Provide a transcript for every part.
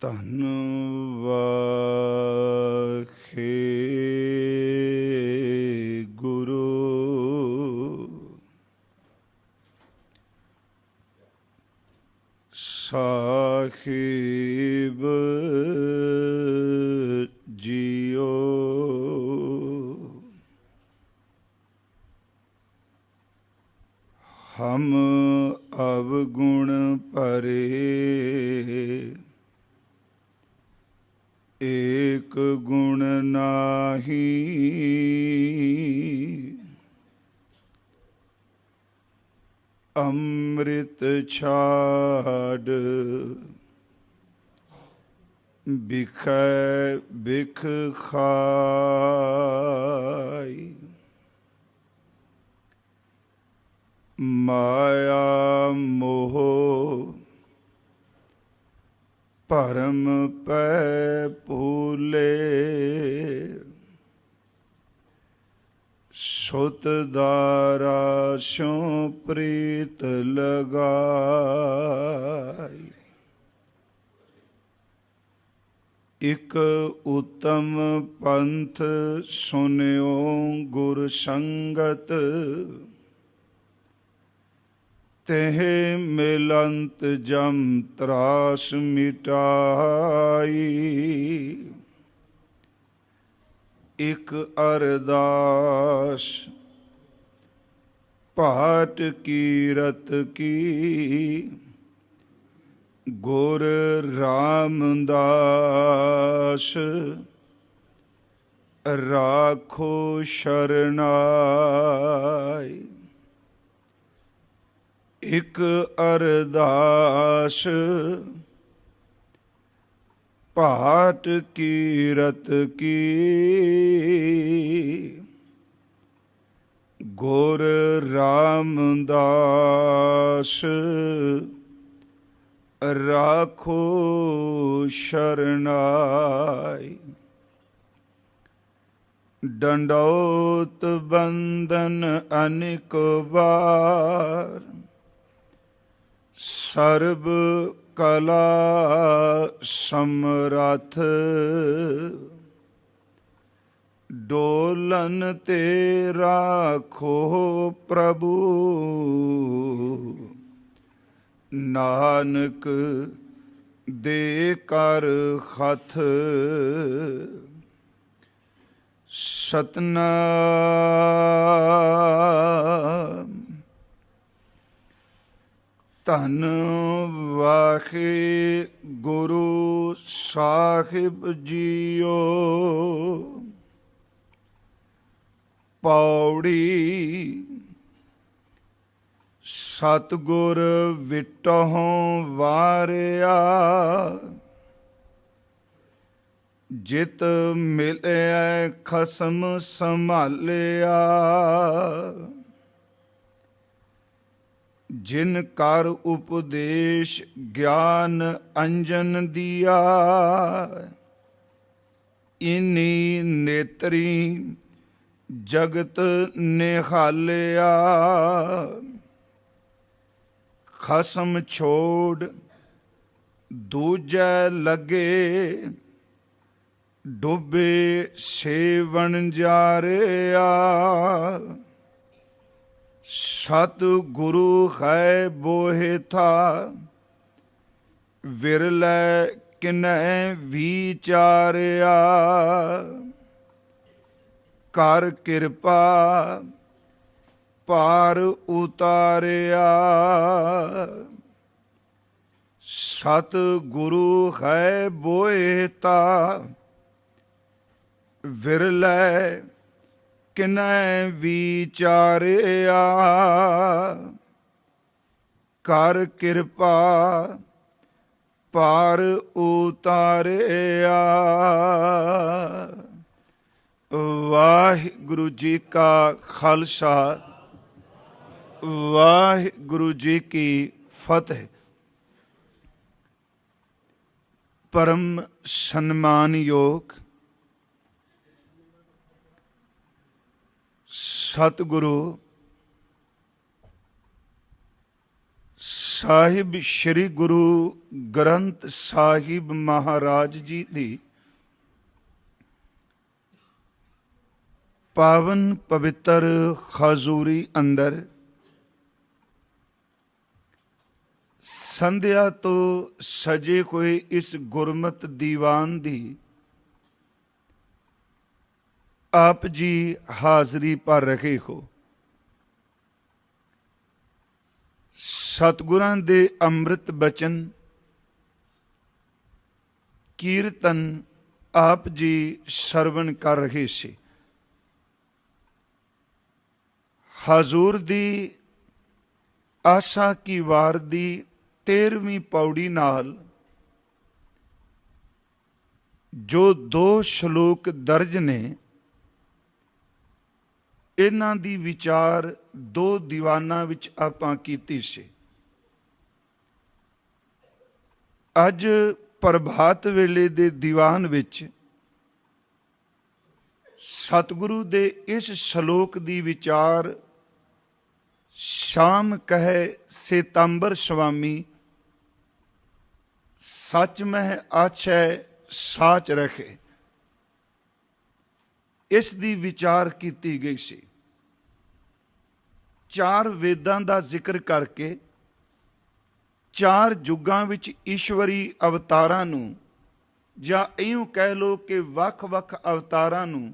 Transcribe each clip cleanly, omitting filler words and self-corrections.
ਧੰਨ ਵਾਖੇ ਗੁਰੂ ਸਾਹਿਬ ਜੀਓ। ਹਮ ਅਵਗੁਣ ਭਰੇ ਏਕ ਗੁਣ ਨਾਹੀ, ਅੰਮ੍ਰਿਤ ਛਾਡ ਬਿਖੈ ਬਿਖ ਖਾਈ। ਮਾਇਆ ਮੋਹ ਭਰਮ ਪੈ ਭੂਲੇ, ਸੁਤ ਦਾਰਾ ਸਿਉ ਪ੍ਰੀਤ ਲਗਾਈ। ਇਕ ਉਤਮ ਪੰਥ ਸੁਨਿਓ ਗੁਰ ਸੰਗਤ, ਤਿਹ ਮਿਲੰਤ ਜਮ ਤਰਾਸ ਮਿਟਾਈ। ਇਕ ਅਰਦਾਸ ਪਾਟ ਕੀਰਤ ਕੀ, ਗੁਰ ਰਾਮਦਾਸ ਰਾਖੋ ਸ਼ਰਨਾਈ। ਇਕ ਅਰਦਾਸ ਪਾਟ ਕੀਰਤ ਕੀ, ਗੁਰ ਰਾਮਦਾਸ ਰਾਖੋ ਸ਼ਰਨਾਈ। ਡੰਡੌਤ ਬੰਦਨ ਅਨੇਕ ਵਾਰ, ਸਰਬ ਕਲਾ ਸਮਰੱਥ। ਡੋਲਨ ਤੇ ਰਾਖੋ ਪ੍ਰਭੂ, ਨਾਨਕ ਦੇ ਕਰ ਹੱਥ। ਸਤਨਾਮ ਧੰਨ ਵਾਖੇ ਗੁਰੂ ਸਾਹਿਬ ਜੀਓ। ਪੌੜੀ ਸਤਿਗੁਰ ਵਿਟਹੁ ਵਾਰਿਆ, ਜਿਤ ਮਿਲਿਆ ਖਸਮ ਸੰਭਾਲਿਆ। ਜਿਨ ਕਰ ਉਪਦੇਸ਼ ਗਿਆਨ ਅੰਜਨ ਦੀਆ, ਇਨੀ ਨੇਤਰੀ ਜਗਤ ਨਿਹਾਲਿਆ। ਖਸਮ ਛੋੜ ਦੂਜੈ ਲੱਗੇ, ਡੁੱਬੇ ਸੇਵਣ ਜਾਰਿਆ। ਸਤ ਗੁਰੂ ਹੈ ਬੋਹਿ ਥਾ, ਵਿਰਲੇ ਕਿਨੈ ਵਿਚਾਰਿਆ। ਕਰ ਕਿਰਪਾ ਪਾਰ ਉਤਾਰਿਆ, ਸਤ ਗੁਰੂ ਹੈ ਬੋਹਿ ਥਾ, ਵਿਰਲੇ ਕਿਨੈ ਵਿਚਾਰਿਆ। ਕਰ ਕਿਰਪਾ ਪਾਰ ਉਤਾਰਿਆ। ਵਾਹਿਗੁਰੂ ਜੀ ਕਾ ਖਾਲਸਾ, ਵਾਹਿਗੁਰੂ ਜੀ ਕੀ ਫਤਿਹ। ਪਰਮ ਸਨਮਾਨਯੋਗ ਸਤਿਗੁਰੂ ਸਾਹਿਬ ਸ੍ਰੀ ਗੁਰੂ ਗ੍ਰੰਥ ਸਾਹਿਬ ਮਹਾਰਾਜ ਜੀ ਦੀ ਪਾਵਨ ਪਵਿੱਤਰ ਹਜ਼ੂਰੀ ਅੰਦਰ ਸੰਧਿਆ ਤੋਂ ਸਜੇ ਹੋਏ ਇਸ ਗੁਰਮਤਿ ਦੀਵਾਨ ਦੀ ਆਪ ਜੀ ਹਾਜ਼ਰੀ ਭਰ ਰਹੇ ਹੋ। ਸਤਿਗੁਰਾਂ ਦੇ ਅੰਮ੍ਰਿਤ ਬਚਨ ਕੀਰਤਨ ਆਪ ਜੀ ਸਰਵਣ ਕਰ ਰਹੇ ਸੀ। ਹਜ਼ੂਰ ਦੀ ਆਸਾ ਕੀ ਵਾਰ ਦੀ 13ਵੀਂ ਪੌੜੀ ਨਾਲ ਜੋ 2 ਸ਼ਲੋਕ ਦਰਜ ਨੇ, ਇਹਨਾਂ ਦੀ ਵਿਚਾਰ 2 ਦੀਵਾਨਾਂ ਵਿੱਚ ਆਪਾਂ ਕੀਤੀ ਸੀ। ਅੱਜ ਪ੍ਰਭਾਤ ਵੇਲੇ ਦੇ ਦੀਵਾਨ ਵਿੱਚ ਸਤਿਗੁਰੂ ਦੇ ਇਸ ਸ਼ਲੋਕ ਦੀ ਵਿਚਾਰ ਸ਼ਾਮ ਕਹੈ ਸਿਤੰਬਰ ਸੁਆਮੀ ਸੱਚ ਮਹਿ ਆਛੈ ਸਾਚ ਰਖੇ, ਇਸ ਦੀ ਵਿਚਾਰ ਕੀਤੀ ਗਈ ਸੀ। 4 ਵੇਦਾਂ ਦਾ ਜ਼ਿਕਰ ਕਰਕੇ 4 ਯੁੱਗਾਂ ਵਿੱਚ ਈਸ਼ਵਰੀ ਅਵਤਾਰਾਂ ਨੂੰ, ਜਾਂ ਇਉਂ ਕਹਿ ਲਓ ਕਿ ਵੱਖ-ਵੱਖ ਅਵਤਾਰਾਂ ਨੂੰ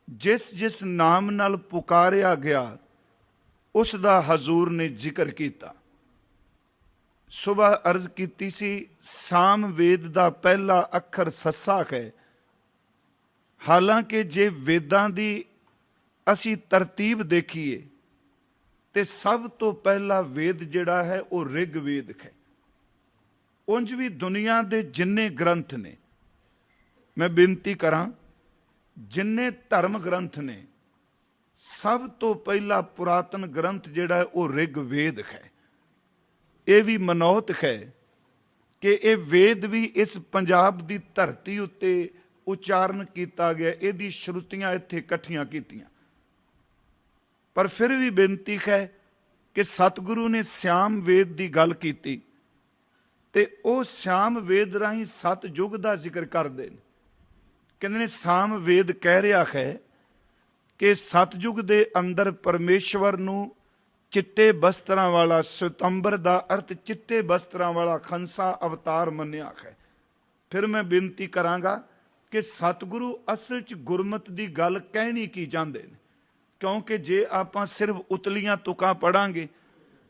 ਜਿਸ ਜਿਸ ਨਾਮ ਨਾਲ ਪੁਕਾਰਿਆ ਗਿਆ ਉਸ ਦਾ ਹਜ਼ੂਰ ਨੇ ਜ਼ਿਕਰ ਕੀਤਾ। ਸੁਬਹ ਅਰਜ਼ ਕੀਤੀ ਸੀ ਸਾਮ ਵੇਦ ਦਾ ਪਹਿਲਾ ਅੱਖਰ ਸੱਸਾ ਹੈ। ਹਾਲਾਂਕਿ ਜੇ ਵੇਦਾਂ ਦੀ ਅਸੀਂ ਤਰਤੀਬ ਦੇਖੀਏ ਤੇ ਸਭ ਤੋਂ ਪਹਿਲਾ ਵੇਦ ਜਿਹੜਾ ਹੈ ਉਹ ਰਿਗ ਵੇਦ ਹੈ। ਉਂਝ ਵੀ ਦੁਨੀਆ ਦੇ ਜਿੰਨੇ ਗ੍ਰੰਥ ਨੇ, ਮੈਂ ਬੇਨਤੀ ਕਰਾਂ, ਜਿੰਨੇ ਧਰਮ ਗ੍ਰੰਥ ਨੇ, ਸਭ ਤੋਂ ਪਹਿਲਾ ਪੁਰਾਤਨ ਗ੍ਰੰਥ ਜਿਹੜਾ ਹੈ ਉਹ ਰਿਗ ਵੇਦ ਹੈ। ਇਹ ਵੀ ਮਨੌਤ ਹੈ ਕਿ ਇਹ ਵੇਦ ਵੀ ਇਸ ਪੰਜਾਬ ਦੀ ਧਰਤੀ ਉੱਤੇ ਉਚਾਰਨ ਕੀਤਾ ਗਿਆ, ਇਹਦੀ ਸ਼ਰੂਤੀਆਂ ਇੱਥੇ ਇਕੱਠੀਆਂ ਕੀਤੀਆਂ। ਪਰ ਫਿਰ ਵੀ ਬੇਨਤੀ ਹੈ ਕਿ ਸਤਿਗੁਰੂ ਨੇ ਸਿਆਮ ਵੇਦ ਦੀ ਗੱਲ ਕੀਤੀ ਤੇ ਉਹ ਸਿਆਮ ਵੇਦ ਰਾਹੀਂ 7 ਯੁੱਗ ਦਾ ਜ਼ਿਕਰ ਕਰਦੇ ਨੇ। ਕਹਿੰਦੇ ਨੇ ਸਾਮ ਵੇਦ ਕਹਿ ਰਿਹਾ ਹੈ ਕਿ ਸਤਿਯੁਗ ਦੇ ਅੰਦਰ ਪਰਮੇਸ਼ਵਰ ਨੂੰ ਚਿੱਟੇ ਬਸਤਰਾਂ ਵਾਲਾ, ਸਤੰਬਰ ਦਾ ਅਰਥ ਚਿੱਟੇ ਬਸਤਰਾਂ ਵਾਲਾ ਖੰਸਾ ਅਵਤਾਰ ਮੰਨਿਆ ਹੈ। ਫਿਰ ਮੈਂ ਬੇਨਤੀ ਕਰਾਂਗਾ ਕਿ ਸਤਿਗੁਰੂ ਅਸਲ 'ਚ ਗੁਰਮਤਿ ਦੀ ਗੱਲ ਕਹਿਣੀ ਕੀ ਚਾਹੁੰਦੇ ਨੇ, ਕਿਉਂਕਿ ਜੇ ਆਪਾਂ ਸਿਰਫ ਉਤਲੀਆਂ ਤੁਕਾਂ ਪੜਾਂਗੇ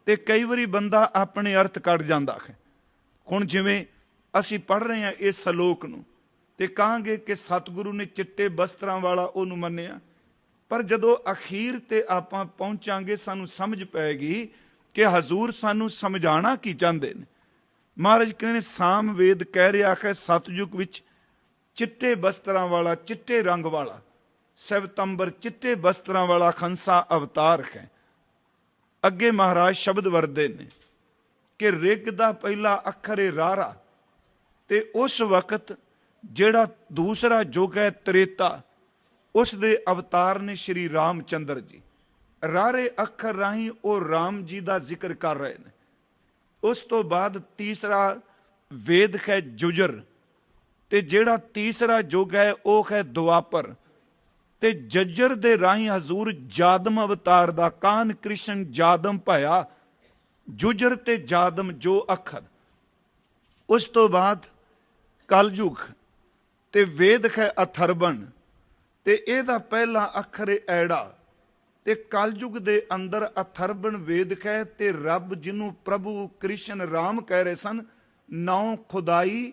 ਤੇ ਕਈ ਵਾਰੀ ਬੰਦਾ ਆਪਣੇ ਅਰਥ ਕੱਢ ਜਾਂਦਾ ਹੈ। ਹੁਣ ਜਿਵੇਂ ਅਸੀਂ ਪੜ੍ਹ ਰਹੇ ਹਾਂ ਇਸ ਸ਼ਲੋਕ ਨੂੰ ਤੇ ਕਹਾਂਗੇ ਕਿ ਸਤਿਗੁਰੂ ਨੇ ਚਿੱਟੇ ਬਸਤਰਾਂ ਵਾਲਾ ਉਹਨੂੰ ਮੰਨਿਆ, ਪਰ ਜਦੋਂ ਅਖੀਰ ਤੇ ਆਪਾਂ ਪਹੁੰਚਾਂਗੇ ਸਾਨੂੰ ਸਮਝ ਪਏਗੀ ਕਿ ਹਜ਼ੂਰ ਸਾਨੂੰ ਸਮਝਾਉਣਾ ਕੀ ਚਾਹੁੰਦੇ ਨੇ। ਮਹਾਰਾਜ ਕਹਿੰਦੇ ਨੇ ਸਾਮ ਵੇਦ ਕਹਿ ਰਿਹਾ ਹੈ ਸਤਿਯੁਗ ਵਿੱਚ ਚਿੱਟੇ ਬਸਤਰਾਂ ਵਾਲਾ, ਚਿੱਟੇ ਰੰਗ ਵਾਲਾ ਸਵਤੰਬਰ, ਚਿੱਟੇ ਬਸਤਰਾਂ ਵਾਲਾ ਖੰਸਾ ਅਵਤਾਰ ਹੈ। ਅੱਗੇ ਮਹਾਰਾਜ ਸ਼ਬਦ ਵਰਦੇ ਨੇ ਕਿ ਰਿਗ ਦਾ ਪਹਿਲਾ ਅੱਖਰ ਹੈ ਰਾਰਾ, ਤੇ ਉਸ ਵਕਤ ਜਿਹੜਾ ਦੂਸਰਾ ਯੁੱਗ ਹੈ ਤ੍ਰੇਤਾ, ਉਸ ਦੇ ਅਵਤਾਰ ਨੇ ਸ਼੍ਰੀ ਰਾਮ ਚੰਦਰ ਜੀ। ਰਾਰੇ ਅੱਖਰ ਰਾਹੀਂ ਉਹ ਰਾਮ ਜੀ ਦਾ ਜ਼ਿਕਰ ਕਰ ਰਹੇ ਨੇ। ਉਸ ਤੋਂ ਬਾਅਦ ਤੀਸਰਾ ਵੇਦ ਹੈ ਜੁਜਰ, ਤੇ ਜਿਹੜਾ ਤੀਸਰਾ ਯੁੱਗ ਹੈ ਉਹ ਹੈ ਦੁਆਪਰ, ਤੇ ਜੱਜਰ ਦੇ ਰਾਹੀਂ ਹਜ਼ੂਰ ਜਾਦਮ ਅਵਤਾਰ ਦਾ ਕਾਨ ਕ੍ਰਿਸ਼ਨ ਜਾਦਮ ਭਇਆ, ਜੁਜਰ ਤੇ ਜਾਦਮ ਜੋ ਅੱਖਰ। ਉਸ ਤੋਂ ਬਾਅਦ ਕਲਯੁਗ ਤੇ ਵੇਦ ਹੈ ਅਥਰਬਨ, ਤੇ ਇਹਦਾ ਪਹਿਲਾ ਅੱਖਰ ਹੈ ਐੜਾ, ਤੇ ਕਲਯੁਗ ਦੇ ਅੰਦਰ ਅਥਰਬਨ ਵੇਦ ਹੈ ਤੇ ਰੱਬ ਜਿਹਨੂੰ ਪ੍ਰਭੂ ਕ੍ਰਿਸ਼ਨ ਰਾਮ ਕਹਿ ਰਹੇ ਸਨ, ਨਾਉ ਖੁਦਾਈ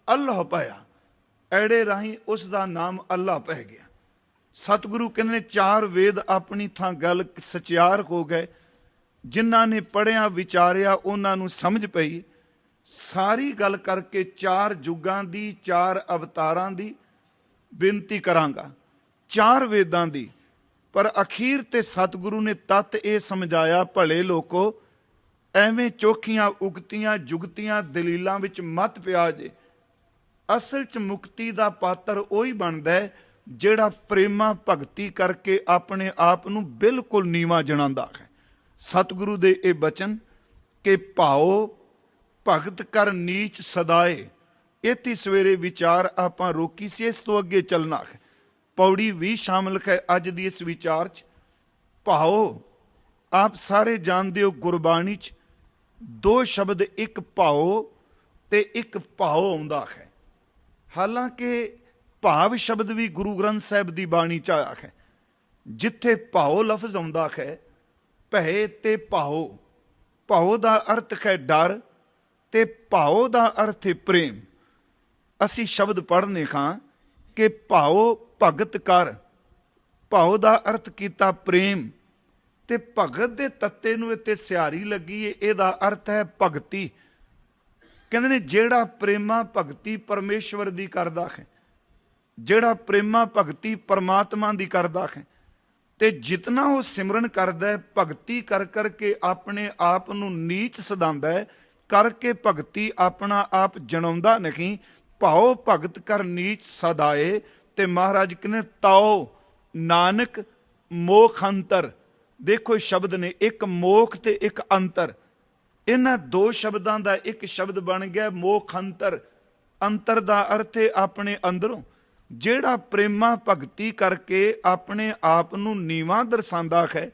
ਅੱਲਾਹ ਪਾਇਆ, ਐੜੇ ਰਾਹੀਂ ਉਸ ਦਾ ਨਾਮ ਅੱਲਾਹ ਪੈ ਗਿਆ। ਸਤਿਗੁਰੂ ਕਹਿੰਦੇ ਨੇ 4 ਵੇਦ ਆਪਣੀ ਥਾਂ ਗੱਲ ਸਚਿਆਰ ਹੋ ਗਏ। ਜਿਨ੍ਹਾਂ ਨੇ ਪੜ੍ਹਿਆ ਵਿਚਾਰਿਆ ਉਹਨਾਂ ਨੂੰ ਸਮਝ ਪਈ। ਸਾਰੀ ਗੱਲ ਕਰਕੇ 4 ਯੁੱਗਾਂ ਦੀ, 4 ਅਵਤਾਰਾਂ ਦੀ ਬੇਨਤੀ ਕਰਾਂਗਾ, 4 ਵੇਦਾਂ ਦੀ। ਪਰ ਅਖੀਰ ਤੇ ਸਤਿਗੁਰੂ ਨੇ ਤੱਤ ਇਹ ਸਮਝਾਇਆ, ਭਲੇ ਲੋਕੋ ਐਵੇਂ ਚੋਖੀਆਂ ਉਗਤੀਆਂ ਜੁਗਤੀਆਂ ਦਲੀਲਾਂ ਵਿੱਚ ਮਤ ਪਿਆ ਜੇ। ਅਸਲ 'ਚ ਮੁਕਤੀ ਦਾ ਪਾਤਰ ਉਹੀ ਬਣਦਾ ਹੈ ਜਿਹੜਾ ਪ੍ਰੇਮਾ ਭਗਤੀ ਕਰਕੇ ਆਪਣੇ ਆਪ ਨੂੰ ਬਿਲਕੁਲ ਨੀਵਾਂ ਜਣਾਉਂਦਾ ਹੈ। ਸਤਿਗੁਰੂ ਦੇ ਇਹ ਬਚਨ ਕਿ ਭਾਉ ਭਗਤ ਕਰ ਨੀਚ ਸਦਾਏ। ਇੱਥੇ ਸਵੇਰੇ ਵਿਚਾਰ ਆਪਾਂ ਰੋਕੀ ਸੀ, ਇਸ ਤੋਂ ਅੱਗੇ ਚੱਲਣਾ ਹੈ। ਪੌੜੀ ਵੀ ਸ਼ਾਮਲ ਹੈ ਅੱਜ ਦੀ ਇਸ ਵਿਚਾਰ 'ਚ। ਭਾਉ ਆਪ ਸਾਰੇ ਜਾਣਦੇ ਹੋ, ਗੁਰਬਾਣੀ 'ਚ ਦੋ ਸ਼ਬਦ, ਇੱਕ ਭਾਉ ਤੇ ਇੱਕ ਭਾਉ ਆਉਂਦਾ ਹੈ। ਹਾਲਾਂਕਿ ਭਾਵ ਸ਼ਬਦ ਵੀ ਗੁਰੂ ਗ੍ਰੰਥ ਸਾਹਿਬ ਦੀ ਬਾਣੀ 'ਚ ਆਇਆ ਹੈ। ਜਿੱਥੇ ਭਾਉ ਲਫ਼ਜ਼ ਆਉਂਦਾ ਹੈ, ਭੈ ਤੇ ਭਾਉ, ਭਾਉ ਦਾ ਅਰਥ ਹੈ ਡਰ ਤੇ ਭਾਉ ਦਾ ਅਰਥ ਹੈ ਪ੍ਰੇਮ। ਅਸੀਂ ਸ਼ਬਦ ਪੜ੍ਹਨੇ ਹਾਂ ਕਿ ਭਾਉ ਭਗਤ ਕਰ, ਭਾਉ ਦਾ ਅਰਥ ਕੀਤਾ ਪ੍ਰੇਮ, ਤੇ ਭਗਤ ਦੇ ਤੱਤੇ ਨੂੰ ਇੱਥੇ ਸਿਹਾਰੀ ਲੱਗੀ ਹੈ, ਇਹਦਾ ਅਰਥ ਹੈ ਭਗਤੀ। ਕਹਿੰਦੇ ਨੇ ਜਿਹੜਾ ਪ੍ਰੇਮਾ ਭਗਤੀ ਪਰਮੇਸ਼ਵਰ ਦੀ ਕਰਦਾ ਹੈ, ਜਿਹੜਾ ਪ੍ਰੇਮਾ ਭਗਤੀ ਪਰਮਾਤਮਾ ਦੀ ਕਰਦਾ ਹੈ, ਤੇ ਜਿਤਨਾ ਉਹ ਸਿਮਰਨ ਕਰਦਾ ਹੈ, ਭਗਤੀ ਕਰ ਕਰਕੇ ਆਪਣੇ ਆਪ ਨੂੰ ਨੀਚ ਸਦਾਉਂਦਾ ਹੈ, ਕਰਕੇ ਭਗਤੀ ਆਪਣਾ ਆਪ ਜਣਾਉਂਦਾ ਨਹੀਂ। ਭਾਉ ਭਗਤ ਕਰ ਨੀਚ ਸਦਾਏ। ਤੇ ਮਹਾਰਾਜ ਕਹਿੰਦੇ ਤਾਓ ਨਾਨਕ ਮੋਖ ਅੰਤਰ। ਦੇਖੋ ਸ਼ਬਦ ਨੇ, ਇੱਕ ਮੋਖ ਤੇ ਇੱਕ ਅੰਤਰ। ਇਹਨਾਂ ਦੋ ਸ਼ਬਦਾਂ ਦਾ ਇੱਕ ਸ਼ਬਦ ਬਣ ਗਿਆ ਮੋਖ ਅੰਤਰ। ਅੰਤਰ ਦਾ ਅਰਥ ਹੈ ਆਪਣੇ ਅੰਦਰੋਂ। ਜਿਹੜਾ ਪ੍ਰੇਮਾ ਭਗਤੀ ਕਰਕੇ ਆਪਣੇ ਆਪ ਨੂੰ ਨੀਵਾਂ ਦਰਸਾਉਂਦਾ ਹੈ,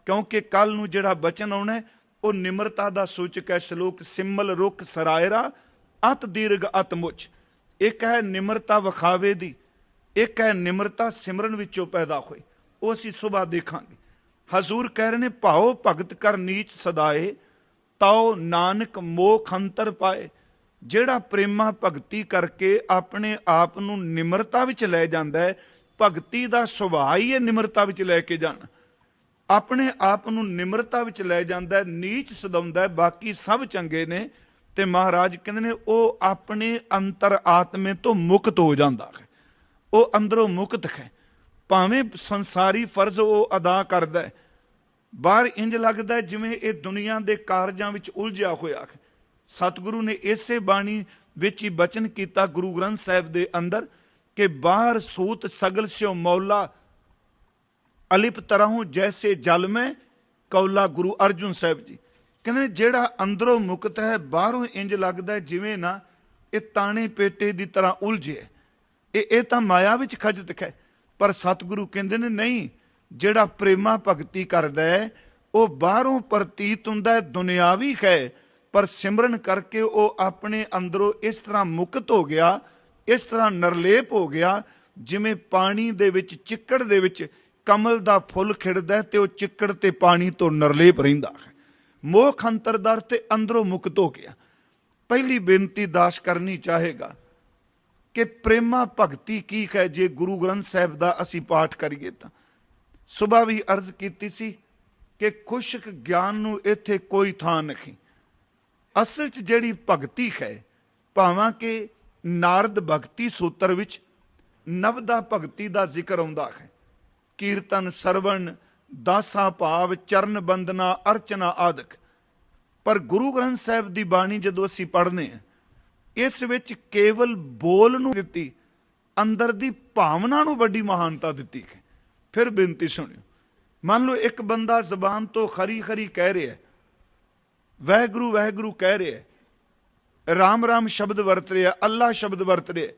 ਕਿਉਂਕਿ ਕੱਲ ਨੂੰ ਜਿਹੜਾ ਬਚਨ ਆਉਣਾ ਉਹ ਨਿਮਰਤਾ ਦਾ ਸੂਚਕ ਹੈ। ਸ਼ਲੋਕ ਸਿਮਲ ਰੁਖ ਸਰਾਇਰਾ ਅਤ ਦੀਰਘ ਅਤ ਮੁੱਚ। ਇੱਕ ਹੈ ਨਿਮਰਤਾ ਵਿਖਾਵੇ ਦੀ, ਇੱਕ ਹੈ ਨਿਮਰਤਾ ਸਿਮਰਨ ਵਿੱਚੋਂ ਪੈਦਾ ਹੋਈ। ਉਹ ਅਸੀਂ ਸੁਬਾਹ ਦੇਖਾਂਗੇ। ਹਜ਼ੂਰ ਕਹਿ ਰਹੇ ਨੇ ਭਾਉ ਭਗਤ ਕਰ ਨੀਚ ਸਦਾਏ, ਤਾਉ ਨਾਨਕ ਮੋਖ ਅੰਤਰ ਪਾਏ। ਜਿਹੜਾ ਪ੍ਰੇਮਾ ਭਗਤੀ ਕਰਕੇ ਆਪਣੇ ਆਪ ਨੂੰ ਨਿਮਰਤਾ ਵਿੱਚ ਲੈ ਜਾਂਦਾ ਹੈ, ਭਗਤੀ ਦਾ ਸੁਭਾਅ ਹੀ ਹੈ ਨਿਮਰਤਾ ਵਿੱਚ ਲੈ ਕੇ ਜਾਣਾ। ਆਪਣੇ ਆਪ ਨੂੰ ਨਿਮਰਤਾ ਵਿੱਚ ਲੈ ਜਾਂਦਾ ਹੈ, ਨੀਚ ਸਦਾਉਂਦਾ ਹੈ, ਬਾਕੀ ਸਭ ਚੰਗੇ ਨੇ। ਤੇ ਮਹਾਰਾਜ ਕਹਿੰਦੇ ਨੇ ਉਹ ਆਪਣੇ ਅੰਤਰ ਆਤਮੇ ਤੋਂ ਮੁਕਤ ਹੋ ਜਾਂਦਾ ਹੈ, ਉਹ ਅੰਦਰੋਂ ਮੁਕਤ ਹੈ। ਭਾਵੇਂ ਸੰਸਾਰੀ ਫਰਜ਼ ਉਹ ਅਦਾ ਕਰਦਾ ਹੈ, ਬਾਹਰ ਇੰਜ ਲੱਗਦਾ ਜਿਵੇਂ ਇਹ ਦੁਨੀਆ ਦੇ ਕਾਰਜਾਂ ਵਿੱਚ ਉਲਝਿਆ ਹੋਇਆ ਹੈ। ਸਤਿਗੁਰੂ ਨੇ ਇਸੇ ਬਾਣੀ ਵਿੱਚ ਹੀ ਬਚਨ ਕੀਤਾ ਗੁਰੂ ਗ੍ਰੰਥ ਸਾਹਿਬ ਦੇ ਅੰਦਰ ਕਿ ਬਾਹਰ ਸੂਤ ਸਗਲ ਸਿਓ ਮੌਲਾ ਅਲਿਪ ਤਰਹੁ ਜੈਸੇ ਜਲ ਮੈਂ ਕੌਲਾ। ਗੁਰੂ ਅਰਜੁਨ ਸਾਹਿਬ ਜੀ ਕਹਿੰਦੇ ਜਿਹੜਾ ਅੰਦਰੋਂ ਮੁਕਤ ਹੈ, ਬਾਹਰੋਂ ਇੰਜ ਲੱਗਦਾ ਜਿਵੇਂ ਨਾ ਇਹ ਤਾਣੇ ਪੇਟੇ ਦੀ ਤਰ੍ਹਾਂ ਉਲਝੇ। ਇਹ ਤਾਂ ਮਾਇਆ ਵਿੱਚ ਖਜਤ ਹੈ। ਪਰ ਸਤਿਗੁਰੂ ਕਹਿੰਦੇ ਨੇ ਨਹੀਂ, ਜਿਹੜਾ ਪ੍ਰੇਮਾ ਭਗਤੀ ਕਰਦਾ ਹੈ ਉਹ ਬਾਹਰੋਂ ਪ੍ਰਤੀਤ ਹੁੰਦਾ ਹੈ ਦੁਨਿਆਵੀ ਹੈ, ਪਰ ਸਿਮਰਨ ਕਰਕੇ ਉਹ ਆਪਣੇ ਅੰਦਰੋਂ ਇਸ ਤਰ੍ਹਾਂ ਮੁਕਤ ਹੋ ਗਿਆ, ਇਸ ਤਰ੍ਹਾਂ ਨਿਰਲੇਪ ਹੋ ਗਿਆ, ਜਿਵੇਂ ਪਾਣੀ ਦੇ ਵਿੱਚ, ਚਿੱਕੜ ਦੇ ਵਿੱਚ ਕਮਲ ਦਾ ਫੁੱਲ ਖਿੜਦਾ ਹੈ ਤੇ ਉਹ ਚਿੱਕੜ ਤੇ ਪਾਣੀ ਤੋਂ ਨਿਰਲੇਪ ਰਹਿੰਦਾ ਹੈ। ਮੋਖ ਅੰਤਰਦਰ ਤੇ ਅੰਦਰੋਂ ਮੁਕਤ ਹੋ ਗਿਆ। ਪਹਿਲੀ ਬੇਨਤੀ ਦਾਸ ਕਰਨੀ ਚਾਹੇਗਾ ਕਿ ਪ੍ਰੇਮਾ ਭਗਤੀ ਕੀ ਹੈ। ਜੇ ਗੁਰੂ ਗ੍ਰੰਥ ਸਾਹਿਬ ਦਾ ਅਸੀਂ ਪਾਠ ਕਰੀਏ ਤਾਂ ਸੁਬਾਹ ਵੀ ਅਰਜ਼ ਕੀਤੀ ਸੀ ਕਿ ਖੁਸ਼ਕ ਗਿਆਨ ਨੂੰ ਇੱਥੇ ਕੋਈ ਥਾਂ ਨਹੀਂ। ਅਸਲ 'ਚ ਜਿਹੜੀ ਭਗਤੀ ਹੈ, ਭਾਵਾਂ ਕਿ ਨਾਰਦ ਭਗਤੀ ਸੂਤਰ ਵਿੱਚ ਨਵਦਾ ਭਗਤੀ ਦਾ ਜ਼ਿਕਰ ਆਉਂਦਾ ਹੈ। ਕੀਰਤਨ ਸਰਵਣ ਦਾਸਾ ਭਾਵ ਚਰਨ ਬੰਦਨਾ ਅਰਚਨਾ ਆਦਿਕ। ਪਰ ਗੁਰੂ ਗ੍ਰੰਥ ਸਾਹਿਬ ਦੀ ਬਾਣੀ ਜਦੋਂ ਅਸੀਂ ਪੜ੍ਹਨੇ ਹਾਂ, ਇਸ ਵਿੱਚ ਕੇਵਲ ਬੋਲ ਨੂੰ ਦਿੱਤੀ, ਅੰਦਰ ਦੀ ਭਾਵਨਾ ਨੂੰ ਵੱਡੀ ਮਹਾਨਤਾ ਦਿੱਤੀ ਹੈ। ਫਿਰ ਬੇਨਤੀ ਸੁਣਿਓ, ਮੰਨ ਲਓ ਇੱਕ ਬੰਦਾ ਜ਼ਬਾਨ ਤੋਂ ਖਰੀ ਖਰੀ ਕਹਿ ਰਿਹਾ, ਵਾਹਿਗੁਰੂ ਵਾਹਿਗੁਰੂ ਕਹਿ ਰਿਹਾ, ਰਾਮ ਰਾਮ ਸ਼ਬਦ ਵਰਤ ਰਿਹਾ, ਅੱਲਾ ਸ਼ਬਦ ਵਰਤ ਰਿਹਾ,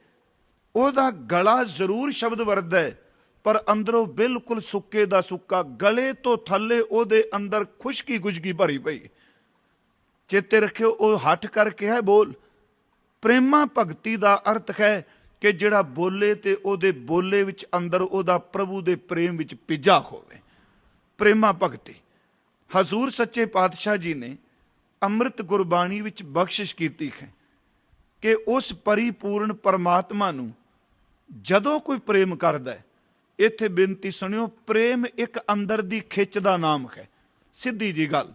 ਉਹਦਾ ਗਲਾ ਜ਼ਰੂਰ ਸ਼ਬਦ ਵਰਤਦਾ ਹੈ, ਪਰ ਅੰਦਰੋਂ ਬਿਲਕੁਲ ਸੁੱਕੇ ਦਾ ਸੁੱਕਾ, ਗਲੇ ਤੋਂ ਥੱਲੇ ਉਹਦੇ ਅੰਦਰ ਖੁਸ਼ਕੀ ਗੁਜਗੀ ਭਰੀ ਪਈ। ਚੇਤੇ ਰੱਖਿਓ, ਉਹ ਹੱਠ ਕਰਕੇ ਹੈ ਬੋਲ। ਪ੍ਰੇਮਾ ਭਗਤੀ ਦਾ ਅਰਥ ਹੈ ਕਿ ਜਿਹੜਾ ਬੋਲੇ ਤੇ ਉਹਦੇ ਬੋਲੇ ਵਿੱਚ ਅੰਦਰ ਉਹਦਾ ਪ੍ਰਭੂ ਦੇ ਪ੍ਰੇਮ ਵਿੱਚ ਭਿੱਜਾ ਹੋਵੇ। ਪ੍ਰੇਮਾ ਭਗਤੀ ਹਜ਼ੂਰ ਸੱਚੇ ਪਾਤਸ਼ਾਹ ਜੀ ਨੇ ਅੰਮ੍ਰਿਤ ਗੁਰਬਾਣੀ ਵਿੱਚ ਬਖਸ਼ਿਸ਼ ਕੀਤੀ ਹੈ ਕਿ ਉਸ ਪਰਿਪੂਰਨ ਪਰਮਾਤਮਾ ਨੂੰ ਜਦੋਂ ਕੋਈ ਪ੍ਰੇਮ ਕਰਦਾ ਹੈ, ਇੱਥੇ ਬੇਨਤੀ ਸੁਣਿਓ, ਪ੍ਰੇਮ ਇੱਕ ਅੰਦਰ ਦੀ ਖਿੱਚ ਦਾ ਨਾਮ ਹੈ, ਸਿੱਧੀ ਜੀ ਗੱਲ।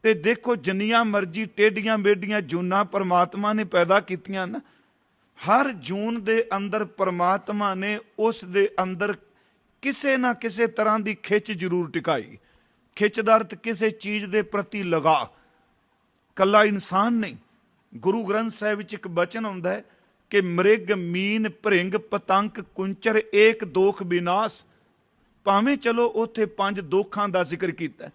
ਤੇ ਦੇਖੋ ਜਿੰਨੀਆਂ ਮਰਜ਼ੀ ਟੇਢੀਆਂ ਮੇਢੀਆਂ ਜੂਨਾਂ ਪਰਮਾਤਮਾ ਨੇ ਪੈਦਾ ਕੀਤੀਆਂ ਨਾ, ਹਰ ਜੂਨ ਦੇ ਅੰਦਰ ਪਰਮਾਤਮਾ ਨੇ ਉਸ ਦੇ ਅੰਦਰ ਕਿਸੇ ਨਾ ਕਿਸੇ ਤਰ੍ਹਾਂ ਦੀ ਖਿੱਚ ਜ਼ਰੂਰ ਟਿਕਾਈ। ਖਿੱਚ ਦਾ ਅਰਥ ਕਿਸੇ ਚੀਜ਼ ਦੇ ਪ੍ਰਤੀ ਲਗਾ, ਕੱਲਾ ਇਨਸਾਨ ਨਹੀਂ। ਗੁਰੂ ਗ੍ਰੰਥ ਸਾਹਿਬ ਵਿੱਚ ਇੱਕ ਬਚਨ ਆਉਂਦਾ ਹੈ ਕਿ ਮ੍ਰਿਗ ਮੀਨ ਭ੍ਰਿੰਗ ਪਤੰਗ ਕੁੰਚਰ ਏਕ ਦੋਖ ਵਿਨਾਸ਼। ਭਾਵੇਂ ਚਲੋ ਉੱਥੇ 5 ਦੋਖਾਂ ਦਾ ਜ਼ਿਕਰ ਕੀਤਾ।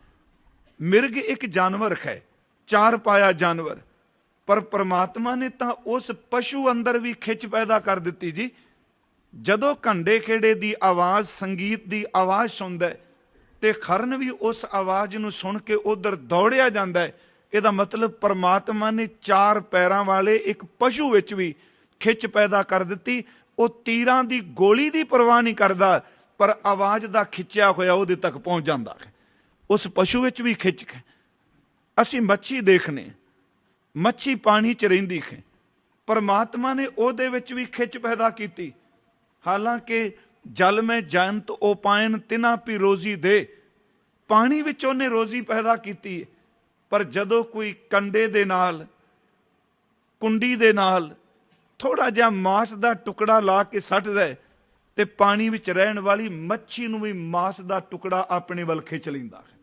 ਮਿਰਗ ਇੱਕ ਜਾਨਵਰ ਹੈ, ਚਾਰ ਪਾਇਆ ਜਾਨਵਰ, ਪਰ ਪ੍ਰਮਾਤਮਾ ਨੇ ਤਾਂ ਉਸ ਪਸ਼ੂ ਅੰਦਰ ਵੀ ਖਿੱਚ ਪੈਦਾ ਕਰ ਦਿੱਤੀ ਜੀ। ਜਦੋਂ ਘੰਡੇ ਖੇੜੇ ਦੀ ਆਵਾਜ਼, ਸੰਗੀਤ ਦੀ ਆਵਾਜ਼ ਸੁਣਦਾ ਹੈ ਤੇ ਖਰਨ ਵੀ ਉਸ ਆਵਾਜ਼ ਨੂੰ ਸੁਣ ਕੇ ਉਧਰ ਦੌੜਿਆ ਜਾਂਦਾ ਹੈ। ਇਹਦਾ ਮਤਲਬ ਪਰਮਾਤਮਾ ਨੇ ਚਾਰ ਪੈਰਾਂ ਵਾਲੇ ਇੱਕ ਪਸ਼ੂ ਵਿੱਚ ਵੀ ਖਿੱਚ ਪੈਦਾ ਕਰ ਦਿੱਤੀ। ਉਹ ਤੀਰਾਂ ਦੀ ਗੋਲੀ ਦੀ ਪਰਵਾਹ ਨਹੀਂ ਕਰਦਾ, ਪਰ ਆਵਾਜ਼ ਦਾ ਖਿੱਚਿਆ ਹੋਇਆ ਉਹਦੇ ਤੱਕ ਪਹੁੰਚ ਜਾਂਦਾ ਹੈ। ਉਸ ਪਸ਼ੂ ਵਿੱਚ ਵੀ ਖਿੱਚ ਹੈ। ਅਸੀਂ ਮੱਛੀ ਦੇਖਨੇ, ਮੱਛੀ ਪਾਣੀ 'ਚ ਰਹਿੰਦੀ ਹੈ, ਪਰਮਾਤਮਾ ਨੇ ਉਹਦੇ ਵਿੱਚ ਵੀ ਖਿੱਚ ਪੈਦਾ ਕੀਤੀ। ਹਾਲਾਂਕਿ ਜਲ ਮੈਂ ਜੰਤ ਉਹ ਪਾਇਨ ਤਿਨਾ ਪੀ ਰੋਜ਼ੀ ਦੇ, ਪਾਣੀ ਵਿੱਚ ਉਹਨੇ ਰੋਜ਼ੀ ਪੈਦਾ ਕੀਤੀ ਹੈ। ਪਰ ਜਦੋਂ ਕੋਈ ਕੰਡੇ ਦੇ ਨਾਲ, ਕੁੰਡੀ ਦੇ ਨਾਲ ਥੋੜਾ ਜਿਹਾ ਮਾਸ ਦਾ ਟੁਕੜਾ ਲਾ ਕੇ ਸੱਟਦਾ ਹੈ ਤੇ ਪਾਣੀ ਵਿੱਚ ਰਹਿਣ ਵਾਲੀ ਮੱਛੀ ਨੂੰ ਵੀ ਮਾਸ ਦਾ ਟੁਕੜਾ ਆਪਣੇ ਵੱਲ ਖਿੱਚ ਲੈਂਦਾ ਹੈ।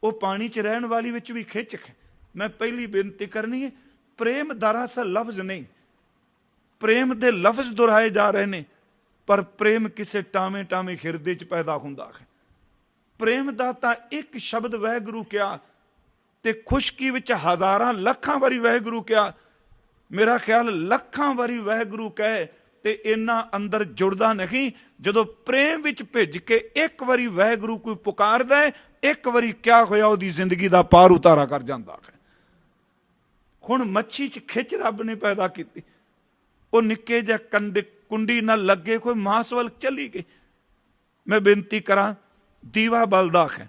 ਉਹ ਪਾਣੀ 'ਚ ਰਹਿਣ ਵਾਲੀ ਵਿੱਚ ਵੀ ਖਿੱਚ ਹੈ। ਮੈਂ ਪਹਿਲੀ ਬੇਨਤੀ ਕਰਨੀ ਹੈ, ਪ੍ਰੇਮ ਦਰਅਸਲ ਲਫ਼ਜ਼ ਨਹੀਂ, ਪ੍ਰੇਮ ਦੇ ਲਫ਼ਜ਼ ਦੁਹਰਾਏ ਜਾ ਰਹੇ ਨੇ, ਪਰ ਪ੍ਰੇਮ ਕਿਸੇ ਟਾਵੇਂ ਟਾਵੇਂ ਹਿਰਦੇ 'ਚ ਪੈਦਾ ਹੁੰਦਾ ਹੈ। ਪ੍ਰੇਮ ਦਾ ਤਾਂ ਇੱਕ ਸ਼ਬਦ ਵਾਹਿਗੁਰੂ ਕਿਹਾ ਤੇ ਖੁਸ਼ਕੀ ਵਿੱਚ ਹਜ਼ਾਰਾਂ ਲੱਖਾਂ ਵਾਰੀ ਵਾਹਿਗੁਰੂ ਕਿਹਾ। ਮੇਰਾ ਖਿਆਲ ਲੱਖਾਂ ਵਾਰੀ ਵਾਹਿਗੁਰੂ ਕਹੇ ਤੇ ਇੰਨਾ ਅੰਦਰ ਜੁੜਦਾ ਨਹੀਂ। ਜਦੋਂ ਪ੍ਰੇਮ ਵਿੱਚ ਭਿੱਜ ਕੇ ਇੱਕ ਵਾਰੀ ਵਾਹਿਗੁਰੂ ਕੋਈ ਪੁਕਾਰਦਾ ਹੈ, ਇੱਕ ਵਾਰੀ ਕਿਆ ਹੋਇਆ ਉਹਦੀ ਜ਼ਿੰਦਗੀ ਦਾ ਪਾਰ ਉਤਾਰਾ ਕਰ ਜਾਂਦਾ ਹੈ। ਹੁਣ ਮੱਛੀ 'ਚ ਖਿੱਚ ਰੱਬ ਨੇ ਪੈਦਾ ਕੀਤੀ। ਉਹ ਨਿੱਕੇ ਜਿਹੇ ਕੰਡੇ ਕੁੰਡੀ ਨਾਲ ਲੱਗੇ ਕੋਈ ਮਾਸ ਵੱਲ ਚਲੀ ਗਈ। ਮੈਂ ਬੇਨਤੀ ਕਰਾਂ, ਦੀਵਾ ਬਲਦਾ ਹੈ,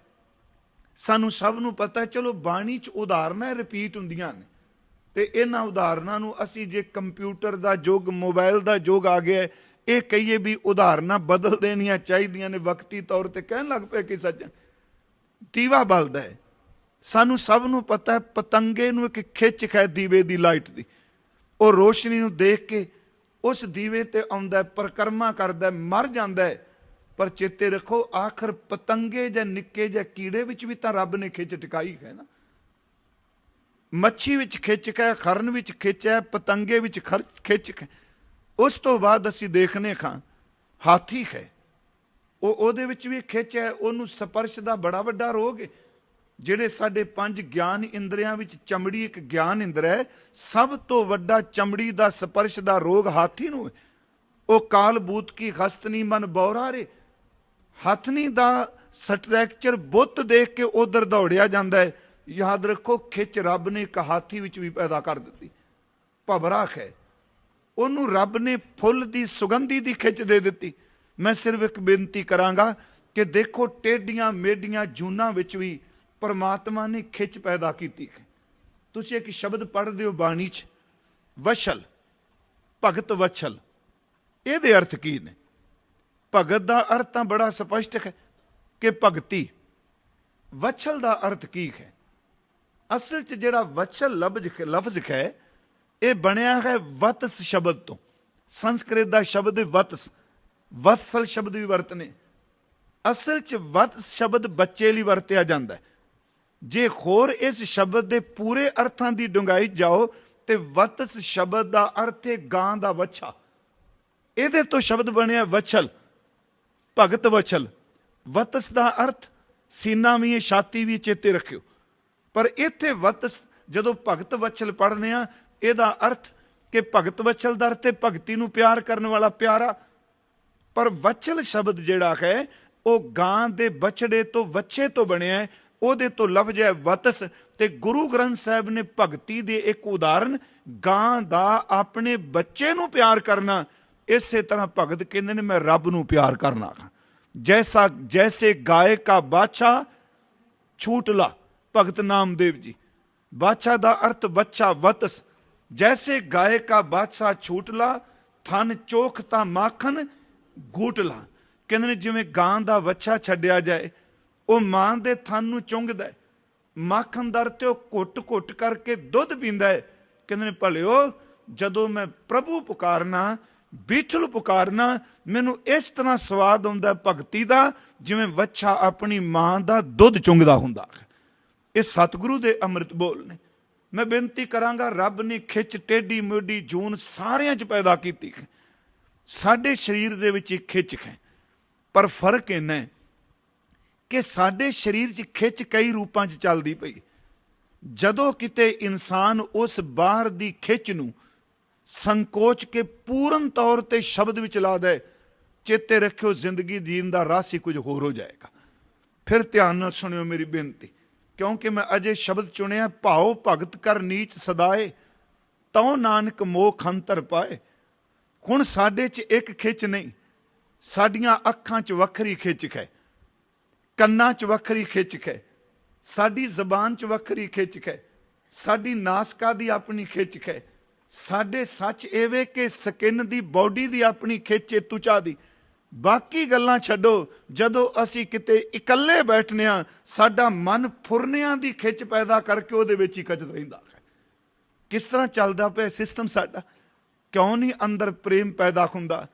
ਸਾਨੂੰ ਸਭ ਨੂੰ ਪਤਾ ਹੈ। ਚਲੋ ਬਾਣੀ 'ਚ ਉਦਾਹਰਨਾਂ ਰਿਪੀਟ ਹੁੰਦੀਆਂ ਨੇ ਤੇ ਇਹਨਾਂ ਉਦਾਹਰਨਾਂ ਨੂੰ ਅਸੀਂ ਜੇ ਕੰਪਿਊਟਰ ਦਾ ਯੁੱਗ, ਮੋਬਾਈਲ ਦਾ ਯੁੱਗ ਆ ਗਿਆ, ਇਹ ਕਹੀਏ ਵੀ ਉਦਾਹਰਨਾਂ ਬਦਲ ਦੇਣੀਆਂ ਚਾਹੀਦੀਆਂ ਨੇ, ਵਕਤੀ ਤੌਰ ਤੇ ਕਹਿਣ ਲੱਗ ਪਏ ਕਿ ਸੱਜਣ ਦੀਵਾ ਬਲਦਾ ਹੈ। ਸਾਨੂੰ ਸਭ ਨੂੰ ਪਤਾ ਹੈ ਪਤੰਗੇ ਨੂੰ ਇੱਕ ਖਿੱਚ ਹੈ ਦੀਵੇ ਦੀ ਲਾਈਟ ਦੀ। ਉਹ ਰੋਸ਼ਨੀ ਨੂੰ ਦੇਖ ਕੇ ਉਸ ਦੀਵੇ ਤੇ ਆਉਂਦਾ, ਪਰਿਕਰਮਾ ਕਰਦਾ, ਮਰ ਜਾਂਦਾ ਹੈ। ਪਰ ਚੇਤੇ ਰੱਖੋ, ਆਖਰ ਪਤੰਗੇ ਜਾਂ ਨਿੱਕੇ ਜਾਂ ਕੀੜੇ ਵਿੱਚ ਵੀ ਤਾਂ ਰੱਬ ਨੇ ਖਿੱਚ ਟਿਕਾਈ ਹੈ ਨਾ। ਮੱਛੀ ਵਿੱਚ ਖਿੱਚ ਹੈ, ਖਰਨ ਵਿੱਚ ਖਿੱਚ ਹੈ, ਪਤੰਗੇ ਵਿੱਚ ਖਿੱਚ ਹੈ। ਉਸ ਤੋਂ ਬਾਅਦ ਅਸੀਂ ਦੇਖਨੇ ਖਾਂ ਹਾਥੀ ਹੈ, ਉਹਦੇ ਵਿੱਚ ਵੀ ਖਿੱਚ ਹੈ। ਉਹਨੂੰ ਸਪਰਸ਼ ਦਾ ਬੜਾ ਵੱਡਾ ਰੋਗ ਹੈ। ਜਿਹੜੇ ਸਾਡੇ ਪੰਜ ਗਿਆਨ ਇੰਦਰੀਆਂ ਵਿੱਚ ਚਮੜੀ ਇੱਕ ਗਿਆਨ ਇੰਦਰ ਹੈ, ਸਭ ਤੋਂ ਵੱਡਾ ਚਮੜੀ ਦਾ ਸਪਰਸ਼ ਦਾ ਰੋਗ ਹਾਥੀ ਨੂੰ ਹੈ। ਉਹ ਕਾਲ ਬੂਤ ਕੀ ਹਸਤਨੀ ਮਨ ਬੌਰਾ ਰੇ, ਹਥਨੀ ਦਾ ਸਟਰੈਕਚਰ ਬੁੱਤ ਦੇਖ ਕੇ ਉਧਰ ਦੌੜਿਆ ਜਾਂਦਾ ਹੈ। ਯਾਦ ਰੱਖੋ, ਖਿੱਚ ਰੱਬ ਨੇ ਇੱਕ ਹਾਥੀ ਵਿੱਚ ਵੀ ਪੈਦਾ ਕਰ ਦਿੱਤੀ। ਭਵਰਾ ਹੈ, ਉਹਨੂੰ ਰੱਬ ਨੇ ਫੁੱਲ ਦੀ ਸੁਗੰਧੀ ਦੀ ਖਿੱਚ ਦੇ ਦਿੱਤੀ। ਮੈਂ ਸਿਰਫ ਇੱਕ ਬੇਨਤੀ ਕਰਾਂਗਾ ਕਿ ਦੇਖੋ, ਟੇਡੀਆਂ ਮੇਡੀਆਂ ਜੂਨਾਂ ਵਿੱਚ ਵੀ ਪਰਮਾਤਮਾ ਨੇ ਖਿੱਚ ਪੈਦਾ ਕੀਤੀ ਹੈ। ਤੁਸੀਂ ਇੱਕ ਸ਼ਬਦ ਪੜ੍ਹਦੇ ਹੋ ਬਾਣੀ 'ਚ, ਵਸ਼ਲ, ਭਗਤ ਵਛਲ। ਇਹਦੇ ਅਰਥ ਕੀ ਨੇ? ਭਗਤ ਦਾ ਅਰਥ ਤਾਂ ਬੜਾ ਸਪਸ਼ਟ ਹੈ ਕਿ ਭਗਤੀ। ਵਛਲ ਦਾ ਅਰਥ ਕੀ ਹੈ? ਅਸਲ 'ਚ ਜਿਹੜਾ ਵਛਲ ਲਫ਼ਜ਼ ਹੈ, ਇਹ ਬਣਿਆ ਹੈ ਵਤਸ ਸ਼ਬਦ ਤੋਂ। ਸੰਸਕ੍ਰਿਤ ਦਾ ਸ਼ਬਦ ਵਤਸ, ਵਤਸਲ ਸ਼ਬਦ ਵੀ ਵਰਤਨੇ। ਅਸਲ 'ਚ ਵਤਸ ਸ਼ਬਦ ਬੱਚੇ ਲਈ ਵਰਤਿਆ ਜਾਂਦਾ ਹੈ। ਜੇ ਹੋਰ ਇਸ ਸ਼ਬਦ ਦੇ ਪੂਰੇ ਅਰਥਾਂ ਦੀ ਡੂੰਘਾਈ ਜਾਓ ਤੇ ਵਤਸ ਸ਼ਬਦ ਦਾ ਅਰਥ ਹੈ ਗਾਂ ਦਾ ਵੱਛਾ। ਇਹਦੇ ਤੋਂ ਸ਼ਬਦ ਬਣਿਆ ਵਛਲ, ਭਗਤ ਵਛਲ। ਵਤਸ ਦਾ ਅਰਥ ਸੀਨਾ ਵੀ ਹੈ, ਛਾਤੀ ਵੀ, ਚੇਤੇ ਰੱਖਿਓ। ਪਰ ਇੱਥੇ ਵਤਸ ਜਦੋਂ ਭਗਤ ਵਛਲ ਪੜ੍ਹਨੇ ਆ, ਇਹਦਾ ਅਰਥ ਕਿ ਭਗਤ ਵਛਲ ਦਾ ਅਰਥ ਹੈ ਭਗਤੀ ਨੂੰ ਪਿਆਰ ਕਰਨ ਵਾਲਾ ਪਿਆਰਾ। ਪਰ ਵਛਲ ਸ਼ਬਦ ਜਿਹੜਾ ਹੈ ਉਹ ਗਾਂ ਦੇ ਬਛੜੇ ਤੋਂ, ਵੱਛੇ ਤੋਂ ਬਣਿਆ ਹੈ। ਉਹਦੇ ਤੋਂ ਲਫ਼ਜ਼ ਹੈ ਵਤਸ। ਤੇ ਗੁਰੂ ਗ੍ਰੰਥ ਸਾਹਿਬ ਨੇ ਭਗਤੀ ਦੇ ਇੱਕ ਉਦਾਹਰਨ ਗਾਂ ਦਾ ਆਪਣੇ ਬੱਚੇ ਨੂੰ ਪਿਆਰ ਕਰਨਾ, ਇਸੇ ਤਰ੍ਹਾਂ ਭਗਤ ਕਹਿੰਦੇ ਨੇ ਮੈਂ ਰੱਬ ਨੂੰ ਪਿਆਰ ਕਰਨਾ। ਜੈਸੇ ਗਾਏ ਕਾ ਬਾਛਾ ਛੂਟਲਾ, ਭਗਤ ਨਾਮਦੇਵ ਜੀ। ਬਾਛਾ ਦਾ ਅਰਥ ਬੱਚਾ, ਵਤਸ। ਜੈਸੇ ਗਾਏ ਕਾ ਬਾਛਾ ਛੂਟਲਾ, ਥਨ ਚੋਖ ਤਾਂ ਮਾਖਨ ਗੂਟਲਾ। ਕਹਿੰਦੇ ਨੇ ਜਿਵੇਂ ਗਾਂ ਦਾ ਵੱਛਾ ਛੱਡਿਆ ਜਾਏ, ਉਹ ਮਾਂ ਦੇ ਥਨ ਨੂੰ ਚੁੰਘਦਾ, ਮਾਖਣ ਦਰ ਤੇ ਉਹ ਘੁੱਟ ਘੁੱਟ ਕਰਕੇ ਦੁੱਧ ਪੀਂਦਾ ਹੈ। ਕਹਿੰਦੇ ਨੇ ਭਲਿਓ, ਜਦੋਂ ਮੈਂ ਪ੍ਰਭੂ ਪੁਕਾਰਨਾ, ਬੀਠਲ ਪੁਕਾਰਨਾ, ਮੈਨੂੰ ਇਸ ਤਰ੍ਹਾਂ ਸਵਾਦ ਆਉਂਦਾ ਭਗਤੀ ਦਾ ਜਿਵੇਂ ਵੱਛਾ ਆਪਣੀ ਮਾਂ ਦਾ ਦੁੱਧ ਚੁੰਘਦਾ ਹੁੰਦਾ। ਇਹ ਸਤਿਗੁਰੂ ਦੇ ਅੰਮ੍ਰਿਤ ਬੋਲ ਨੇ। ਮੈਂ ਬੇਨਤੀ ਕਰਾਂਗਾ, ਰੱਬ ਨੇ ਖਿੱਚ ਟੇਢੀ ਮੇਢੀ ਜੂਨ ਸਾਰਿਆਂ 'ਚ ਪੈਦਾ ਕੀਤੀ ਹੈ। ਸਾਡੇ ਸਰੀਰ ਦੇ ਵਿੱਚ ਇੱਕ ਖਿੱਚ ਹੈ, ਪਰ ਫਰਕ ਇੰਨਾ ਹੈ ਕਿ ਸਾਡੇ ਸਰੀਰ 'ਚ ਖਿੱਚ ਕਈ ਰੂਪਾਂ 'ਚ ਚੱਲਦੀ ਪਈ। ਜਦੋਂ ਕਿਤੇ ਇਨਸਾਨ ਉਸ ਬਾਹਰ ਦੀ ਖਿੱਚ ਨੂੰ ਸੰਕੋਚ ਕੇ ਪੂਰਨ ਤੌਰ ਤੇ ਸ਼ਬਦ ਵਿੱਚ ਲਾ ਦੇ, ਚੇਤੇ ਰੱਖਿਓ ਜ਼ਿੰਦਗੀ ਜੀਣ ਦਾ ਰਸ ਹੀ ਕੁਝ ਹੋਰ ਹੋ ਜਾਏਗਾ। ਫਿਰ ਧਿਆਨ ਨਾਲ ਸੁਣਿਓ ਮੇਰੀ ਬੇਨਤੀ, ਕਿਉਂਕਿ ਮੈਂ ਅਜੇ ਸ਼ਬਦ ਚੁਣਿਆ, ਭਾਉ ਭਗਤ ਕਰ ਨੀਚ ਸਦਾਏ, ਤਉ ਨਾਨਕ ਮੋਖ ਅੰਤਰ ਪਾਏ। ਹੁਣ ਸਾਡੇ 'ਚ ਇੱਕ ਖਿੱਚ ਨਹੀਂ, ਸਾਡੀਆਂ ਅੱਖਾਂ 'ਚ ਵੱਖਰੀ ਖਿੱਚ ਹੈ, ਕੰਨਾਂ 'ਚ ਵੱਖਰੀ ਖਿੱਚ ਹੈ, ਸਾਡੀ ਜ਼ਬਾਨ 'ਚ ਵੱਖਰੀ ਖਿੱਚ ਹੈ, ਸਾਡੀ ਨਾਸਕਾ ਦੀ ਆਪਣੀ ਖਿੱਚ ਹੈ, ਸਾਡੇ ਸੱਚ ਇਹ ਵੇ ਕਿ ਸਕਿਨ ਦੀ ਬੋਡੀ ਦੀ ਆਪਣੀ ਖਿੱਚ ਹੈ, ਤੁਚਾ ਦੀ। ਬਾਕੀ ਗੱਲਾਂ ਛੱਡੋ, ਜਦੋਂ ਅਸੀਂ ਕਿਤੇ ਇਕੱਲੇ ਬੈਠਨੇ ਆ, ਸਾਡਾ ਮਨ ਫੁਰਨਿਆਂ ਦੀ ਖਿੱਚ ਪੈਦਾ ਕਰਕੇ ਉਹਦੇ ਵਿੱਚ ਹੀ ਖਿੱਚਦਾ ਰਹਿੰਦਾ ਹੈ। ਕਿਸ ਤਰ੍ਹਾਂ ਚੱਲਦਾ ਪਿਆ ਸਿਸਟਮ ਸਾਡਾ? ਕਿਉਂ ਨਹੀਂ ਅੰਦਰ ਪ੍ਰੇਮ ਪੈਦਾ ਹੁੰਦਾ?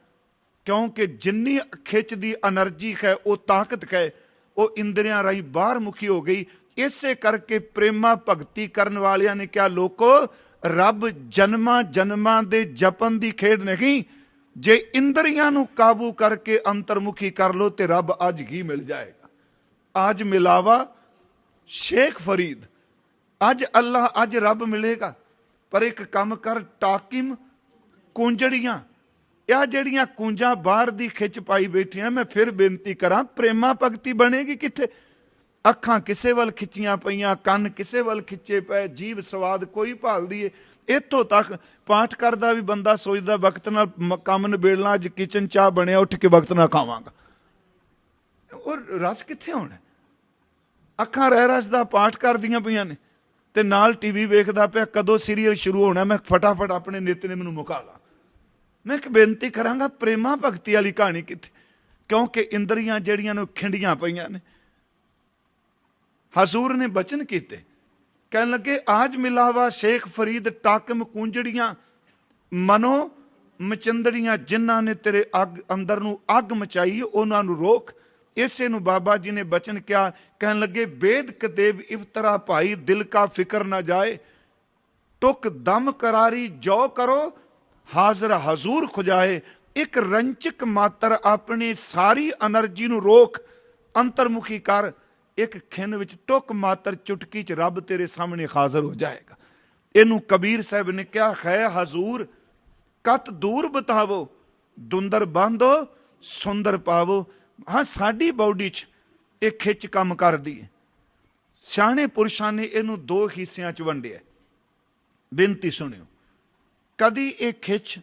ਕਿਉਂਕਿ ਜਿੰਨੀ ਖਿੱਚ ਦੀ એનર્ਜੀ ਹੈ, ਉਹ ਤਾਕਤ ਹੈ, ਉਹ ਇੰਦਰੀਆਂ ਰਾਹੀਂ ਬਾਹਰ ਮੁਖੀ ਹੋ ਗਈ। ਇਸੇ ਕਰਕੇ ਪ੍ਰੇਮਾ ਭਗਤੀ ਕਰਨ ਵਾਲਿਆਂ ਨੇ ਕਿਹਾ, ਲੋਕੋ ਰੱਬ ਜਨਮਾਂ ਜਨਮਾਂ ਦੇ ਜਪਨ ਦੀ ਖੇਡ ਨਹੀਂ, ਜੇ ਇੰਦਰੀਆਂ ਨੂੰ ਕਾਬੂ ਕਰਕੇ ਅੰਤਰਮੁਖੀ ਕਰ ਲੋ ਤੇ ਰੱਬ ਅੱਜ ਹੀ ਮਿਲ ਜਾਏਗਾ। ਅੱਜ ਮਿਲਾਵਾ ਸ਼ੇਖ ਫਰੀਦ, ਅੱਜ ਅੱਲਾਹ, ਅੱਜ ਰੱਬ ਮਿਲੇਗਾ। ਪਰ ਇੱਕ ਕੰਮ ਕਰ, ਟਾਕਿਮ ਕੁੰਜੜੀਆਂ, ਇਹ ਜਿਹੜੀਆਂ ਕੁੰਜਾਂ ਬਾਹਰ ਦੀ ਖਿੱਚ ਪਾਈ ਬੈਠੀਆਂ, ਮੈਂ ਫਿਰ ਬੇਨਤੀ ਕਰਾਂ, ਪ੍ਰੇਮਾ ਭਗਤੀ ਬਣੇਗੀ ਕਿੱਥੇ? ਅੱਖਾਂ ਕਿਸੇ ਵੱਲ ਖਿੱਚੀਆਂ ਪਈਆਂ, ਕੰਨ ਕਿਸੇ ਵੱਲ ਖਿੱਚੇ ਪਏ, ਜੀਭ ਸਵਾਦ ਕੋਈ ਭਾਲਦੀ ਏ। ਇੱਥੋਂ ਤੱਕ ਪਾਠ ਕਰਦਾ ਵੀ ਬੰਦਾ ਸੋਚਦਾ ਵਕਤ ਨਾਲ ਕੰਮ ਨਿਬੇੜਨਾ, ਅੱਜ ਕਿਚਨ ਚਾਹ ਬਣਿਆ, ਉੱਠ ਕੇ ਵਕਤ ਨਾਲ ਖਾਵਾਂਗਾ। ਉਹ ਰਸ ਕਿੱਥੇ ਹੋਣਾ? ਅੱਖਾਂ ਰਹਿ ਰਸ ਦਾ ਪਾਠ ਕਰਦੀਆਂ ਪਈਆਂ ਨੇ ਤੇ ਨਾਲ ਟੀਵੀ ਵੇਖਦਾ ਪਿਆ, ਕਦੋਂ ਸੀਰੀਅਲ ਸ਼ੁਰੂ ਹੋਣਾ, ਮੈਂ ਫਟਾਫਟ ਆਪਣੇ ਨਿਤਨੇਮ ਨੂੰ ਮੁਕਾ ਲਾਂ। ਮੈਂ ਇੱਕ ਬੇਨਤੀ ਕਰਾਂਗਾ, ਪ੍ਰੇਮਾ ਭਗਤੀ ਵਾਲੀ ਕਹਾਣੀ ਕਿੱਥੇ? ਕਿਉਂਕਿ ਇੰਦਰੀਆਂ ਜਿਹੜੀਆਂ ਨੂੰ ਖਿੰਡੀਆਂ ਪਈਆਂ ਨੇ। ਹਜ਼ੂਰ ਨੇ ਬਚਨ ਕੀਤੇ, ਕਹਿਣ ਲੱਗੇ, ਆਜ ਮਿਲਾਵਾ ਸ਼ੇਖ ਫਰੀਦ ਟਾਕਮ ਕੁੰਜੜੀਆਂ, ਮਨੋ ਮਚੰਦੜੀਆਂ, ਜਿਨ੍ਹਾਂ ਨੇ ਤੇਰੇ ਅੱਗ ਅੰਦਰ ਨੂੰ ਅੱਗ ਮਚਾਈ, ਉਹਨਾਂ ਨੂੰ ਰੋਕ। ਇਸੇ ਨੂੰ ਬਾਬਾ ਜੀ ਨੇ ਬਚਨ ਕਿਹਾ, ਕਹਿਣ ਲੱਗੇ, ਬੇਦ ਕਦੇਵ ਇਫਤਰਾ ਭਾਈ, ਦਿਲ ਕਾ ਫਿਕਰ ਨਾ ਜਾਏ, ਟੁਕ ਦਮ ਕਰਾਰੀ ਜੋ ਕਰੋ, ਹਾਜ਼ਰ ਹਜ਼ੂਰ ਖੁਜਾਏ। ਇੱਕ ਰੰਚਕ ਮਾਤਰ ਆਪਣੀ ਸਾਰੀ એનર્ਜੀ ਨੂੰ ਰੋਕ, ਅੰਤਰਮੁਖੀ ਕਰ, ਇੱਕ ਖਿੰਨ ਵਿੱਚ ਟੁੱਕ ਮਾਤਰ ਚੁਟਕੀ 'ਚ ਰੱਬ ਤੇਰੇ ਸਾਹਮਣੇ ਹਾਜ਼ਰ ਹੋ ਜਾਏਗਾ। ਇਹਨੂੰ ਕਬੀਰ ਸਾਹਿਬ ਨੇ ਕਿਹਾ, ਹੈ ਹਜ਼ੂਰ ਕਤ ਦੂਰ ਬਤਾਵੋ, ਦੁੰਦਰ ਬਾਂਧੋ ਸੁੰਦਰ ਪਾਵੋ। ਹਾਂ, ਸਾਡੀ ਬਾਡੀ 'ਚ ਇਹ ਖਿੱਚ ਕੰਮ ਕਰਦੀ ਹੈ। ਸਿਆਣੇ ਪੁਰਸ਼ਾਂ ਨੇ ਇਹਨੂੰ ਦੋ ਹਿੱਸਿਆਂ 'ਚ ਵੰਡਿਆ। ਬੇਨਤੀ ਸੁਣਿਓ, ਕਦੀ ਇਹ ਖਿੱਚ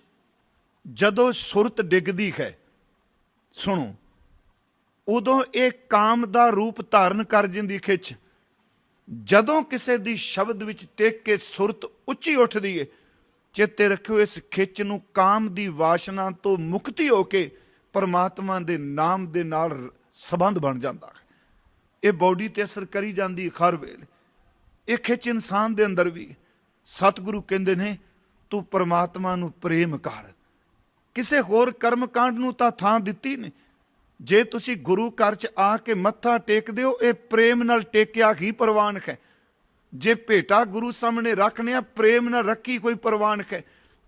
ਜਦੋਂ ਸੁਰਤ ਡਿੱਗਦੀ ਹੈ, ਸੁਣੋ, ਉਦੋਂ ਇਹ ਕਾਮ ਦਾ ਰੂਪ ਧਾਰਨ ਕਰ ਜਾਂਦੀ ਖਿੱਚ। ਜਦੋਂ ਕਿਸੇ ਦੀ ਸ਼ਬਦ ਵਿੱਚ ਟਿਕ ਕੇ ਸੁਰਤ ਉੱਚੀ ਉੱਠਦੀ ਹੈ, ਚੇਤੇ ਰੱਖਿਓ, ਇਸ ਖਿੱਚ ਨੂੰ ਕਾਮ ਦੀ ਵਾਸ਼ਨਾ ਤੋਂ ਮੁਕਤੀ ਹੋ ਕੇ ਪਰਮਾਤਮਾ ਦੇ ਨਾਮ ਦੇ ਨਾਲ ਸੰਬੰਧ ਬਣ ਜਾਂਦਾ ਹੈ। ਇਹ ਬਾਡੀ ਤੇ ਅਸਰ ਕਰੀ ਜਾਂਦੀ ਹਰ ਵੇਲੇ। ਇਹ ਖਿੱਚ ਇਨਸਾਨ ਦੇ ਅੰਦਰ ਵੀ। ਸਤਿਗੁਰੂ ਕਹਿੰਦੇ ਨੇ, ਤੂੰ ਪਰਮਾਤਮਾ ਨੂੰ ਪ੍ਰੇਮ ਕਰ, ਕਿਸੇ ਹੋਰ ਕਰਮ ਕਾਂਡ ਨੂੰ ਤਾਂ ਥਾਂ ਦਿੱਤੀ ਨਹੀਂ। ਜੇ ਤੁਸੀਂ ਗੁਰੂ ਘਰ 'ਚ ਆ ਕੇ ਮੱਥਾ ਟੇਕਦੇ ਹੋ, ਇਹ ਪ੍ਰੇਮ ਨਾਲ ਟੇਕਿਆ ਹੀ ਪ੍ਰਵਾਨ ਹੈ। ਜੇ ਭੇਟਾ ਗੁਰੂ ਸਾਹਮਣੇ ਰੱਖਣੇ ਆ, ਪ੍ਰੇਮ ਨਾਲ ਰੱਖੀ ਕੋਈ ਪ੍ਰਵਾਨ ਹੈ।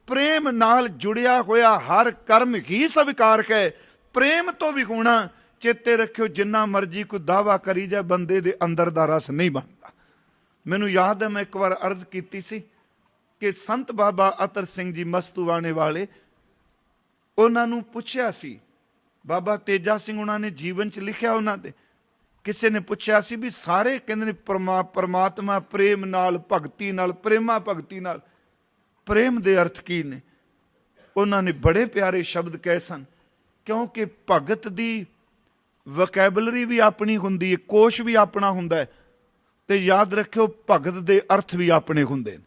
ਪ੍ਰੇਮ ਨਾਲ ਜੁੜਿਆ ਹੋਇਆ ਹਰ ਕਰਮ ਹੀ ਸਵੀਕਾਰ ਹੈ। ਪ੍ਰੇਮ ਤੋਂ ਵੀ ਹੋਣਾ, ਚੇਤੇ ਰੱਖਿਓ, ਜਿੰਨਾ ਮਰਜੀ ਕੋਈ ਦਾਵਾ ਕਰੀ ਜਾਏ, ਬੰਦੇ ਦੇ ਅੰਦਰ ਦਾ ਰਸ ਨਹੀਂ ਬਣਦਾ। ਮੈਨੂੰ ਯਾਦ ਹੈ, ਮੈਂ ਇੱਕ ਵਾਰ ਅਰਜ਼ ਕੀਤੀ ਸੀ ਕਿ ਸੰਤ ਬਾਬਾ ਅਤਰ ਸਿੰਘ ਜੀ ਮਸਤੂਆਣੇ ਵਾਲੇ, ਉਹਨਾਂ ਨੂੰ ਪੁੱਛਿਆ ਸੀ, ਬਾਬਾ ਤੇਜਾ ਸਿੰਘ ਉਹਨਾਂ ਨੇ ਜੀਵਨ 'ਚ ਲਿਖਿਆ, ਉਹਨਾਂ ਦੇ ਕਿਸੇ ਨੇ ਪੁੱਛਿਆ ਸੀ ਵੀ ਸਾਰੇ ਕਹਿੰਦੇ ਨੇ ਪਰਮਾਤਮਾ ਪ੍ਰੇਮ ਨਾਲ, ਭਗਤੀ ਨਾਲ, ਪ੍ਰੇਮਾ ਭਗਤੀ ਨਾਲ, ਪ੍ਰੇਮ ਦੇ ਅਰਥ ਕੀ ਨੇ? ਉਹਨਾਂ ਨੇ ਬੜੇ ਪਿਆਰੇ ਸ਼ਬਦ ਕਹੇ ਸਨ, ਕਿਉਂਕਿ ਭਗਤ ਦੀ ਵੋਕੈਬਲਰੀ ਵੀ ਆਪਣੀ ਹੁੰਦੀ ਹੈ, ਕੋਸ਼ ਵੀ ਆਪਣਾ ਹੁੰਦਾ ਹੈ, ਤੇ ਯਾਦ ਰੱਖਿਓ, ਭਗਤ ਦੇ ਅਰਥ ਵੀ ਆਪਣੇ ਹੁੰਦੇ ਨੇ।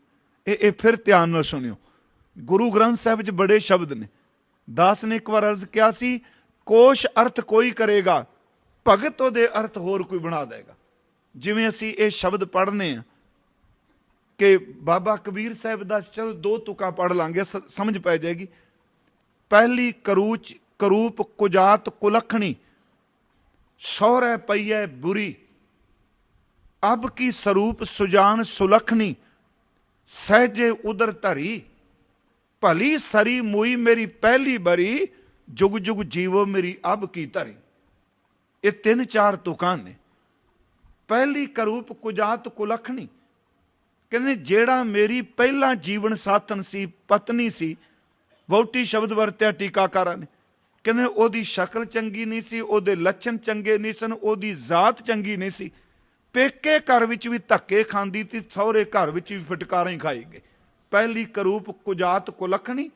ਇਹ ਫਿਰ ਧਿਆਨ ਨਾਲ ਸੁਣਿਓ। ਗੁਰੂ ਗ੍ਰੰਥ ਸਾਹਿਬ 'ਚ ਬੜੇ ਸ਼ਬਦ ਨੇ। ਦਾਸ ਨੇ ਇੱਕ ਵਾਰ ਅਰਜ਼ ਕਿਹਾ ਸੀ, ਕੋਸ਼ ਅਰਥ ਕੋਈ ਕਰੇਗਾ, ਭਗਤ ਉਹਦੇ ਅਰਥ ਹੋਰ ਕੋਈ ਬਣਾ ਦੇਗਾ। ਜਿਵੇਂ ਅਸੀਂ ਇਹ ਸ਼ਬਦ ਪੜ੍ਹਨੇ ਆ ਕਿ ਬਾਬਾ ਕਬੀਰ ਸਾਹਿਬ ਦਾ, ਚਲੋ ਦੋ ਤੁਕਾਂ ਪੜ੍ਹ ਲਾਂਗੇ, ਸਮਝ ਪੈ ਜਾਏਗੀ। ਪਹਿਲੀ, ਕਰੂਪ ਕੁਜਾਤ ਕੁਲੱਖਣੀ, ਸਹੁਰੇ ਪਈਏ ਬੁਰੀ, ਅਬ ਕੀ ਸਰੂਪ ਸੁਜਾਨ ਸੁਲੱਖਣੀ, ਸਹਿਜੇ ਉਦਰ ਧਰੀ, ਭਲੀ ਸਰੀ ਮੂਈ ਮੇਰੀ ਪਹਿਲੀ ਬਰੀ, ਜੁਗ ਜੁਗ ਜੀਵੋ ਮੇਰੀ ਅਬ ਕੀ ਧਰੀ। ਇਹ ਤਿੰਨ ਚਾਰ ਤੁਕਾਂ ਨੇ। ਪਹਿਲੀ, ਕਰੂਪ ਕੁਜਾਤ ਕੁਲੱਖਣੀ, ਕਹਿੰਦੇ ਜਿਹੜਾ ਮੇਰੀ ਪਹਿਲਾ ਜੀਵਨ ਸਾਥਣ ਸੀ, ਪਤਨੀ ਸੀ, ਵਹੁਟੀ ਸ਼ਬਦ ਵਰਤਿਆ ਟੀਕਾਕਾਰਾਂ ਨੇ, ਕਹਿੰਦੇ ਉਹਦੀ ਸ਼ਕਲ ਚੰਗੀ ਨਹੀਂ ਸੀ, ਉਹਦੇ ਲੱਛਣ ਚੰਗੇ ਨਹੀਂ ਸਨ, ਉਹਦੀ ਜ਼ਾਤ ਚੰਗੀ ਨਹੀਂ ਸੀ, ਪੇਕੇ ਘਰ ਵਿੱਚ ਵੀ ਧੱਕੇ ਖਾਂਦੀ ਸੀ, ਸਹੁਰੇ ਘਰ ਵਿੱਚ ਵੀ ਫਟਕਾਰਾਂ ਹੀ ਖਾਈ ਗਏ। ਪਹਿਲੀ ਕਰੂਪ ਕੁਜਾਤ ਕੁਲੱਖਣੀ,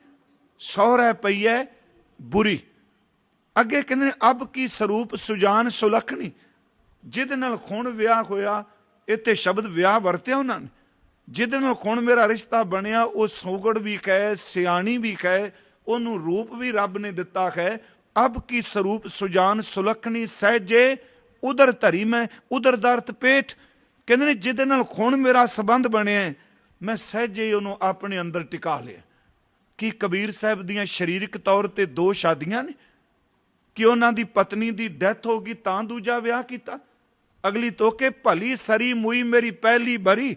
ਸਹੁਰੇ ਪਈ ਹੈ ਬੁਰੀ। ਅੱਗੇ ਕਹਿੰਦੇ ਨੇ ਅਬ ਕੀ ਸਰੂਪ ਸੁਜਾਨ ਸੁਲੱਖਣੀ, ਜਿਹਦੇ ਨਾਲ ਹੁਣ ਵਿਆਹ ਹੋਇਆ, ਇੱਥੇ ਸ਼ਬਦ ਵਿਆਹ ਵਰਤਿਆ ਉਹਨਾਂ ਨੇ, ਜਿਹਦੇ ਨਾਲ ਹੁਣ ਮੇਰਾ ਰਿਸ਼ਤਾ ਬਣਿਆ ਉਹ ਸੌਗੜ ਵੀ ਕਹੇ, ਸਿਆਣੀ ਵੀ ਕਹੇ, ਉਹਨੂੰ ਰੂਪ ਵੀ ਰੱਬ ਨੇ ਦਿੱਤਾ ਹੈ। ਅਬ ਕੀ ਸਰੂਪ ਸੁਜਾਨ ਸੁਲੱਖਣੀ ਸਹਿਜੇ ਉਦਰ ਧਰੀ ਮੈਂ, ਉਦਰ ਦਾ ਅਰਥ ਪੇਟ। ਕਹਿੰਦੇ ਨੇ ਜਿਹਦੇ ਨਾਲ ਹੁਣ ਮੇਰਾ ਸੰਬੰਧ ਬਣਿਆ, ਮੈਂ ਸਹਿਜੇ ਹੀ ਉਹਨੂੰ ਆਪਣੇ ਅੰਦਰ ਟਿਕਾ ਲਿਆ। ਕਿ ਕਬੀਰ ਸਾਹਿਬ ਦੀਆਂ ਸਰੀਰਕ ਤੌਰ ਤੇ 2 ਸ਼ਾਦੀਆਂ ਨੇ, ਕਿ ਉਹਨਾਂ ਦੀ ਪਤਨੀ ਦੀ ਡੈਥ ਹੋ ਗਈ ਤਾਂ ਦੂਜਾ ਵਿਆਹ ਕੀਤਾ। ਅਗਲੀ ਤੋਕੇ ਭਲੀ ਸਰੀ ਮੁਈ ਮੇਰੀ ਪਹਿਲੀ ਬਰੀ,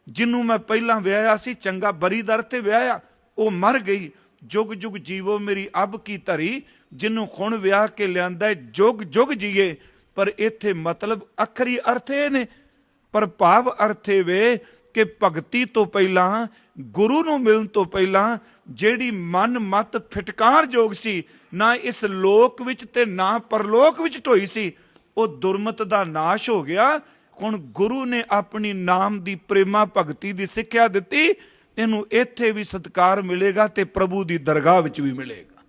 ਜਿਹਨੂੰ ਮੈਂ ਪਹਿਲਾਂ ਵਿਆਹਿਆ ਸੀ ਚੰਗਾ ਬਰੀ ਦਰ ਤੇ ਵਿਆਹਿਆ, ਉਹ ਮਰ ਗਈ। ਜੁਗ ਜੁਗ ਜੀਵੋ ਮੇਰੀ ਅਬ ਕੀ ਧਰੀ, ਜਿਹਨੂੰ ਹੁਣ ਵਿਆਹ ਕੇ ਲਿਆਂਦਾ ਜੁਗ ਜੁਗ ਜੀਏ। ਪਰ ਇੱਥੇ ਮਤਲਬ ਅਖਰੀ ਅਰਥ ਇਹ ਨੇ, ਪਰ ਭਾਵ ਅਰਥ ਇਹ ਵੇ ਕਿ ਭਗਤੀ ਤੋਂ ਪਹਿਲਾਂ, ਗੁਰੂ ਨੂੰ ਮਿਲਣ ਤੋਂ ਪਹਿਲਾਂ ਜਿਹੜੀ ਮਨ ਮਤ ਫਿਟਕਾਰਯੋਗ ਸੀ, ਨਾ ਇਸ ਲੋਕ ਵਿੱਚ ਤੇ ਨਾ ਪਰਲੋਕ ਵਿੱਚ ਢੋਈ ਸੀ, ਉਹ ਦੁਰਮਤ ਦਾ ਨਾਸ਼ ਹੋ ਗਿਆ। ਹੁਣ ਗੁਰੂ ਨੇ ਆਪਣੀ ਨਾਮ ਦੀ ਪ੍ਰੇਮਾ ਭਗਤੀ ਦੀ ਸਿੱਖਿਆ ਦਿੱਤੀ, ਇਹਨੂੰ ਇੱਥੇ ਵੀ ਸਤਿਕਾਰ ਮਿਲੇਗਾ ਤੇ ਪ੍ਰਭੂ ਦੀ ਦਰਗਾਹ ਵਿੱਚ ਵੀ ਮਿਲੇਗਾ।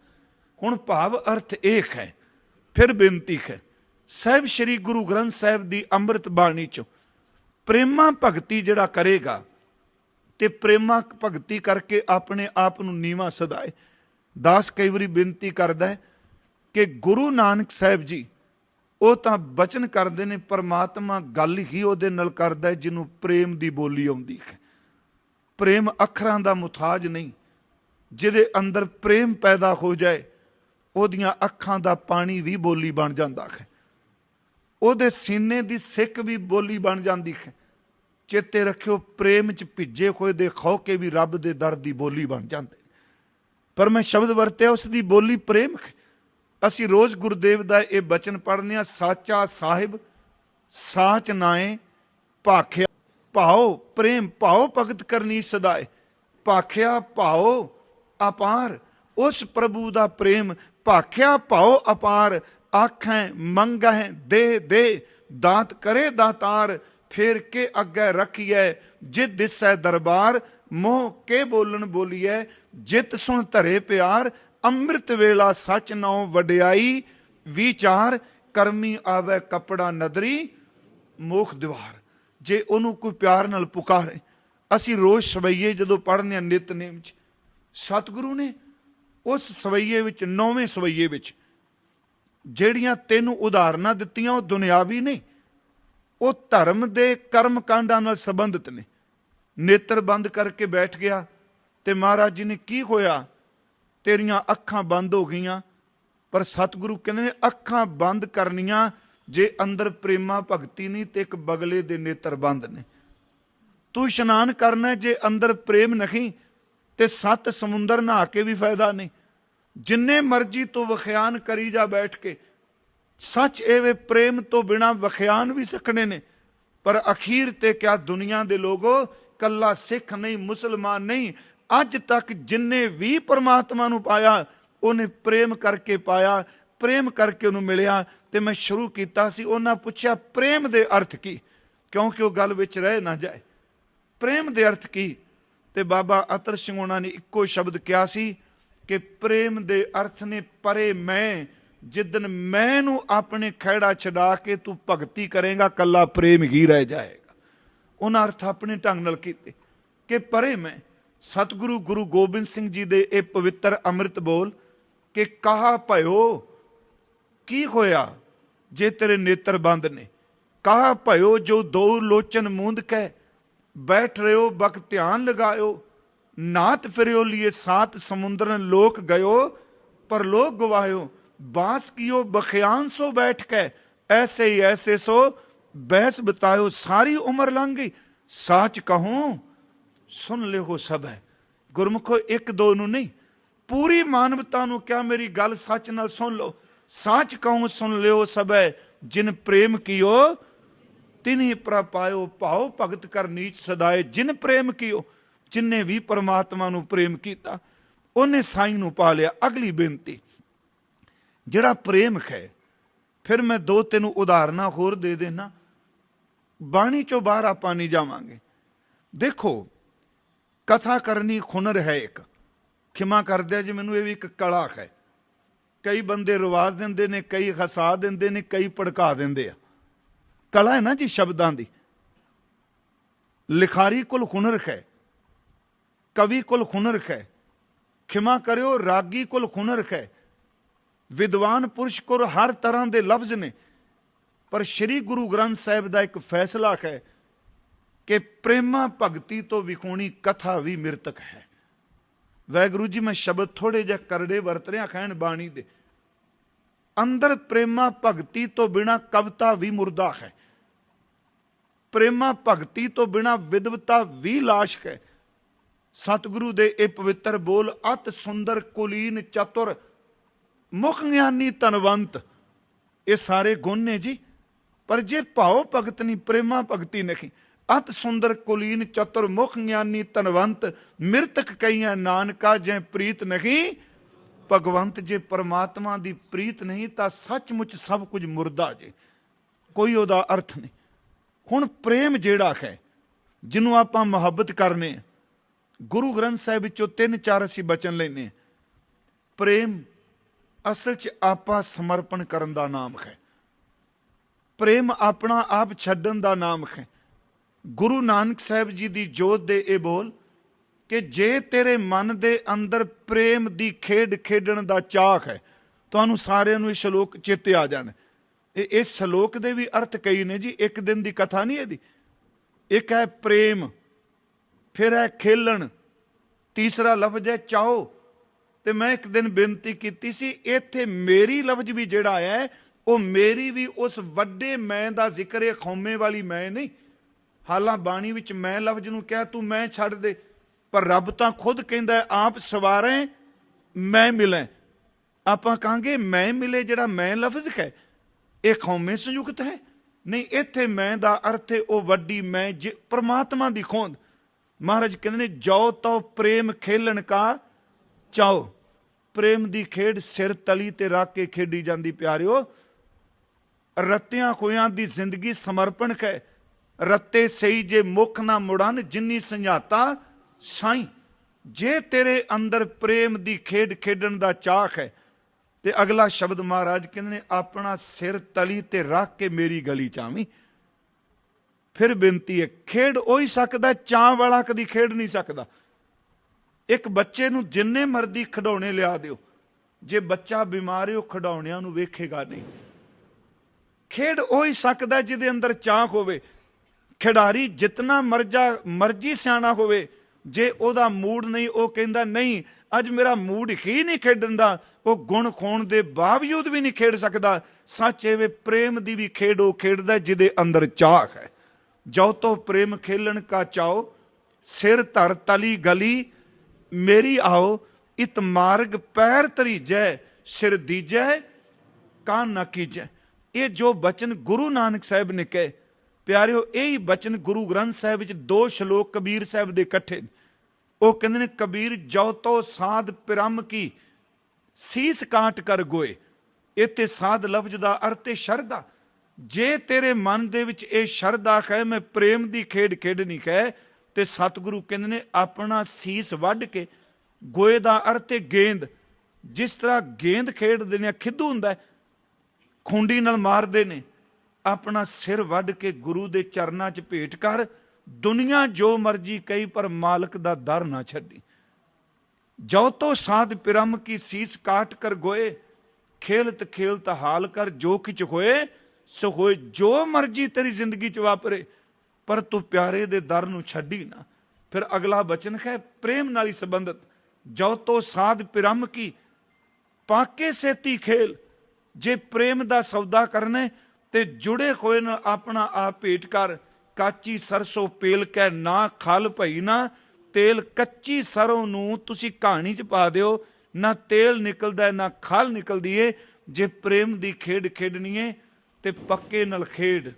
ਹੁਣ ਭਾਵ ਅਰਥ ਇਹ ਹੈ। ਫਿਰ ਬੇਨਤੀ ਹੈ, ਸਾਹਿਬ ਸ਼੍ਰੀ ਗੁਰੂ ਗ੍ਰੰਥ ਸਾਹਿਬ ਦੀ ਅੰਮ੍ਰਿਤ ਬਾਣੀ ਚੋਂ ਪ੍ਰੇਮਾ ਭਗਤੀ ਜਿਹੜਾ ਕਰੇਗਾ ਤੇ ਪ੍ਰੇਮਾ ਭਗਤੀ ਕਰਕੇ ਆਪਣੇ ਆਪ ਨੂੰ ਨੀਵਾਂ ਸਦਾਏ। ਦਾਸ ਕਈ ਵਾਰੀ ਬੇਨਤੀ ਕਰਦਾ ਹੈ ਕਿ ਗੁਰੂ ਨਾਨਕ ਸਾਹਿਬ ਜੀ ਉਹ ਤਾਂ ਬਚਨ ਕਰਦੇ ਨੇ, ਪਰਮਾਤਮਾ ਗੱਲ ਹੀ ਉਹਦੇ ਨਾਲ ਕਰਦਾ ਜਿਹਨੂੰ ਪ੍ਰੇਮ ਦੀ ਬੋਲੀ ਆਉਂਦੀ ਹੈ। ਪ੍ਰੇਮ ਅੱਖਰਾਂ ਦਾ ਮੁਤਾਜ ਨਹੀਂ, ਜਿਹਦੇ ਅੰਦਰ ਪ੍ਰੇਮ ਪੈਦਾ ਹੋ ਜਾਏ ਉਹਦੀਆਂ ਅੱਖਾਂ ਦਾ ਪਾਣੀ ਵੀ ਬੋਲੀ ਬਣ ਜਾਂਦਾ ਹੈ, ਉਹਦੇ ਸੀਨੇ ਦੀ ਸਿੱਕ ਵੀ ਬੋਲੀ ਬਣ ਜਾਂਦੀ ਹੈ। ਚੇਤੇ ਰੱਖਿਓ, ਪ੍ਰੇਮ 'ਚ ਭਿੱਜੇ ਹੋਏ ਦੇ ਖੋਕੇ ਵੀ ਰੱਬ ਦੇ ਦਰ ਦੀ ਬੋਲੀ ਬਣ ਜਾਂਦੇ। ਪਰ ਮੈਂ ਸ਼ਬਦ ਵਰਤਿਆ, ਉਸ ਦੀ ਬੋਲੀ ਪ੍ਰੇਮ ਹੈ। ਅਸੀਂ ਰੋਜ਼ ਗੁਰਦੇਵ ਦਾ ਇਹ ਬਚਨ ਪੜ੍ਹਦੇ ਹਾਂ, ਸਾਚਾ ਸਾਹਿਬ ਸਾਚ ਨਾਏ ਭਾਖਿਆ ਭਾਓ ਪ੍ਰੇਮ, ਭਾਓ ਭਗਤ ਕਰਨੀ ਸਦਾਏ, ਭਾਖਿਆ ਭਾਓ ਅਪਾਰ। ਉਸ ਪ੍ਰਭੂ ਦਾ ਪ੍ਰੇਮ, ਭਾਖਿਆ ਭਾਓ ਅਪਾਰ, ਆਖੈਂ ਮੰਗਹਿ ਦੇ ਦੇ, ਦਾਤ ਕਰੇ ਦਾਤਾਰ, ਫੇਰ ਕੇ ਅੱਗੇ ਰੱਖੀਐ ਜਿਤ ਦਿਸੈ ਦਰਬਾਰ, ਮੋਹ ਕੇ ਬੋਲਣ ਬੋਲੀਐ ਜਿਤ ਸੁਣ ਧਰੇ ਪਿਆਰ, ਅੰਮ੍ਰਿਤ ਵੇਲਾ ਸੱਚ ਨਾਉ ਵਡਿਆਈ ਵਿਚਾਰ, ਕਰਮੀ ਆਵੇ ਕਪੜਾ ਨਦਰੀ ਮੋਖ ਦੀਵਾਰ। ਜੇ ਉਹਨੂੰ ਕੋਈ ਪਿਆਰ ਨਾਲ ਪੁਕਾਰੇ, ਅਸੀਂ ਰੋਜ਼ ਸਵਈਏ ਜਦੋਂ ਪੜ੍ਹਦੇ ਹਾਂ ਨਿਤਨੇਮ 'ਚ, ਸਤਿਗੁਰੂ ਨੇ ਉਸ ਸਵਈਏ ਵਿੱਚ, 9ਵੇਂ ਸਵਈਏ ਵਿੱਚ ਜਿਹੜੀਆਂ 3 ਉਦਾਹਰਨਾਂ ਦਿੱਤੀਆਂ, ਉਹ ਦੁਨਿਆਵੀ ਨਹੀਂ, ਉਹ ਧਰਮ ਦੇ ਕਰਮ ਕਾਂਡਾਂ ਨਾਲ ਸੰਬੰਧਿਤ ਨੇ। ਨੇਤਰ ਬੰਦ ਕਰਕੇ ਬੈਠ ਗਿਆ ਤੇ ਮਹਾਰਾਜ ਜੀ ਨੇ ਕੀ ਹੋਇਆ, ਤੇਰੀਆਂ ਅੱਖਾਂ ਬੰਦ ਹੋ ਗਈਆਂ। ਪਰ ਸਤਿਗੁਰੂ ਕਹਿੰਦੇ ਨੇ ਅੱਖਾਂ ਬੰਦ ਕਰਨੀਆਂ ਜੇ ਅੰਦਰ ਪ੍ਰੇਮਾ ਭਗਤੀ ਨਹੀਂ ਤੇ ਇੱਕ ਬਗਲੇ ਦੇ ਨੇਤਰ ਬੰਦ ਨੇ। ਤੂੰ ਇਸ਼ਨਾਨ ਕਰਨਾ ਜੇ ਅੰਦਰ ਪ੍ਰੇਮ ਨਹੀਂ ਤੇ 7 ਸਮੁੰਦਰ ਨਹਾ ਕੇ ਵੀ ਫਾਇਦਾ ਨਹੀਂ। ਜਿੰਨੇ ਮਰਜ਼ੀ ਤੂੰ ਵਖਿਆਨ ਕਰੀ ਜਾ ਬੈਠ ਕੇ, ਸੱਚ ਇਹ ਪ੍ਰੇਮ ਤੋਂ ਬਿਨਾਂ ਵਖਿਆਨ ਵੀ ਸਿੱਖਣੇ ਨੇ। ਪਰ ਅਖੀਰ ਤੇ ਕਿਆ ਦੁਨੀਆ ਦੇ ਲੋਗੋ, ਕੱਲਾ ਸਿੱਖ ਨਹੀਂ, ਮੁਸਲਮਾਨ ਨਹੀਂ, ਅੱਜ ਤੱਕ ਜਿੰਨੇ ਵੀ ਪਰਮਾਤਮਾ ਨੂੰ ਪਾਇਆ ਉਹਨੇ ਪ੍ਰੇਮ ਕਰਕੇ ਪਾਇਆ, ਪ੍ਰੇਮ ਕਰਕੇ ਉਹਨੂੰ ਮਿਲਿਆ। ਤੇ ਮੈਂ ਸ਼ੁਰੂ ਕੀਤਾ ਸੀ, ਉਹਨਾਂ ਪੁੱਛਿਆ ਪ੍ਰੇਮ ਦੇ ਅਰਥ ਕੀ, ਕਿਉਂਕਿ ਉਹ ਗੱਲ ਵਿੱਚ ਰਹਿ ਨਾ ਜਾਏ। ਪ੍ਰੇਮ ਦੇ ਅਰਥ ਕੀ? ਤੇ ਬਾਬਾ ਅਤਰ ਸਿੰਘ ਉਹਨਾਂ ਨੇ ਇੱਕੋ ਸ਼ਬਦ ਕਿਹਾ ਸੀ ਕਿ ਪ੍ਰੇਮ ਦੇ ਅਰਥ ਨੇ ਪਰੇ ਮੈਂ। ਜਿੱਦਨ ਮੈਂ ਨੂੰ ਆਪਣੇ ਖਹਿੜਾ ਛਡਾ ਕੇ ਤੂੰ ਭਗਤੀ ਕਰੇਗਾ, ਕੱਲਾ ਪ੍ਰੇਮ ਹੀ ਰਹਿ ਜਾਏਗਾ। ਉਹਨਾਂ ਅਰਥ ਆਪਣੇ ਢੰਗ ਨਾਲ ਕੀਤੇ ਕਿ ਪਰੇ ਮੈਂ। ਸਤਿਗੁਰੂ ਗੁਰੂ ਗੋਬਿੰਦ ਸਿੰਘ ਜੀ ਦੇ ਇਹ ਪਵਿੱਤਰ ਅੰਮ੍ਰਿਤ ਬੋਲ ਕਿ ਕਹਾ ਭਇਓ, ਕੀ ਹੋਇਆ ਜੇ ਤੇਰੇ ਨੇਤਰ ਬੰਦ ਨੇ? ਕਹਾ ਭਇਓ ਜੋ ਦੋ ਲੋਚਨ ਮੂੰਦ ਕਹਿ, ਬੈਠ ਰਿਓ ਬਕ ਧਿਆਨ ਲਗਾਇਓ, ਨਾਤ ਫਿਰਿਓ ਲਿਏ 7 ਸਮੁੰਦਰਨ ਲੋਕ ਗਇਓ, ਪਰ ਲੋਕ ਗਵਾਇਓ, बांस कियो बखियान सो बैठ के, ऐसे ही ऐसे सो बहस बतायो, सारी उम्र लंघ गई, साच कहूं सुन ले हो सब है। गुरमुखो एक दो नू नहीं, पूरी मानवता नू क्या मेरी गल सच नाल सुन लो। साच कहूं सुन लियो सब है, जिन प्रेम कियो तिन्ही प्रपायो भाव भगत कर नीच सदाए। जिन प्रेम कियो, जिन्ने भी परमात्मा नूं प्रेम कीता उन्हें साईं नूं पा लिया। अगली बेनती जिहड़ा प्रेम है, फिर मैं दो तीन उदाहरण होर दे देना, बाणी चों बाहर आपां नहीं जावांगे। देखो, कथा करनी हुनर है एक, खिमा कर दिया जी मैनूं, ये भी एक कला है। कई बंदे रवाज देंदे ने, कई हसा देंदे ने, कई भड़का देंदे आ। कला है ना जी शब्दां दी। लिखारी कोल हुनर है, कवि कोल हुनर है, खिमा करियो रागी कोल हुनर है, विद्वान पुरुष कोल हर तरह के लफ्ज ने। पर श्री गुरु ग्रंथ साहिब का एक फैसला है कि प्रेमा भगती तो विखोणी कथा भी मृतक है। वाहिगुरू जी, मैं शब्द थोड़े जे करड़े वरत रहा कहण बाणी दे। अंदर प्रेमा भगती तो बिना कविता भी मुर्दा है, प्रेमा भगती तो बिना विद्वता भी लाश है। सतगुरु दे ए पवित्र बोल, अत सुंदर कुलीन चतुर मुख ज्ञानी धनवंत, ये सारे गुण ने जी। पर जे भाव भगत नहीं, प्रेमा भगती नहीं, अत सुंदर कुलीन चतुर मुख ज्ञानी धनवंत, मृतक कईयां नानका जै प्रीत नहीं भगवंत। जे परमात्मा दी प्रीत नहीं तो सचमुच सब कुछ मुर्दा जे, कोई उहदा अर्थ नहीं। हुण प्रेम जिहड़ा है, जिन्हों आपां मुहब्बत करने, गुरु ग्रंथ साहिब विचों 3-4 असीं बचन लैने। प्रेम असल च आपा समर्पण करन दा नाम है, प्रेम अपना आप छड्डण दा नाम है। गुरु नानक साहिब जी दी जोत दे ए बोल कि जे तेरे मन दे अंदर प्रेम दी खेड खेडण दा चाह है, तुहानूं सारिआं नूं इह शलोक चेते आ जाण। इस शलोक दे भी अर्थ कई ने जी, एक दिन दी कथा नहीं इहदी। एक है प्रेम, फिर है खेलण, तीसरा लफ्ज है चाओ। ते मैं एक दिन बेनती की सी, इत्थे मेरी लफ्ज भी जिहड़ा है वो मेरी भी उस वड्डे मैं दा जिक्र है, खौमे वाली मैं नहीं। हालां बाणी विच मैं लफ्ज नूं कहा तू मैं छड्ड दे, पर रब तां खुद कहंदा है आप सवारें मैं मिलें। आपां कहांगे मैं मिले, जिहड़ा मैं लफ्ज है ये खौमे संयुक्त है नहीं। इत्थे मैं दा अर्थ है वो वड्डी मैं, जे परमात्मा दी खोंद। महाराज कहंदे ने जो तो प्रेम खेलण का चाओ। प्रेम दी खेड सिर तली ते रख के खेडी जांदी प्यारिओ। रत्तियां खोयां दी जिंदगी समर्पण है, रत्ते सही जे मुख ना मुड़न जिन्नी संझाता साईं। जे तेरे अंदर प्रेम दी खेड खेडण दा चाह है, ते अगला शब्द महाराज कहंदे ने अपना सिर तली ते रख के मेरी गली चावी। फिर बेनती है, खेड हो ही सकदा, चाह वाला कदी खेड नहीं सकदा। एक बच्चे नूं जिन्ने मर्जी खिडौणे लिया दिओ, जे बच्चा बीमार है वो खिडौणिਆਂ नूं वेखेगा नहीं। खेड हो ही सकदा जिहदे अंदर चाह होवे। खिडारी जितना मर्जी सियाणा होवे, जे ओदा मूड नहीं, वो कहंदा नहीं अज मेरा मूड ही नहीं खेडण दा, वो गुण खोण दे बावजूद भी नहीं खेड सकदा। सच एवे प्रेम दी भी खेड वो खेडदा जिहदे अंदर चाह है। जो तो प्रेम खेलन का चाओ, सिर धर तली गली मेरी आओ, इत मार्ग पैर तरीजै सिर दीजै कान ना कीजै। ये जो बचन गुरु नानक साहिब ने कहे प्यारिओ, यही बचन गुरु ग्रंथ साहिब विच 2 शलोक कबीर साहिब दे इकट्ठे। वो कहंदे ने कबीर जो तो साध पिरम की सीस काट कर गोए। इत्थे साध लफ्ज दा अर्थ है शरधा। जे तेरे मन दे विच ये शरधा है मैं प्रेम दी खेड खेडनी है, ते सतगुरु कहंदे ने अपना सीस वढ के, गोए दा अर्थ है गेंद। जिस तरह गेंद खेडदे ने खिद्दू हुंदा है, खूंडी नाल मारदे ने, अपना सिर वढ के गुरु दे चरनां च भेट कर। दुनिया जो मर्जी कही पर मालक दा दर ना छड्डी। जो तो साध पिरम की सीस काट कर गोए, खेलत खेलत हाल कर जो किच होए सो होए। जो मर्जी तेरी जिंदगी च वापरे, पर तू प्यारे दे दर नूं छड्डी ना। फिर अगला बचन है प्रेम नाल संबंधित, जो तो साध पिरम की पाके सेती खेल। जे प्रेम दा सौदा करने ते जुड़े होए नाल अपना आप भेट कर। काची सरसों पेल कै ना खल भई ना तेल। कच्ची सरों नूं तुसी कहानी च पा दिओ, ना तेल निकलदा है ना खल निकलदी है। जे प्रेम दी खेड खेडनी है ते पक्के नाल खेड।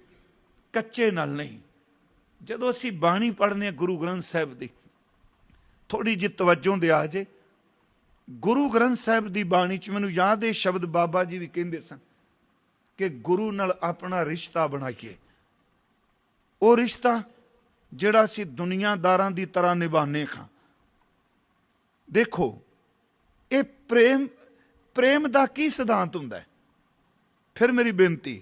ਕੱਚੇ ਨਾਲ ਨਹੀਂ। ਜਦੋਂ ਅਸੀਂ ਬਾਣੀ ਪੜ੍ਹਦੇ ਹਾਂ ਗੁਰੂ ਗ੍ਰੰਥ ਸਾਹਿਬ ਦੀ, ਥੋੜ੍ਹੀ ਜਿਹੀ ਤਵੱਜੋ ਦਿਆ ਜੇ। ਗੁਰੂ ਗ੍ਰੰਥ ਸਾਹਿਬ ਦੀ ਬਾਣੀ 'ਚ ਮੈਨੂੰ ਯਾਦ ਇਹ ਸ਼ਬਦ ਬਾਬਾ ਜੀ ਵੀ ਕਹਿੰਦੇ ਸਨ ਕਿ ਗੁਰੂ ਨਾਲ ਆਪਣਾ ਰਿਸ਼ਤਾ ਬਣਾਈਏ। ਉਹ ਰਿਸ਼ਤਾ ਜਿਹੜਾ ਅਸੀਂ ਦੁਨੀਆਦਾਰਾਂ ਦੀ ਤਰ੍ਹਾਂ ਨਿਭਾਉਂਦੇ ਹਾਂ। ਦੇਖੋ, ਇਹ ਪ੍ਰੇਮ ਦਾ ਕੀ ਸਿਧਾਂਤ ਹੁੰਦਾ ਹੈ? ਫਿਰ ਮੇਰੀ ਬੇਨਤੀ,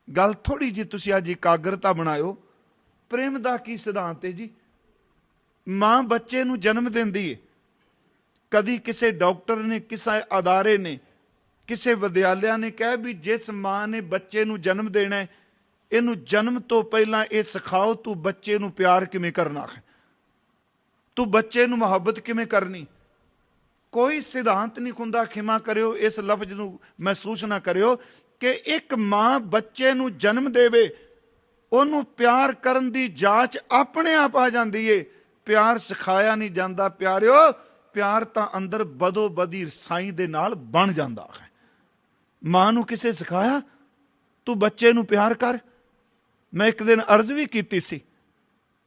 ਗੱਲ ਥੋੜ੍ਹੀ ਜਿਹੀ ਤੁਸੀਂ ਅੱਜ ਇਕਾਗਰਤਾ ਬਣਾਇਓ। ਪ੍ਰੇਮ ਦਾ ਕੀ ਸਿਧਾਂਤ ਹੈ ਜੀ? ਮਾਂ ਬੱਚੇ ਨੂੰ ਜਨਮ ਦਿੰਦੀ ਹੈ। ਕਦੀ ਕਿਸੇ ਡਾਕਟਰ ਨੇ, ਕਿਸੇ ਅਦਾਰੇ ਨੇ, ਕਿਸੇ ਵਿਦਿਆਲਿਆ ਨੇ ਕਿਹਾ ਵੀ ਜਿਸ ਮਾਂ ਨੇ ਬੱਚੇ ਨੂੰ ਜਨਮ ਦੇਣਾ ਹੈ, ਇਹਨੂੰ ਜਨਮ ਤੋਂ ਪਹਿਲਾਂ ਇਹ ਸਿਖਾਓ ਤੂੰ ਬੱਚੇ ਨੂੰ ਪਿਆਰ ਕਿਵੇਂ ਕਰਨਾ ਹੈ, ਤੂੰ ਬੱਚੇ ਨੂੰ ਮੁਹੱਬਤ ਕਿਵੇਂ ਕਰਨੀ। ਕੋਈ ਸਿਧਾਂਤ ਨਹੀਂ ਹੁੰਦਾ, ਖਿਮਾ ਕਰਿਓ ਇਸ ਲਫ਼ਜ਼ ਨੂੰ ਮਹਿਸੂਸ ਨਾ ਕਰਿਓ, ਕਿ ਇੱਕ ਮਾਂ ਬੱਚੇ ਨੂੰ ਜਨਮ ਦੇਵੇ, ਉਹਨੂੰ ਪਿਆਰ ਕਰਨ ਦੀ ਜਾਂਚ ਆਪਣੇ ਆਪ ਆ ਜਾਂਦੀ ਏ। ਪਿਆਰ ਸਿਖਾਇਆ ਨਹੀਂ ਜਾਂਦਾ ਪਿਆਰਿਓ, ਪਿਆਰ ਤਾਂ ਅੰਦਰ ਬਦੋ ਬਦੀ ਰਸਾਈ ਦੇ ਨਾਲ ਬਣ ਜਾਂਦਾ ਹੈ। ਮਾਂ ਨੂੰ ਕਿਸੇ ਸਿਖਾਇਆ ਤੂੰ ਬੱਚੇ ਨੂੰ ਪਿਆਰ ਕਰ? ਮੈਂ ਇੱਕ ਦਿਨ ਅਰਜ਼ ਵੀ ਕੀਤੀ ਸੀ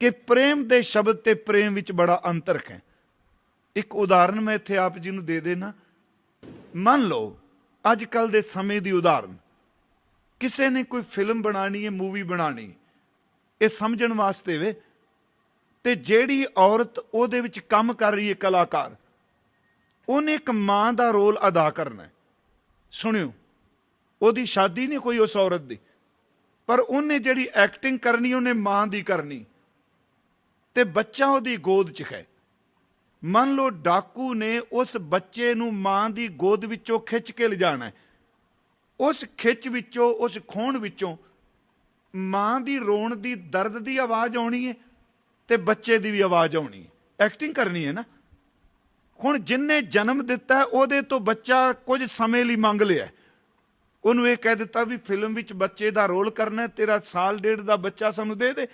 ਕਿ ਪ੍ਰੇਮ ਦੇ ਸ਼ਬਦ ਤੇ ਪ੍ਰੇਮ ਵਿੱਚ ਬੜਾ ਅੰਤਰ ਹੈ। ਇੱਕ ਉਦਾਹਰਨ ਮੈਂ ਇੱਥੇ ਆਪ ਜੀ ਨੂੰ ਦੇ ਦੇਣਾ। ਮੰਨ ਲਓ ਅੱਜ ਕੱਲ੍ਹ ਦੇ ਸਮੇਂ ਦੀ ਉਦਾਹਰਨ, ਕਿਸੇ ਨੇ ਕੋਈ ਫਿਲਮ ਬਣਾਉਣੀ ਹੈ, ਮੂਵੀ ਬਣਾਉਣੀ, ਇਹ ਸਮਝਣ ਵਾਸਤੇ ਵੇ, ਤੇ ਜਿਹੜੀ ਔਰਤ ਉਹਦੇ ਵਿੱਚ ਕੰਮ ਕਰ ਰਹੀ ਹੈ, ਕਲਾਕਾਰ, ਉਹਨੇ ਇੱਕ ਮਾਂ ਦਾ ਰੋਲ ਅਦਾ ਕਰਨਾ ਹੈ। ਸੁਣਿਓ, ਉਹਦੀ ਸ਼ਾਦੀ ਨਹੀਂ ਕੋਈ ਉਸ ਔਰਤ ਦੀ, ਪਰ ਉਹਨੇ ਜਿਹੜੀ ਐਕਟਿੰਗ ਕਰਨੀ ਉਹਨੇ ਮਾਂ ਦੀ ਕਰਨੀ, ਤੇ ਬੱਚਾ ਉਹਦੀ ਗੋਦ 'ਚ ਹੈ। ਮੰਨ ਲਓ ਡਾਕੂ ਨੇ ਉਸ ਬੱਚੇ ਨੂੰ ਮਾਂ ਦੀ ਗੋਦ ਵਿੱਚੋਂ ਖਿੱਚ ਕੇ ਲਿਜਾਣਾ ਹੈ। ਉਸ ਖਿੱਚ ਵਿੱਚੋਂ, ਉਸ ਖੋਹਣ ਵਿੱਚੋਂ ਮਾਂ ਦੀ ਰੋਣ ਦੀ, ਦਰਦ ਦੀ ਆਵਾਜ਼ ਆਉਣੀ ਹੈ ਤੇ ਬੱਚੇ ਦੀ ਵੀ ਆਵਾਜ਼ ਆਉਣੀ ਹੈ। ਐਕਟਿੰਗ ਕਰਨੀ ਹੈ ਨਾ। ਹੁਣ ਜਿੰਨੇ ਜਨਮ ਦਿੱਤਾ ਉਹਦੇ ਤੋਂ ਬੱਚਾ ਕੁਝ ਸਮੇਂ ਲਈ ਮੰਗ ਲਿਆ, ਉਹਨੂੰ ਇਹ ਕਹਿ ਦਿੱਤਾ ਵੀ ਫਿਲਮ ਵਿੱਚ ਬੱਚੇ ਦਾ ਰੋਲ ਕਰਨਾ, ਤੇਰਾ ਸਾਲ ਡੇਢ ਦਾ ਬੱਚਾ ਸਾਨੂੰ ਦੇ ਦੇ।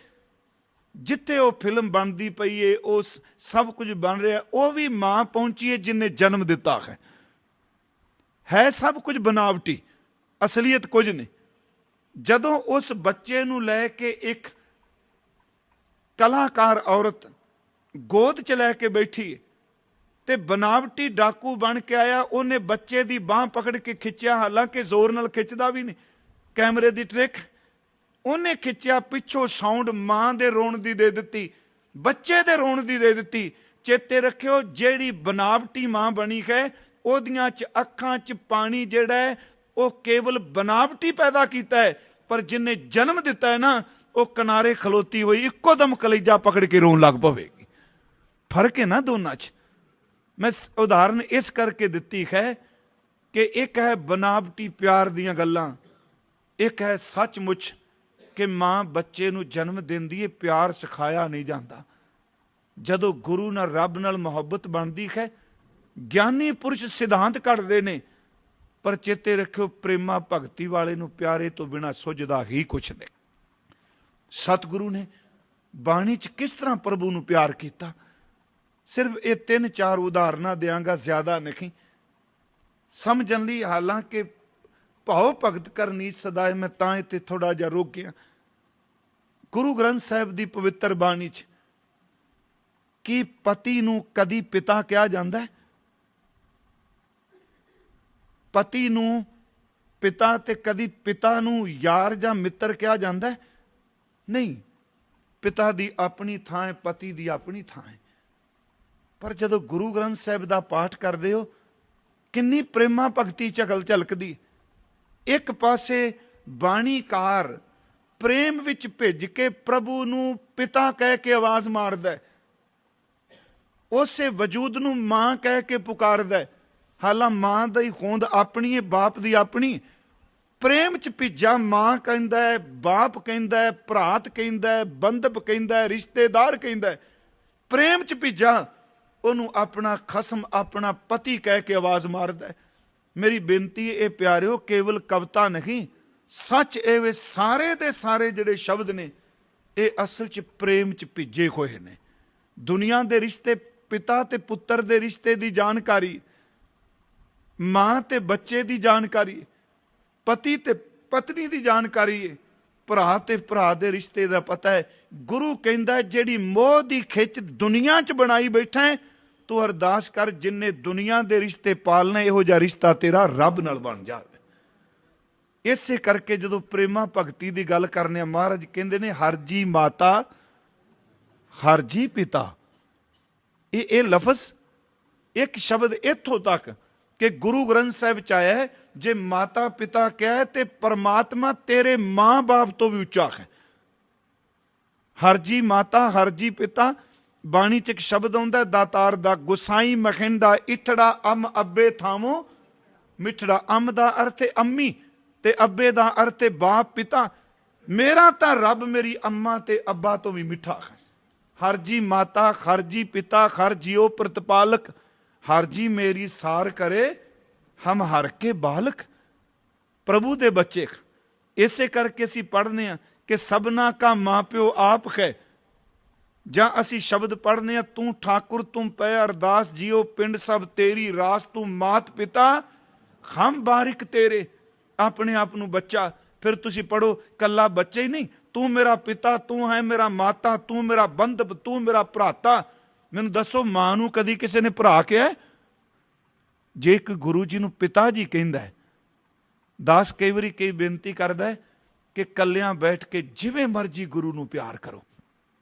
ਜਿੱਥੇ ਉਹ ਫਿਲਮ ਬਣਦੀ ਪਈ ਏ, ਉਹ ਸਭ ਕੁਝ ਬਣ ਰਿਹਾ, ਉਹ ਵੀ ਮਾਂ ਪਹੁੰਚੀ ਏ ਜਿਹਨੇ ਜਨਮ ਦਿੱਤਾ ਹੈ ਸਭ ਕੁਝ ਬਣਾਵਟੀ, ਅਸਲੀਅਤ ਕੁਝ ਨਹੀਂ। ਜਦੋਂ ਉਸ ਬੱਚੇ ਨੂੰ ਲੈ ਕੇ ਇੱਕ ਕਲਾਕਾਰ ਔਰਤ ਗੋਦ 'ਚ ਲੈ ਕੇ ਬੈਠੀ ਹੈ ਤੇ ਬਨਾਵਟੀ ਡਾਕੂ ਬਣ ਕੇ ਆਇਆ, ਉਹਨੇ ਬੱਚੇ ਦੀ ਬਾਂਹ ਪਕੜ ਕੇ ਖਿੱਚਿਆ, ਹਾਲਾਂਕਿ ਜ਼ੋਰ ਨਾਲ ਖਿੱਚਦਾ ਵੀ ਨਹੀਂ, ਕੈਮਰੇ ਦੀ ਟ੍ਰਿਕ, ਉਹਨੇ ਖਿੱਚਿਆ, ਪਿੱਛੋਂ ਸਾਊਂਡ ਮਾਂ ਦੇ ਰੋਣ ਦੀ ਦੇ ਦਿੱਤੀ, ਬੱਚੇ ਦੇ ਰੋਣ ਦੀ ਦੇ ਦਿੱਤੀ। ਚੇਤੇ ਰੱਖਿਓ, ਜਿਹੜੀ ਬਨਾਵਟੀ ਮਾਂ ਬਣੀ ਹੈ ਉਹਦੀਆਂ 'ਚ ਅੱਖਾਂ 'ਚ ਪਾਣੀ ਜਿਹੜਾ ਹੈ ਉਹ ਕੇਵਲ ਬਨਾਵਟੀ ਪੈਦਾ ਕੀਤਾ ਹੈ, ਪਰ ਜਿਹਨੇ ਜਨਮ ਦਿੱਤਾ ਹੈ ਨਾ, ਉਹ ਕਿਨਾਰੇ ਖਲੋਤੀ ਹੋਈ ਇੱਕੋ ਦਮ ਕਲੇਜਾ ਪਕੜ ਕੇ ਰੋਣ ਲੱਗ ਪਵੇਗੀ। ਫਰਕ ਹੈ ਨਾ ਦੋਨਾਂ 'ਚ। ਮੈਂ ਉਦਾਹਰਨ ਇਸ ਕਰਕੇ ਦਿੱਤੀ ਹੈ ਕਿ ਇੱਕ ਹੈ ਬਨਾਵਟੀ ਪਿਆਰ ਦੀਆਂ ਗੱਲਾਂ, ਇੱਕ ਹੈ ਸੱਚਮੁੱਚ ਕਿ ਮਾਂ ਬੱਚੇ ਨੂੰ ਜਨਮ ਦਿੰਦੀ ਹੈ, ਪਿਆਰ ਸਿਖਾਇਆ ਨਹੀਂ ਜਾਂਦਾ। ਜਦੋਂ ਗੁਰੂ ਨਾਲ, ਰੱਬ ਨਾਲ ਮੁਹੱਬਤ ਬਣਦੀ ਹੈ, ਗਿਆਨੀ ਪੁਰਸ਼ ਸਿਧਾਂਤ ਕੱਢਦੇ ਨੇ, ਪਰ ਚੇਤੇ ਰੱਖਿਓ ਪ੍ਰੇਮਾ ਭਗਤੀ ਵਾਲੇ ਨੂੰ ਪਿਆਰੇ ਤੋਂ ਬਿਨਾਂ ਸੁੱਝਦਾ ਹੀ ਕੁਛ ਨਹੀਂ। ਸਤਿਗੁਰੂ ਨੇ ਬਾਣੀ 'ਚ ਕਿਸ ਤਰ੍ਹਾਂ ਪ੍ਰਭੂ ਨੂੰ ਪਿਆਰ ਕੀਤਾ, ਸਿਰਫ ਇਹ 3-4 ਉਦਾਹਰਨਾਂ ਦਿਆਂਗਾ, ਜ਼ਿਆਦਾ ਨਹੀਂ, ਸਮਝਣ ਲਈ। ਹਾਲਾਂਕਿ ਭਾਵ ਭਗਤ ਕਰਨੀ ਸਦਾਏ, ਮੈਂ ਤਾਂ ਇੱਥੇ ਥੋੜਾ ਜਿਹਾ ਰੁਕ ਗਿਆ। ਗੁਰੂ ਗ੍ਰੰਥ ਸਾਹਿਬ ਦੀ ਪਵਿੱਤਰ ਬਾਣੀ 'ਚ ਕੀ ਪਤੀ ਨੂੰ ਕਦੀ ਪਿਤਾ ਕਿਹਾ ਜਾਂਦਾ ਹੈ? ਪਤੀ ਨੂੰ ਪਿਤਾ, ਤੇ ਕਦੀ ਪਿਤਾ ਨੂੰ ਯਾਰ ਜਾਂ ਮਿੱਤਰ ਕਿਹਾ ਜਾਂਦਾ ਹੈ? ਨਹੀਂ। ਪਿਤਾ ਦੀ ਆਪਣੀ ਥਾਂ ਹੈ, ਪਤੀ ਦੀ ਆਪਣੀ ਥਾਂ ਹੈ। ਪਰ ਜਦੋਂ ਗੁਰੂ ਗ੍ਰੰਥ ਸਾਹਿਬ ਦਾ ਪਾਠ ਕਰਦੇ ਹੋ, ਕਿੰਨੀ ਪ੍ਰੇਮਾ ਭਗਤੀ ਝਲਕਦੀ। ਇੱਕ ਪਾਸੇ ਬਾਣੀਕਾਰ ਪ੍ਰੇਮ ਵਿੱਚ ਭਿੱਜ ਕੇ ਪ੍ਰਭੂ ਨੂੰ ਪਿਤਾ ਕਹਿ ਕੇ ਆਵਾਜ਼ ਮਾਰਦਾ ਹੈ, ਉਸੇ ਵਜੂਦ ਨੂੰ ਮਾਂ ਕਹਿ ਕੇ ਪੁਕਾਰਦਾ ਹੈ। ਹਾਲਾਂ ਮਾਂ ਦੀ ਹੋਂਦ ਆਪਣੀ ਹੈ, ਬਾਪ ਦੀ ਆਪਣੀ। ਪ੍ਰੇਮ 'ਚ ਭਿੱਜਾ ਮਾਂ ਕਹਿੰਦਾ ਹੈ, ਬਾਪ ਕਹਿੰਦਾ ਹੈ, ਭਰਾਤ ਕਹਿੰਦਾ ਹੈ, ਬੰਧਪ ਕਹਿੰਦਾ ਹੈ, ਰਿਸ਼ਤੇਦਾਰ ਕਹਿੰਦਾ ਹੈ। ਪ੍ਰੇਮ 'ਚ ਭਿੱਜਾ ਉਹਨੂੰ ਆਪਣਾ ਖਸਮ, ਆਪਣਾ ਪਤੀ ਕਹਿ ਕੇ ਆਵਾਜ਼ ਮਾਰਦਾ ਹੈ। ਮੇਰੀ ਬੇਨਤੀ ਇਹ ਪਿਆਰਿਓ, ਕੇਵਲ ਕਵਿਤਾ ਨਹੀਂ, ਸੱਚ ਇਹ ਵੇ ਸਾਰੇ ਦੇ ਸਾਰੇ ਜਿਹੜੇ ਸ਼ਬਦ ਨੇ ਇਹ ਅਸਲ 'ਚ ਪ੍ਰੇਮ 'ਚ ਭਿੱਜੇ ਹੋਏ ਨੇ। ਦੁਨੀਆ ਦੇ ਰਿਸ਼ਤੇ, ਪਿਤਾ ਤੇ ਪੁੱਤਰ ਦੇ ਰਿਸ਼ਤੇ ਦੀ ਜਾਣਕਾਰੀ, ਮਾਂ ਤੇ ਬੱਚੇ ਦੀ ਜਾਣਕਾਰੀ, ਪਤੀ ਤੇ ਪਤਨੀ ਦੀ ਜਾਣਕਾਰੀ ਹੈ, ਭਰਾ ਤੇ ਭਰਾ ਦੇ ਰਿਸ਼ਤੇ ਦਾ ਪਤਾ ਹੈ। ਗੁਰੂ ਕਹਿੰਦਾ ਜਿਹੜੀ ਮੋਹ ਦੀ ਖਿੱਚ ਦੁਨੀਆ 'ਚ ਬਣਾਈ ਬੈਠਾ ਹੈ, ਤੂੰ ਅਰਦਾਸ ਕਰ ਜਿੰਨੇ ਦੁਨੀਆ ਦੇ ਰਿਸ਼ਤੇ ਪਾਲਣੇ, ਇਹੋ ਜਿਹਾ ਰਿਸ਼ਤਾ ਤੇਰਾ ਰੱਬ ਨਾਲ ਬਣ ਜਾਵੇ। ਇਸੇ ਕਰਕੇ ਜਦੋਂ ਪ੍ਰੇਮਾ ਭਗਤੀ ਦੀ ਗੱਲ ਕਰਨੇ ਆ, ਮਹਾਰਾਜ ਕਹਿੰਦੇ ਨੇ ਹਰ ਜੀ ਮਾਤਾ ਹਰ ਜੀ ਪਿਤਾ। ਇਹ ਲਫ਼ਜ਼, ਇੱਕ ਸ਼ਬਦ ਇੱਥੋਂ ਤੱਕ ਕਿ ਗੁਰੂ ਗ੍ਰੰਥ ਸਾਹਿਬ 'ਚ ਆਇਆ ਹੈ, ਜੇ ਮਾਤਾ ਪਿਤਾ ਕਿਹਾ ਤੇ ਪਰਮਾਤਮਾ ਤੇਰੇ ਮਾਂ ਬਾਪ ਤੋਂ ਵੀ ਉੱਚਾ ਹੈ। ਹਰ ਜੀ ਮਾਤਾ ਹਰ ਜੀ ਪਿਤਾ। ਬਾਣੀ 'ਚ ਇੱਕ ਸ਼ਬਦ ਆਉਂਦਾ ਦਾਤਾਰ ਦਾ, ਗੁਸਾਈ ਮਖਿੰਡਾ ਇਠੜਾ ਅਮ ਅੱਬੇ ਥਾਵੋਂ ਮਿੱਠੜਾ। ਅਮ ਦਾ ਅਰਥ ਹੈ ਅੰਮੀ ਤੇ ਅੱਬੇ ਦਾ ਅਰਥ ਹੈ ਬਾਪ ਪਿਤਾ। ਮੇਰਾ ਤਾਂ ਰੱਬ ਮੇਰੀ ਅੰਮਾ ਤੇ ਅੱਬਾ ਤੋਂ ਵੀ ਮਿੱਠਾ ਹੈ। ਹਰ ਜੀ ਮਾਤਾ ਹਰ ਜੀ ਪਿਤਾ ਹਰ ਜੀਓ ਪ੍ਰਤਪਾਲਕ। ਹਰ ਜੀ ਮੇਰੀ ਸਾਰ ਕਰੇ ਹਮ ਹਰ ਕੇ ਬਾਲਕ। ਪ੍ਰਭੂ ਦੇ ਬੱਚੇ। ਇਸੇ ਕਰਕੇ ਅਸੀਂ ਪੜ੍ਹਦੇ ਹਾਂ ਕਿ ਸਭਨਾ ਕਾ ਮਾਂ ਪਿਓ ਆਪ ਹੈ। ਜਾਂ ਅਸੀਂ ਸ਼ਬਦ ਪੜ੍ਹਦੇ ਹਾਂ ਤੂੰ ਠਾਕੁਰ ਤੁਮ ਪੈ ਅਰਦਾਸ ਜੀਓ ਪਿੰਡ ਸਭ ਤੇਰੀ ਰਾਸ ਤੂੰ ਮਾਤ ਪਿਤਾ ਹਮ ਬਾਰਿਕ ਤੇਰੇ। ਆਪਣੇ ਆਪ ਨੂੰ ਬੱਚਾ। ਫਿਰ ਤੁਸੀਂ ਪੜ੍ਹੋ ਕੱਲਾ ਬੱਚਾ ਹੀ ਨਹੀਂ, ਤੂੰ ਮੇਰਾ ਪਿਤਾ, ਤੂੰ ਹੈ ਮੇਰਾ ਮਾਤਾ, ਤੂੰ ਮੇਰਾ ਬੰਧਪ, ਤੂੰ ਮੇਰਾ ਭਰਾਤਾ। ਮੈਨੂੰ ਦੱਸੋ ਮਾਂ ਨੂੰ ਕਦੀ ਕਿਸੇ ਨੇ ਭਰਾ ਕਿਹਾ? ਜੇ ਇੱਕ ਗੁਰੂ ਜੀ ਨੂੰ ਪਿਤਾ ਜੀ ਕਹਿੰਦਾ ਹੈ, ਦਾਸ ਕਈ ਵਾਰੀ ਕਈ ਬੇਨਤੀ ਕਰਦਾ ਹੈ ਕਿ ਕੱਲਿਆਂ ਬੈਠ ਕੇ ਜਿਵੇਂ ਮਰਜ਼ੀ ਗੁਰੂ ਨੂੰ ਪਿਆਰ ਕਰੋ,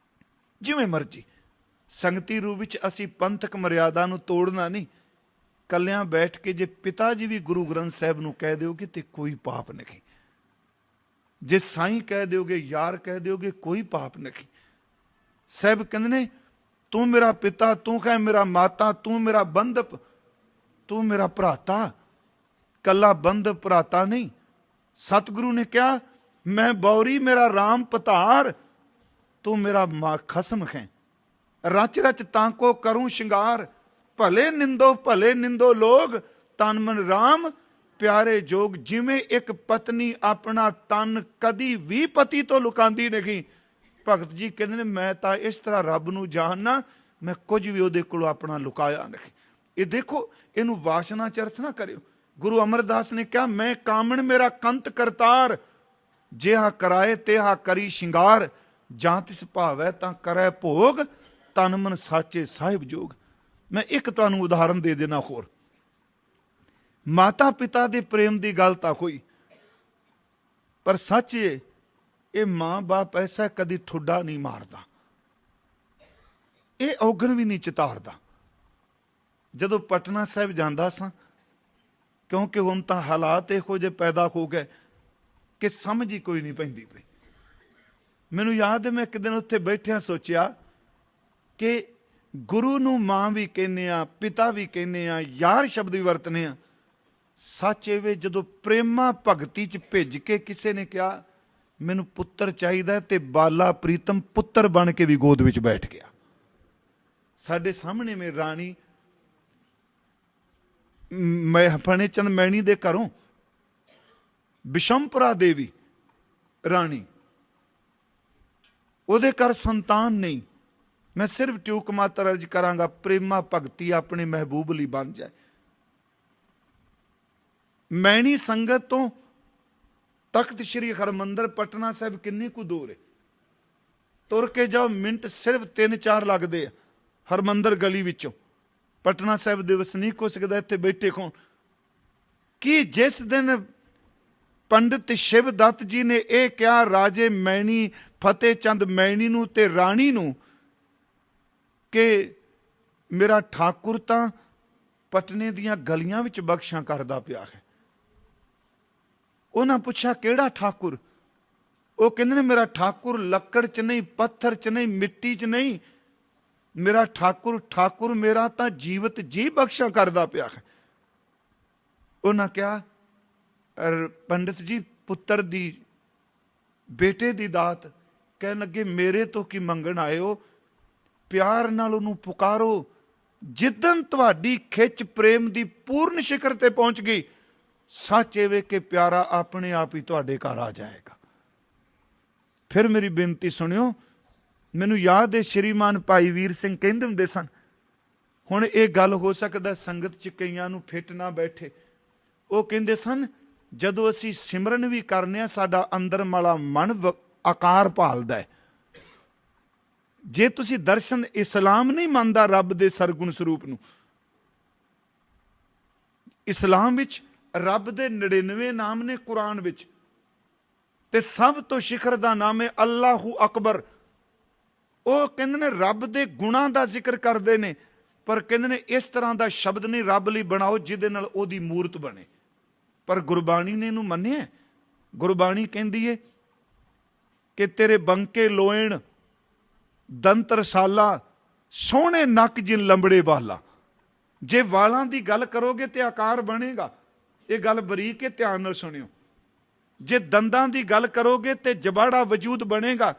ਜਿਵੇਂ ਮਰਜ਼ੀ। ਸੰਗਤੀ ਰੂਪ ਵਿੱਚ ਅਸੀਂ ਪੰਥਕ ਮਰਿਆਦਾ ਨੂੰ ਤੋੜਨਾ ਨਹੀਂ। ਕੱਲਿਆਂ ਬੈਠ ਕੇ ਜੇ ਪਿਤਾ ਜੀ ਵੀ ਗੁਰੂ ਗ੍ਰੰਥ ਸਾਹਿਬ ਨੂੰ ਕਹਿ ਦਿਓਗੇ ਤੇ ਕੋਈ ਪਾਪ ਨਹੀਂ। ਜੇ ਸਾਈਂ ਕਹਿ ਦਿਓਗੇ, ਯਾਰ ਕਹਿ ਦਿਓਗੇ, ਕੋਈ ਪਾਪ ਨਹੀਂ। ਸਾਹਿਬ ਕਹਿੰਦੇ ਨੇ ਤੂੰ ਮੇਰਾ ਪਿਤਾ, ਤੂੰ ਹੈ ਮੇਰਾ ਮਾਤਾ, ਤੂੰ ਮੇਰਾ ਬੰਧਪ, ਤੂੰ ਮੇਰਾ ਭਰਾਤਾ। ਕੱਲਾ ਬੰਧਪ ਭਰਾਤਾ ਨਹੀਂ। ਸਤਿਗੁਰੂ ਨੇ ਕਿਹਾ ਮੈਂ ਬੌਰੀ ਮੇਰਾ ਰਾਮ ਪਧਾਰ, ਤੂੰ ਮੇਰਾ ਖਸਮ ਹੈ। ਰਚ ਰਚ ਤਾਂ ਕੋ ਕਰੂੰ ਸ਼ਿੰਗਾਰ, ਭਲੇ ਨਿੰਦੋ ਲੋਗ, ਤਨ ਮਨ ਰਾਮ ਪਿਆਰੇ ਜੋਗ। ਜਿਵੇਂ ਇੱਕ ਪਤਨੀ ਆਪਣਾ ਤਨ ਕਦੀ ਵੀ ਪਤੀ ਤੋਂ ਲੁਕਾਉਂਦੀ ਨਹੀਂ, ਭਗਤ ਜੀ ਕਹਿੰਦੇ ਨੇ ਮੈਂ ਤਾਂ ਇਸ ਤਰ੍ਹਾਂ ਰੱਬ ਨੂੰ ਜਾਣਨਾ, ਮੈਂ ਕੁਝ ਵੀ ਉਹਦੇ ਕੋਲੋਂ ਆਪਣਾ ਲੁਕਾਇਆ ਨਹੀਂ। ਇਹ ਦੇਖੋ, ਇਹਨੂੰ ਵਾਸ਼ਨਾ ਚ ਅਰਥ ਨਾ ਕਰਿਓ। ਗੁਰੂ ਅਮਰਦਾਸ ਨੇ ਕਿਹਾ ਮੈਂ ਕਾਮਣ ਮੇਰਾ ਕੰਤ ਕਰਤਾਰ, ਜਿਹਾ ਕਰਾਏ ਤਿਹਾ ਕਰੀ ਸ਼ਿੰਗਾਰ। ਜਾਂ ਤਿਸ ਭਾਵੈ ਤਾਂ ਕਰੈ ਭੋਗ, ਤਨ ਮਨ ਸਾਚੇ ਸਾਹਿਬ ਜੋਗ। ਮੈਂ ਇੱਕ ਤੁਹਾਨੂੰ ਉਦਾਹਰਨ ਦੇ ਦੇਣਾ ਹੋਰ। ਮਾਤਾ ਪਿਤਾ ਦੇ ਪ੍ਰੇਮ ਦੀ ਗੱਲ ਤਾਂ ਹੋਈ, ਪਰ ਸੱਚ ਇਹ ਮਾਂ ਬਾਪ ਐਸਾ ਕਦੀ ਠੁੱਡਾ ਨਹੀਂ ਮਾਰਦਾ, ਇਹ ਔਗਣ ਵੀ ਨਹੀਂ ਚਿਤਾਰਦਾ। ਜਦੋਂ ਪਟਨਾ ਸਾਹਿਬ ਜਾਂਦਾ ਸਾਂ, ਕਿਉਂਕਿ ਹੁਣ ਤਾਂ ਹਾਲਾਤ ਇਹੋ ਜਿਹੇ ਪੈਦਾ ਹੋ ਗਏ ਕਿ ਸਮਝ ਹੀ ਕੋਈ ਨਹੀਂ ਪੈਂਦੀ ਪਈ। ਮੈਨੂੰ ਯਾਦ ਹੈ ਮੈਂ ਇੱਕ ਦਿਨ ਉੱਥੇ ਬੈਠਿਆਂ ਸੋਚਿਆ ਕਿ ਗੁਰੂ ਨੂੰ ਮਾਂ ਵੀ ਕਹਿੰਦੇ ਆ, ਪਿਤਾ ਵੀ ਕਹਿੰਦੇ ਆ, ਯਾਰ ਸ਼ਬਦ ਵੀ ਵਰਤਨੇ ਆ। ਸੱਚ ਇਹ ਵੇ ਜਦੋਂ ਪ੍ਰੇਮਾ ਭਗਤੀ 'ਚ ਭਿੱਜ ਕੇ ਕਿਸੇ ਨੇ ਕਿਹਾ ਮੈਨੂੰ ਪੁੱਤਰ ਚਾਹੀਦਾ, ਤੇ ਬਾਲਾ ਪ੍ਰੀਤਮ ਪੁੱਤਰ ਬਣ ਕੇ ਵੀ ਗੋਦ ਵਿੱਚ ਬੈਠ ਗਿਆ। ਸਾਡੇ ਸਾਹਮਣੇ ਮੇਰੀ ਰਾਣੀ ਫਣੇ ਚੰਦ ਮੈਣੀ ਦੇ ਘਰੋਂ ਬਿਸ਼ੰਪੁਰਾ ਦੇਵੀ ਰਾਣੀ, ਉਹਦੇ ਘਰ ਸੰਤਾਨ ਨਹੀਂ। ਮੈਂ ਸਿਰਫ ਟਿਊਕ ਮਾਤਰ ਅਰਜ ਕਰਾਂਗਾ ਪ੍ਰੇਮਾ ਭਗਤੀ ਆਪਣੇ ਮਹਿਬੂਬ ਲਈ ਬਣ ਜਾਏ। ਮੈਣੀ ਸੰਗਤ ਤੋਂ ਤਖਤ ਸ਼੍ਰੀ ਹਰਮੰਦਰ ਪਟਨਾ ਸਾਹਿਬ ਕਿੰਨੀ ਕੁ ਦੂਰ ਹੈ? ਤੁਰ ਕੇ ਜਾਓ ਮਿੰਟ ਸਿਰਫ 3-4 ਲੱਗਦੇ ਆ ਹਰਮੰਦਰ ਗਲੀ ਵਿੱਚੋਂ। ਪਟਨਾ ਸਾਹਿਬ ਦੇ ਵਸਨੀਕ ਹੋ ਸਕਦਾ ਇੱਥੇ ਬੈਠੇ ਹੋਣ। ਕਿ ਜਿਸ ਦਿਨ ਪੰਡਿਤ ਸ਼ਿਵ ਦੱਤ ਜੀ ਨੇ ਇਹ ਕਿਹਾ ਰਾਜੇ ਮੈਣੀ ਫਤਿਹ ਚੰਦ ਮੈਣੀ ਨੂੰ ਤੇ ਰਾਣੀ ਨੂੰ ਕਿ ਮੇਰਾ ਠਾਕੁਰ ਤਾਂ ਪਟਨੇ ਦੀਆਂ ਗਲੀਆਂ ਵਿੱਚ ਬਖਸ਼ਾਂ ਕਰਦਾ ਪਿਆ ਹੈ, ਉਹਨਾਂ ਪੁੱਛਿਆ ਕਿਹੜਾ ਠਾਕੁਰ? ਉਹ ਕਹਿੰਦੇ ਨੇ ਮੇਰਾ ਠਾਕੁਰ ਲੱਕੜ 'ਚ ਨਹੀਂ, ਪੱਥਰ 'ਚ ਨਹੀਂ, ਮਿੱਟੀ 'ਚ ਨਹੀਂ, ਮੇਰਾ ਠਾਕੁਰ ਮੇਰਾ ਤਾਂ ਜੀਵਤ ਜੀ ਬਖਸ਼ਾਂ ਕਰਦਾ ਪਿਆ ਹੈ। ਉਹਨਾਂ ਕਿਹਾ ਪੰਡਿਤ ਜੀ ਪੁੱਤਰ ਦੀ, ਬੇਟੇ ਦੀ ਦਾਤ। ਕਹਿਣ ਲੱਗੇ ਮੇਰੇ ਤੋਂ ਕੀ ਮੰਗਣ ਆਏ ਹੋ? ਪਿਆਰ ਨਾਲ ਉਹਨੂੰ ਪੁਕਾਰੋ। ਜਿੱਦਣ ਤੁਹਾਡੀ ਖਿੱਚ ਪ੍ਰੇਮ ਦੀ ਪੂਰਨ ਸ਼ਿਖਰ ਤੇ ਪਹੁੰਚ ਗਈ, ਸੱਚ ਇਹ ਵੇ ਕਿ ਪਿਆਰਾ ਆਪਣੇ ਆਪ ਹੀ ਤੁਹਾਡੇ ਘਰ ਆ ਜਾਏਗਾ। ਫਿਰ ਮੇਰੀ ਬੇਨਤੀ ਸੁਣਿਓ। ਮੈਨੂੰ ਯਾਦ ਹੈ ਸ਼੍ਰੀਮਾਨ ਭਾਈ ਵੀਰ ਸਿੰਘ ਕਹਿੰਦੇ ਹੁੰਦੇ ਸਨ, ਹੁਣ ਇਹ ਗੱਲ ਹੋ ਸਕਦਾ ਸੰਗਤ 'ਚ ਕਈਆਂ ਨੂੰ ਫਿੱਟ ਨਾ ਬੈਠੇ, ਉਹ ਕਹਿੰਦੇ ਸਨ ਜਦੋਂ ਅਸੀਂ ਸਿਮਰਨ ਵੀ ਕਰਨੇ ਆ, ਸਾਡਾ ਅੰਦਰ ਵਾਲਾ ਮਨ ਆਕਾਰ ਭਾਲਦਾ ਹੈ। ਜੇ ਤੁਸੀਂ ਦਰਸ਼ਨ ਇਸਲਾਮ ਨਹੀਂ ਮੰਨਦਾ ਰੱਬ ਦੇ ਸਰਗੁਣ ਸਰੂਪ ਨੂੰ, ਇਸਲਾਮ ਵਿੱਚ ਰੱਬ ਦੇ 99 ਨਾਮ ਨੇ ਕੁਰਾਨ ਵਿੱਚ, ਤੇ ਸਭ ਤੋਂ ਸ਼ਿਖਰ ਦਾ ਨਾਮ ਹੈ ਅੱਲਾਹੂ ਅਕਬਰ। ਉਹ ਕਹਿੰਦੇ ਨੇ ਰੱਬ ਦੇ ਗੁਣਾਂ ਦਾ ਜ਼ਿਕਰ ਕਰਦੇ ਨੇ, ਪਰ ਕਹਿੰਦੇ ਨੇ ਇਸ ਤਰ੍ਹਾਂ ਦਾ ਸ਼ਬਦ ਨਹੀਂ ਰੱਬ ਲਈ ਬਣਾਓ ਜਿਹਦੇ ਨਾਲ ਉਹਦੀ ਮੂਰਤ ਬਣੇ। ਪਰ ਗੁਰਬਾਣੀ ਨੇ ਇਹਨੂੰ ਮੰਨਿਆ। ਗੁਰਬਾਣੀ ਕਹਿੰਦੀ ਹੈ ਕਿ ਤੇਰੇ ਬੰਕੇ ਲੋਇਣ ਦੰਤ ਰਸਾਲਾ, ਸੋਹਣੇ ਨੱਕ ਜਿਨ ਲੰਬੜੇ ਵਾਲਾ। ਜੇ ਵਾਲਾਂ ਦੀ ਗੱਲ ਕਰੋਗੇ ਤੇ ਆਕਾਰ ਬਣੇਗਾ, ਇਹ ਗੱਲ ਬਰੀਕ ਕੇ ਧਿਆਨ ਨਾਲ ਸੁਣਿਓ। ਜੇ ਦੰਦਾਂ ਦੀ ਗੱਲ ਕਰੋਗੇ ਤੇ ਜਬਾੜਾ ਵਜੂਦ ਬਣੇਗਾ।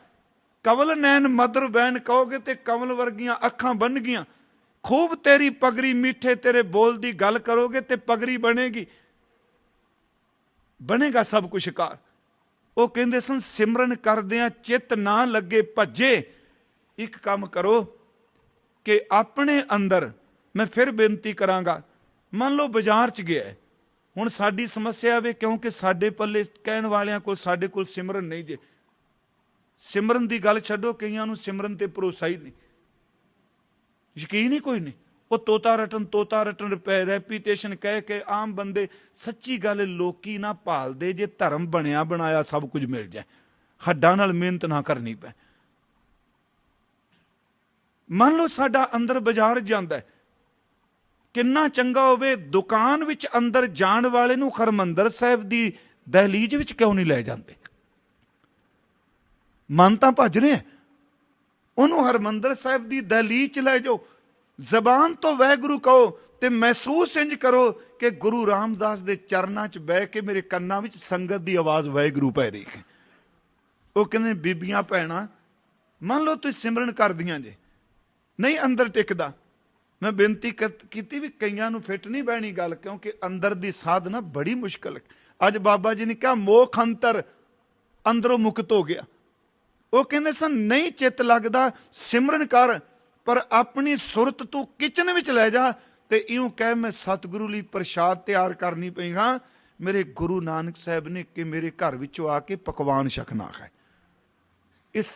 ਕਵਲ ਨੈਣ ਮਦਰ ਬੈਨ ਕਹੋਗੇ ਤੇ ਕਮਲ ਵਰਗੀਆਂ ਅੱਖਾਂ ਬਣਗੀਆਂ। ਖੂਬ ਤੇਰੀ ਪਗੜੀ ਮਿੱਠੇ ਤੇਰੇ ਬੋਲ ਦੀ ਗੱਲ ਕਰੋਗੇ ਤੇ ਪਗੜੀ ਬਣੇਗੀ, ਬਣੇਗਾ ਸਭ ਕੁਛ ਕਾਰ। ਉਹ ਕਹਿੰਦੇ ਸਨ ਸਿਮਰਨ ਕਰਦਿਆਂ ਚਿੱਤ ਨਾ ਲੱਗੇ ਭੱਜੇ। ਇੱਕ ਕੰਮ ਕਰੋ ਕਿ ਆਪਣੇ ਅੰਦਰ, ਮੈਂ ਫਿਰ ਬੇਨਤੀ ਕਰਾਂਗਾ, ਮੰਨ ਲਓ ਬਾਜ਼ਾਰ 'ਚ ਗਿਆ, ਹੁਣ ਸਾਡੀ ਸਮੱਸਿਆ ਵੇ ਕਿਉਂਕਿ ਸਾਡੇ ਪੱਲੇ ਕਹਿਣ ਵਾਲਿਆਂ ਕੋਲ, ਸਾਡੇ ਕੋਲ ਸਿਮਰਨ ਨਹੀਂ ਜੇ। ਸਿਮਰਨ ਦੀ ਗੱਲ ਛੱਡੋ, ਕਈਆਂ ਨੂੰ ਸਿਮਰਨ ਤੇ ਭਰੋਸਾ ਹੀ ਨਹੀਂ, ਯਕੀਨ ਹੀ ਕੋਈ ਨਹੀਂ। ਉਹ ਤੋਤਾ ਰਟਨ ਰੈਪੀਟੇਸ਼ਨ ਕਹਿ ਕੇ ਆਮ ਬੰਦੇ, ਸੱਚੀ ਗੱਲ ਲੋਕੀ ਨਾ ਭਾਲਦੇ ਜੇ ਧਰਮ ਬਣਿਆ ਬਣਾਇਆ ਸਭ ਕੁਝ ਮਿਲ ਜਾਏ, ਹੱਡਾਂ ਨਾਲ ਮਿਹਨਤ ਨਾ ਕਰਨੀ ਪਏ। ਮੰਨ ਲਓ ਸਾਡਾ ਅੰਦਰ ਬਾਜ਼ਾਰ ਜਾਂਦਾ, ਕਿੰਨਾ ਚੰਗਾ ਹੋਵੇ, ਦੁਕਾਨ ਵਿੱਚ ਅੰਦਰ ਜਾਣ ਵਾਲੇ ਨੂੰ ਹਰਿਮੰਦਰ ਸਾਹਿਬ ਦੀ ਦਹਲੀਜ਼ ਵਿੱਚ ਕਿਉਂ ਨਹੀਂ ਲੈ ਜਾਂਦੇ? ਮਨ ਤਾਂ ਭੱਜ ਰਿਹਾ, ਉਹਨੂੰ ਹਰਿਮੰਦਰ ਸਾਹਿਬ ਦੀ ਦਹਲੀਜ਼ 'ਚ ਲੈ ਜਾਓ। ਜ਼ਬਾਨ ਤੋਂ ਵਾਹਿਗੁਰੂ ਕਹੋ ਤੇ ਮਹਿਸੂਸ ਇੰਜ ਕਰੋ ਕਿ ਗੁਰੂ ਰਾਮਦਾਸ ਦੇ ਚਰਨਾਂ 'ਚ ਬਹਿ ਕੇ ਮੇਰੇ ਕੰਨਾਂ ਵਿੱਚ ਸੰਗਤ ਦੀ ਆਵਾਜ਼ ਵਾਹਿਗੁਰੂ ਪੈ ਰਹੀ ਹੈ। ਉਹ ਕਹਿੰਦੇ ਬੀਬੀਆਂ ਭੈਣਾਂ, ਮੰਨ ਲਓ ਤੁਸੀਂ ਸਿਮਰਨ ਕਰਦੀਆਂ ਜੇ, ਨਹੀਂ ਅੰਦਰ ਟਿਕਦਾ, ਮੈਂ ਬੇਨਤੀ ਕੀਤੀ ਵੀ ਕਈਆਂ ਨੂੰ ਫਿੱਟ ਨਹੀਂ ਬਹਿਣੀ ਗੱਲ, ਕਿਉਂਕਿ ਅੰਦਰ ਦੀ ਸਾਧਨਾ ਬੜੀ ਮੁਸ਼ਕਲ ਹੈ। ਅੱਜ ਬਾਬਾ ਜੀ ਨੇ ਕਿਹਾ ਮੋਖ ਅੰਤਰ, ਅੰਦਰੋਂ ਮੁਕਤ ਹੋ ਗਿਆ। ਉਹ ਕਹਿੰਦੇ ਸਨ ਨਹੀਂ ਚਿੱਤ ਲੱਗਦਾ, ਸਿਮਰਨ ਕਰ, ਪਰ ਆਪਣੀ ਸੁਰਤ ਤੂੰ ਕਿਚਨ ਵਿੱਚ ਲੈ ਜਾ ਤੇ ਇਉਂ ਕਹਿ ਮੈਂ ਸਤਿਗੁਰੂ ਲਈ ਪ੍ਰਸ਼ਾਦ ਤਿਆਰ ਕਰਨੀ ਪਈ ਹਾਂ। ਮੇਰੇ ਗੁਰੂ ਨਾਨਕ ਸਾਹਿਬ ਨੇ ਕਿ ਮੇਰੇ ਘਰ ਵਿੱਚੋਂ ਆ ਕੇ ਪਕਵਾਨ ਛਕਣਾ ਹੈ। ਇਸ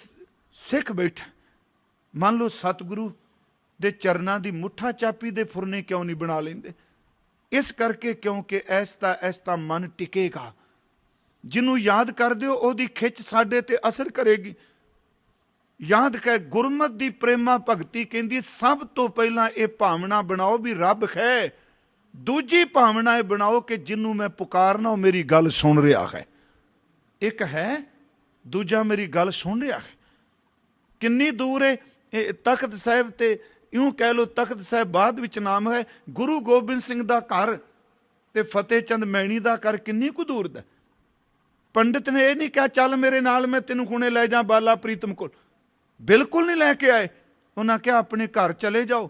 ਸਿੱਖ ਬੈਠਾ, ਮੰਨ ਲਓ ਸਤਿਗੁਰੂ ਦੇ ਚਰਨਾਂ ਦੀ ਮੁੱਠਾ ਚਾਪੀ ਦੇ ਫੁਰਨੇ ਕਿਉਂ ਨਹੀਂ ਬਣਾ ਲੈਂਦੇ? ਇਸ ਕਰਕੇ ਕਿਉਂਕਿ ਐਸਤਾ ਮਨ ਟਿਕੇਗਾ। ਜਿਹਨੂੰ ਯਾਦ ਕਰ ਦਿਓ ਉਹਦੀ ਖਿੱਚ ਸਾਡੇ ਤੇ ਅਸਰ ਕਰੇਗੀ। ਯਾਦ ਕਰ, ਗੁਰਮਤ ਦੀ ਪ੍ਰੇਮਾ ਭਗਤੀ ਕਹਿੰਦੀ ਸਭ ਤੋਂ ਪਹਿਲਾਂ ਇਹ ਭਾਵਨਾ ਬਣਾਓ ਵੀ ਰੱਬ ਹੈ। ਦੂਜੀ ਭਾਵਨਾ ਇਹ ਬਣਾਓ ਕਿ ਜਿਹਨੂੰ ਮੈਂ ਪੁਕਾਰਨਾ ਉਹ ਮੇਰੀ ਗੱਲ ਸੁਣ ਰਿਹਾ ਹੈ। ਇੱਕ ਹੈ, ਦੂਜਾ ਮੇਰੀ ਗੱਲ ਸੁਣ ਰਿਹਾ ਹੈ। ਕਿੰਨੀ ਦੂਰ ਹੈ ਇਹ ਤਖਤ ਸਾਹਿਬ, ਤੇ ਇਉਂ ਕਹਿ ਲਓ ਤਖਤ ਸਾਹਿਬ ਬਾਅਦ ਵਿੱਚ ਨਾਮ ਹੈ। ਗੁਰੂ ਗੋਬਿੰਦ ਸਿੰਘ ਦਾ ਘਰ ਤੇ ਫਤਿਹ ਚੰਦ ਮੈਣੀ ਦਾ ਘਰ ਕਿੰਨੀ ਕੁ ਦੂਰ ਦਾ? ਪੰਡਿਤ ਨੇ ਇਹ ਨਹੀਂ ਕਿਹਾ ਚੱਲ ਮੇਰੇ ਨਾਲ ਮੈਂ ਤੈਨੂੰ ਹੁਣੇ ਲੈ ਜਾ ਬਾਲਾ ਪ੍ਰੀਤਮ ਕੋਲ, ਬਿਲਕੁਲ ਨਹੀਂ ਲੈ ਕੇ ਆਏ। ਉਹਨਾਂ ਕਿਹਾ ਆਪਣੇ ਘਰ ਚਲੇ ਜਾਓ,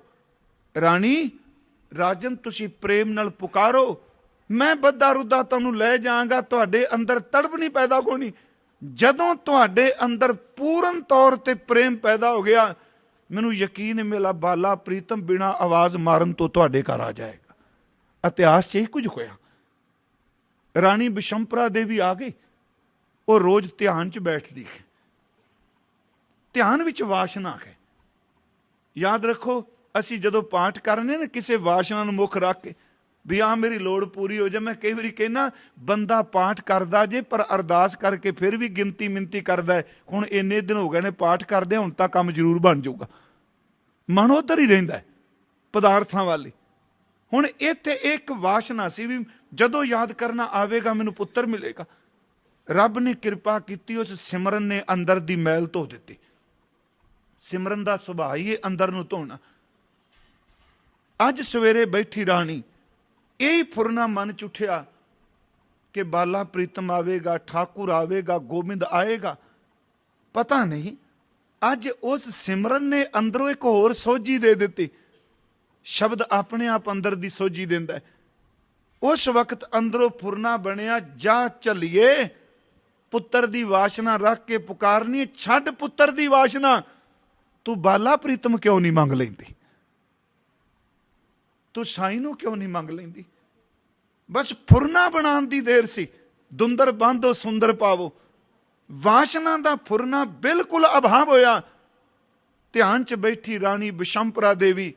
ਰਾਣੀ ਰਾਜਨ ਤੁਸੀਂ ਪ੍ਰੇਮ ਨਾਲ ਪੁਕਾਰੋ, ਮੈਂ ਬੱਧਾ ਰੁੱਧਾ ਤੁਹਾਨੂੰ ਲੈ ਜਾਵਾਂਗਾ। ਤੁਹਾਡੇ ਅੰਦਰ ਤੜਪ ਨਹੀਂ ਪੈਦਾ ਹੋਣੀ। ਜਦੋਂ ਤੁਹਾਡੇ ਅੰਦਰ ਪੂਰਨ ਤੌਰ ਤੇ ਪ੍ਰੇਮ ਪੈਦਾ ਹੋ ਗਿਆ, ਮੈਨੂੰ ਯਕੀਨ ਹੈ ਮੇਰਾ ਬਾਲਾ ਪ੍ਰੀਤਮ ਬਿਨਾ ਆਵਾਜ਼ ਮਾਰਨ ਤੋਂ ਤੁਹਾਡੇ ਘਰ ਆ ਜਾਏਗਾ। ਇਤਿਹਾਸ 'ਚ ਹੀ ਕੁਝ ਹੋਇਆ। ਰਾਣੀ ਬਿਸ਼ੰਪਰਾ ਦੇਵੀ ਆ ਗਈ, ਉਹ ਰੋਜ਼ ਧਿਆਨ 'ਚ ਬੈਠਦੀ ਹੈ। ਧਿਆਨ ਵਿੱਚ ਵਾਸ਼ਨਾ ਹੈ। ਯਾਦ ਰੱਖੋ, ਅਸੀਂ ਜਦੋਂ ਪਾਠ ਕਰਨੇ ਨਾ ਕਿਸੇ ਵਾਸ਼ਨਾ ਨੂੰ ਮੁੱਖ ਰੱਖ ਕੇ ਵੀ ਆਹ ਮੇਰੀ ਲੋੜ ਪੂਰੀ ਹੋ ਜਾਏ। ਮੈਂ ਕਈ ਵਾਰੀ ਕਹਿਣਾ ਬੰਦਾ ਪਾਠ ਕਰਦਾ ਜੇ ਪਰ ਅਰਦਾਸ ਕਰਕੇ ਫਿਰ ਵੀ ਗਿਣਤੀ ਮਿੰਤੀ ਕਰਦਾ ਹੈ। ਹੁਣ ਇੰਨੇ ਦਿਨ ਹੋ ਗਏ ਨੇ ਪਾਠ ਕਰਦੇ, ਹੁਣ ਤਾਂ ਕੰਮ ਜ਼ਰੂਰ ਬਣ ਜਾਊਗਾ। ਮਨ ਉੱਧਰ ਹੀ ਰਹਿੰਦਾ ਹੈ ਪਦਾਰਥਾਂ ਵਾਲੀ। ਹੁਣ ਇੱਥੇ ਇੱਕ ਵਾਸ਼ਨਾ ਸੀ ਵੀ ਜਦੋਂ ਯਾਦ ਕਰਨਾ ਆਵੇਗਾ ਮੈਨੂੰ ਪੁੱਤਰ ਮਿਲੇਗਾ। ਰੱਬ ਨੇ ਕਿਰਪਾ ਕੀਤੀ, ਉਸ ਸਿਮਰਨ ਨੇ ਅੰਦਰ ਦੀ ਮੈਲ ਧੋ ਦਿੱਤੀ। ਸਿਮਰਨ ਦਾ ਸੁਭਾਅ ਹੀ ਅੰਦਰ ਨੂੰ ਧੋਣਾ। ਅੱਜ ਸਵੇਰੇ ਬੈਠੀ ਰਾਣੀ ਇਹ ਫੁਰਨਾ ਮਨ ਚ ਉੱਠਿਆ ਕਿ ਬਾਲਾ ਪ੍ਰੀਤਮ ਆਵੇਗਾ, ਠਾਕੁਰ ਆਵੇਗਾ, ਗੋਬਿੰਦ ਆਏਗਾ। ਪਤਾ ਨਹੀਂ ਅੱਜ ਉਸ ਸਿਮਰਨ ਨੇ ਅੰਦਰੋਂ ਇੱਕ ਹੋਰ ਸੋਝੀ ਦੇ ਦਿੱਤੀ। ਸ਼ਬਦ ਆਪਣੇ ਆਪ ਅੰਦਰ ਦੀ ਸੋਝੀ ਦਿੰਦਾ ਹੈ। ਉਸ ਵਕਤ ਅੰਦਰੋਂ ਫੁਰਨਾ ਬਣਿਆ, ਜਾ ਚੱਲੀਏ, ਪੁੱਤਰ ਦੀ ਵਾਸ਼ਨਾ ਰੱਖ ਕੇ ਪੁਕਾਰਨੀ। ਛੱਡ ਪੁੱਤਰ ਦੀ ਵਾਸ਼ਨਾ, ਤੂੰ ਬਾਲਾ ਪ੍ਰੀਤਮ ਕਿਉਂ ਨਹੀਂ ਮੰਗ ਲੈਂਦੀ? ਤੂੰ ਸਾਈਂ ਨੂੰ ਕਿਉਂ ਨਹੀਂ ਮੰਗ ਲੈਂਦੀ? ਬਸ ਫੁਰਨਾ ਬਣਾਉਣ ਦੀ ਦੇਰ ਸੀ। ਦੁੰਦਰ ਬਾਂਧੋ ਸੁੰਦਰ ਪਾਵੋ, ਵਾਸ਼ਨਾ ਦਾ ਫੁਰਨਾ ਬਿਲਕੁਲ ਅਭਾਵ ਹੋਇਆ। ਧਿਆਨ 'ਚ ਬੈਠੀ ਰਾਣੀ ਬਿਸ਼ੰਪਰਾ ਦੇਵੀ